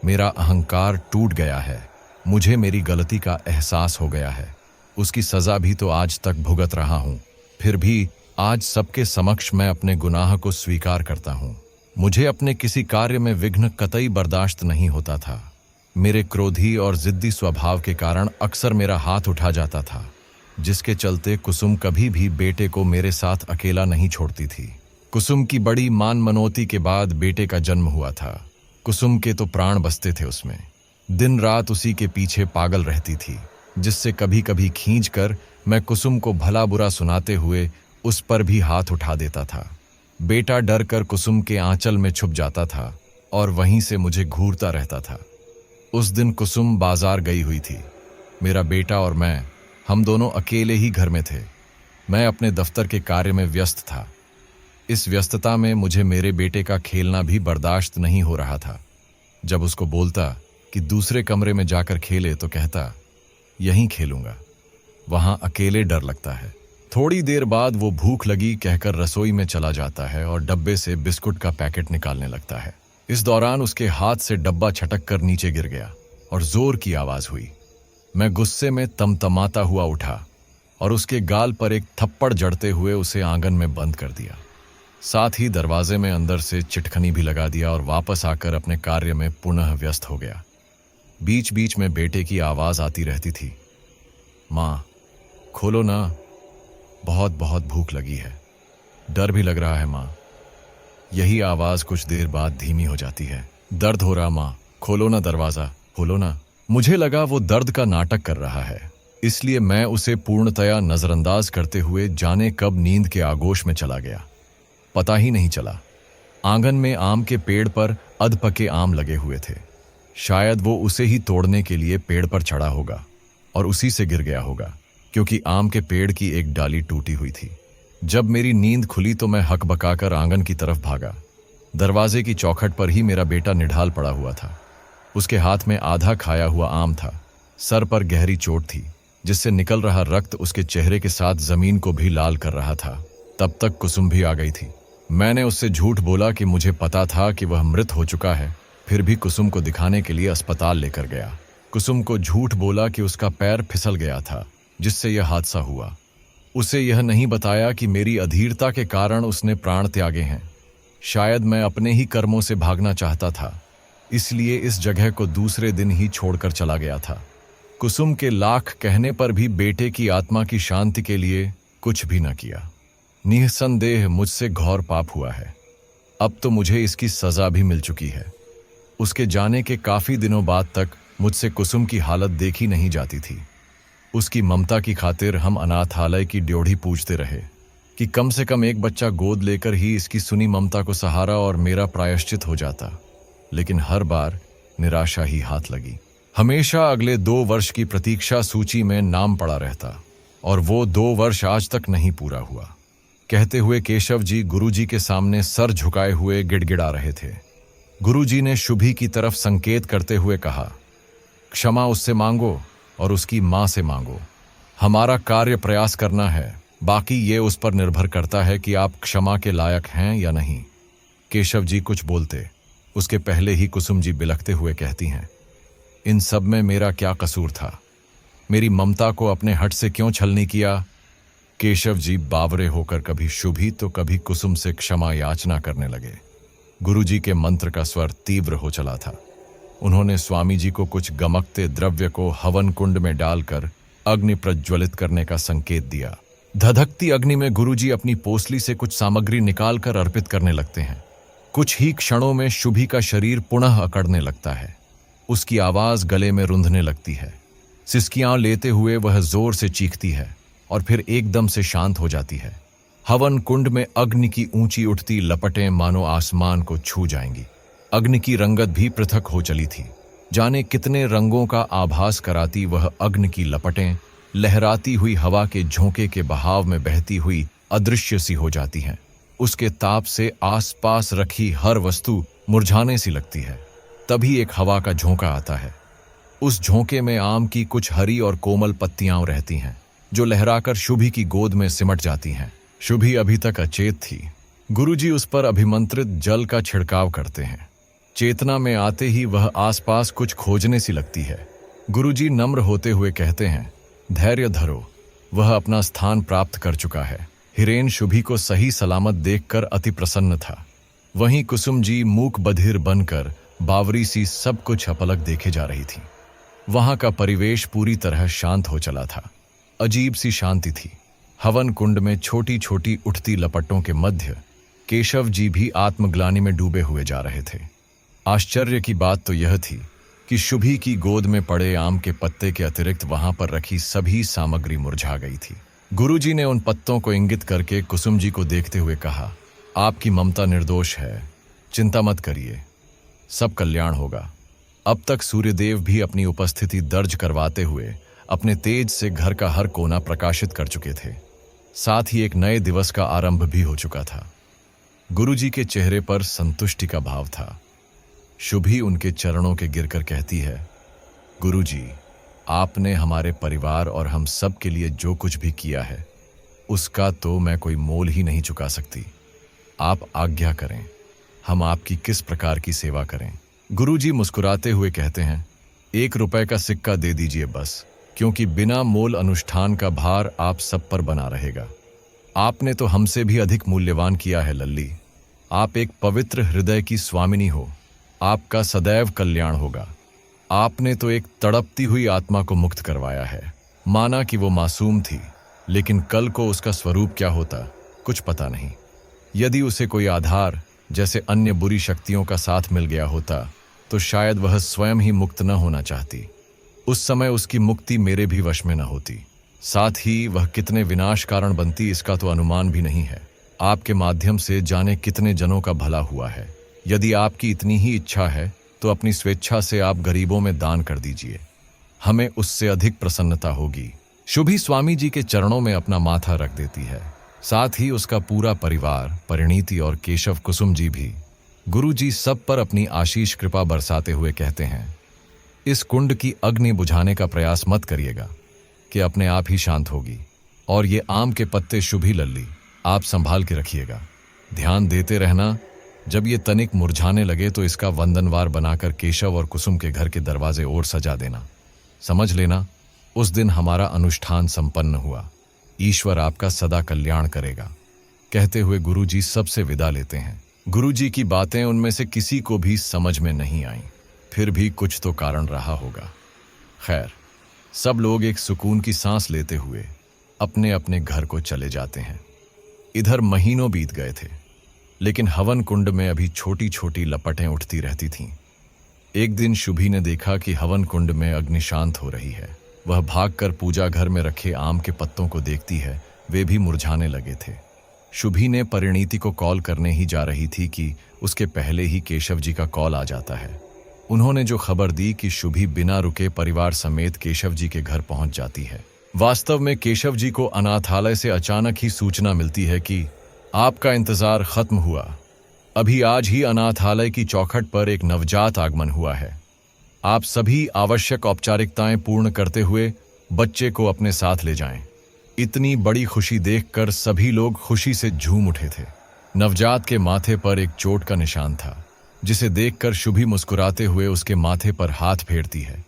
मेरा अहंकार टूट गया है। मुझे मेरी गलती का एहसास हो गया है। उसकी सजा भी तो आज तक भुगत रहा हूं। फिर भी आज सबके समक्ष मैं अपने गुनाह को स्वीकार करता हूं। मुझे अपने किसी कार्य में विघ्न कतई बर्दाश्त नहीं होता था। मेरे क्रोधी और जिद्दी स्वभाव के कारण अक्सर मेरा हाथ उठा जाता था, जिसके चलते कुसुम कभी भी बेटे को मेरे साथ अकेला नहीं छोड़ती थी। कुसुम की बड़ी मान मनोती के बाद बेटे का जन्म हुआ था। कुसुम के तो प्राण बसते थे उसमें। दिन रात उसी के पीछे पागल रहती थी, जिससे कभी कभी खींच कर मैं कुसुम को भला बुरा सुनाते हुए उस पर भी हाथ उठा देता था। बेटा डर कर कुसुम के आंचल में छुप जाता था और वहीं से मुझे घूरता रहता था। उस दिन कुसुम बाजार गई हुई थी। मेरा बेटा और मैं, हम दोनों अकेले ही घर में थे। मैं अपने दफ्तर के कार्य में व्यस्त था। इस व्यस्तता में मुझे मेरे बेटे का खेलना भी बर्दाश्त नहीं हो रहा था। जब उसको बोलता कि दूसरे कमरे में जाकर खेले तो कहता, यहीं खेलूंगा, वहां अकेले डर लगता है। थोड़ी देर बाद वो भूख लगी कहकर रसोई में चला जाता है और डब्बे से बिस्कुट का पैकेट निकालने लगता है। इस दौरान उसके हाथ से डब्बा छटक कर नीचे गिर गया और जोर की आवाज हुई। मैं गुस्से में तमतमाता हुआ उठा और उसके गाल पर एक थप्पड़ जड़ते हुए उसे आंगन में बंद कर दिया। साथ ही दरवाजे में अंदर से चिटखनी भी लगा दिया और वापस आकर अपने कार्य में पुनः व्यस्त हो गया। बीच बीच में बेटे की आवाज आती रहती थी, माँ खोलो ना, बहुत बहुत भूख लगी है, डर भी लग रहा है माँ। यही आवाज कुछ देर बाद धीमी हो जाती है। दर्द हो रहा माँ, खोलो ना दरवाजा, खोलो ना। मुझे लगा वो दर्द का नाटक कर रहा है, इसलिए मैं उसे पूर्णतया नजरअंदाज करते हुए जाने कब नींद के आगोश में चला गया। पता ही नहीं चला। आंगन में आम के पेड़ पर अधपके आम लगे हुए थे। शायद वो उसे ही तोड़ने के लिए पेड़ पर चढ़ा होगा और उसी से गिर गया होगा, क्योंकि आम के पेड़ की एक डाली टूटी हुई थी। जब मेरी नींद खुली तो मैं हकबकाकर आंगन की तरफ भागा। दरवाजे की चौखट पर ही मेरा बेटा निढाल पड़ा हुआ था। उसके हाथ में आधा खाया हुआ आम था। सर पर गहरी चोट थी, जिससे निकल रहा रक्त उसके चेहरे के साथ जमीन को भी लाल कर रहा था। तब तक कुसुम भी आ गई थी। मैंने उससे झूठ बोला कि मुझे पता था कि वह मृत हो चुका है, फिर भी कुसुम को दिखाने के लिए अस्पताल लेकर गया। कुसुम को झूठ बोला कि उसका पैर फिसल गया था, जिससे यह हादसा हुआ। उसे यह नहीं बताया कि मेरी अधीरता के कारण उसने प्राण त्यागे हैं। शायद मैं अपने ही कर्मों से भागना चाहता था, इसलिए इस जगह को दूसरे दिन ही छोड़कर चला गया था। कुसुम के लाख कहने पर भी बेटे की आत्मा की शांति के लिए कुछ भी न किया। निःसंदेह मुझसे घोर पाप हुआ है। अब तो मुझे इसकी सजा भी मिल चुकी है। उसके जाने के काफी दिनों बाद तक मुझसे कुसुम की हालत देखी नहीं जाती थी। उसकी ममता की खातिर हम अनाथालय की ड्योढ़ी पूछते रहे कि कम से कम एक बच्चा गोद लेकर ही इसकी सुनी ममता को सहारा और मेरा प्रायश्चित हो जाता, लेकिन हर बार निराशा ही हाथ लगी। हमेशा अगले 2 वर्ष की प्रतीक्षा सूची में नाम पड़ा रहता और वो 2 वर्ष आज तक नहीं पूरा हुआ। कहते हुए केशव जी गुरुजी के सामने सर झुकाए हुए गिड़गिड़ा रहे थे। गुरुजी ने शुभी की तरफ संकेत करते हुए कहा, क्षमा उससे मांगो और उसकी मां से मांगो। हमारा कार्य प्रयास करना है, बाकी ये उस पर निर्भर करता है कि आप क्षमा के लायक हैं या नहीं। केशव जी कुछ बोलते उसके पहले ही कुसुम जी बिलखते हुए कहती हैं, इन सब में मेरा क्या कसूर था? मेरी ममता को अपने हट से क्यों छलनी किया? केशव जी बावरे होकर कभी शुभी तो कभी कुसुम से क्षमा याचना करने लगे। गुरुजी के मंत्र का स्वर तीव्र हो चला था। उन्होंने स्वामी जी को कुछ गमकते द्रव्य को हवन कुंड में डालकर अग्नि प्रज्वलित करने का संकेत दिया। धधकती अग्नि में गुरुजी अपनी पोसली से कुछ सामग्री निकालकर अर्पित करने लगते हैं। कुछ ही क्षणों में शुभी का शरीर पुनः अकड़ने लगता है। उसकी आवाज गले में रुंधने लगती है। सिसकियां लेते हुए वह जोर से चीखती है और फिर एकदम से शांत हो जाती है। हवन कुंड में अग्नि की ऊंची उठती लपटें मानो आसमान को छू जाएंगी। अग्नि की रंगत भी पृथक हो चली थी। जाने कितने रंगों का आभास कराती वह अग्नि की लपटें लहराती हुई हवा के झोंके के बहाव में बहती हुई अदृश्य सी हो जाती हैं। उसके ताप से आसपास रखी हर वस्तु मुरझाने सी लगती है। तभी एक हवा का झोंका आता है। उस झोंके में आम की कुछ हरी और कोमल पत्तियां रहती हैं जो लहराकर शुभी की गोद में सिमट जाती हैं। शुभी अभी तक अचेत थी। गुरुजी उस पर अभिमंत्रित जल का छिड़काव करते हैं। चेतना में आते ही वह आसपास कुछ खोजने सी लगती है। गुरुजी नम्र होते हुए कहते हैं, धैर्य धरो, वह अपना स्थान प्राप्त कर चुका है। हिरेन शुभी को सही सलामत देखकर अति प्रसन्न था। वहीं कुसुम जी मूक बधिर बनकर बावरी सी सब कुछ अपलक देखे जा रही थी। वहां का परिवेश पूरी तरह शांत हो चला था। अजीब सी शांति थी। हवन कुंड में छोटी छोटी उठती लपटों के मध्य केशव जी भी आत्मग्लानि में डूबे हुए जा रहे थे। आश्चर्य की बात तो यह थी कि शुभी की गोद में पड़े आम के पत्ते के अतिरिक्त वहां पर रखी सभी सामग्री मुरझा गई थी। गुरुजी ने उन पत्तों को इंगित करके कुसुम जी को देखते हुए कहा, आपकी ममता निर्दोष है, चिंता मत करिए, सब कल्याण होगा। अब तक सूर्यदेव भी अपनी उपस्थिति दर्ज करवाते हुए अपने तेज से घर का हर कोना प्रकाशित कर चुके थे। साथ ही एक नए दिवस का आरंभ भी हो चुका था। गुरुजी के चेहरे पर संतुष्टि का भाव था। शुभी उनके चरणों के गिरकर कहती है, गुरुजी, आपने हमारे परिवार और हम सब के लिए जो कुछ भी किया है उसका तो मैं कोई मोल ही नहीं चुका सकती। आप आज्ञा करें, हम आपकी किस प्रकार की सेवा करें। गुरुजी मुस्कुराते हुए कहते हैं, 1 रुपए का सिक्का दे दीजिए बस, क्योंकि बिना मोल अनुष्ठान का भार आप सब पर बना रहेगा। आपने तो हमसे भी अधिक मूल्यवान किया है लल्ली। आप एक पवित्र हृदय की स्वामिनी हो, आपका सदैव कल्याण होगा। आपने तो एक तड़पती हुई आत्मा को मुक्त करवाया है। माना कि वो मासूम थी, लेकिन कल को उसका स्वरूप क्या होता कुछ पता नहीं। यदि उसे कोई आधार जैसे अन्य बुरी शक्तियों का साथ मिल गया होता तो शायद वह स्वयं ही मुक्त न होना चाहती। उस समय उसकी मुक्ति मेरे भी वश में न होती। साथ ही वह कितने विनाश कारण बनती इसका तो अनुमान भी नहीं है। आपके माध्यम से जाने कितने जनों का भला हुआ है। यदि आपकी इतनी ही इच्छा है तो अपनी स्वेच्छा से आप गरीबों में दान कर दीजिए, हमें उससे अधिक प्रसन्नता होगी। शुभी स्वामी जी के चरणों में अपना माथा रख देती है। साथ ही उसका पूरा परिवार, परिणीति और केशव कुसुम जी भी। गुरुजी सब पर अपनी आशीष कृपा बरसाते हुए कहते हैं, इस कुंड की अग्नि बुझाने का प्रयास मत करिएगा कि अपने आप ही शांत होगी। और ये आम के पत्ते शुभी लल्ली आप संभाल के रखिएगा। ध्यान देते रहना, जब ये तनिक मुरझाने लगे तो इसका वंदनवार बनाकर केशव और कुसुम के घर के दरवाजे और सजा देना। समझ लेना, उस दिन हमारा अनुष्ठान संपन्न हुआ। ईश्वर आपका सदा कल्याण करेगा। कहते हुए गुरुजी सबसे विदा लेते हैं। गुरुजी की बातें उनमें से किसी को भी समझ में नहीं आईं। फिर भी कुछ तो कारण रहा होगा। खैर, सब लोग एक सुकून की सांस लेते हुए अपने अपने घर को चले जाते हैं। इधर महीनों बीत गए थे, लेकिन हवन कुंड में अभी छोटी छोटी लपटें उठती रहती थीं। एक दिन शुभी ने देखा कि हवन कुंड में अग्नि शांत हो रही है। वह भागकर पूजा घर में रखे आम के पत्तों को देखती है, वे भी मुरझाने लगे थे। शुभी ने परिणीति को कॉल करने ही जा रही थी कि उसके पहले ही केशव जी का कॉल आ जाता है। उन्होंने जो खबर दी कि शुभी बिना रुके परिवार समेत केशव जी के घर पहुंच जाती है। वास्तव में केशव जी को अनाथालय से अचानक ही सूचना मिलती है कि आपका इंतजार खत्म हुआ। अभी आज ही अनाथालय की चौखट पर एक नवजात आगमन हुआ है। आप सभी आवश्यक औपचारिकताएं पूर्ण करते हुए बच्चे को अपने साथ ले जाएं। इतनी बड़ी खुशी देखकर सभी लोग खुशी से झूम उठे थे। नवजात के माथे पर एक चोट का निशान था, जिसे देखकर शुभी मुस्कुराते हुए उसके माथे पर हाथ फेरती है।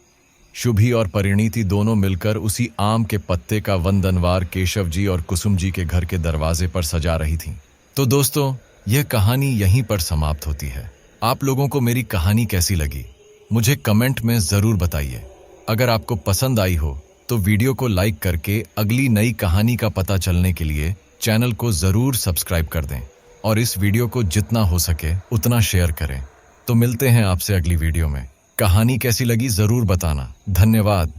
शुभी और परिणीति दोनों मिलकर उसी आम के पत्ते का वंदनवार केशव जी और कुसुम जी के घर के दरवाजे पर सजा रही थीं। तो दोस्तों, यह कहानी यहीं पर समाप्त होती है। आप लोगों को मेरी कहानी कैसी लगी मुझे कमेंट में जरूर बताइए। अगर आपको पसंद आई हो तो वीडियो को लाइक करके अगली नई कहानी का पता चलने के लिए चैनल को जरूर सब्सक्राइब कर दें और इस वीडियो को जितना हो सके उतना शेयर करें। तो मिलते हैं आपसे अगली वीडियो में। कहानी कैसी लगी जरूर बताना। धन्यवाद।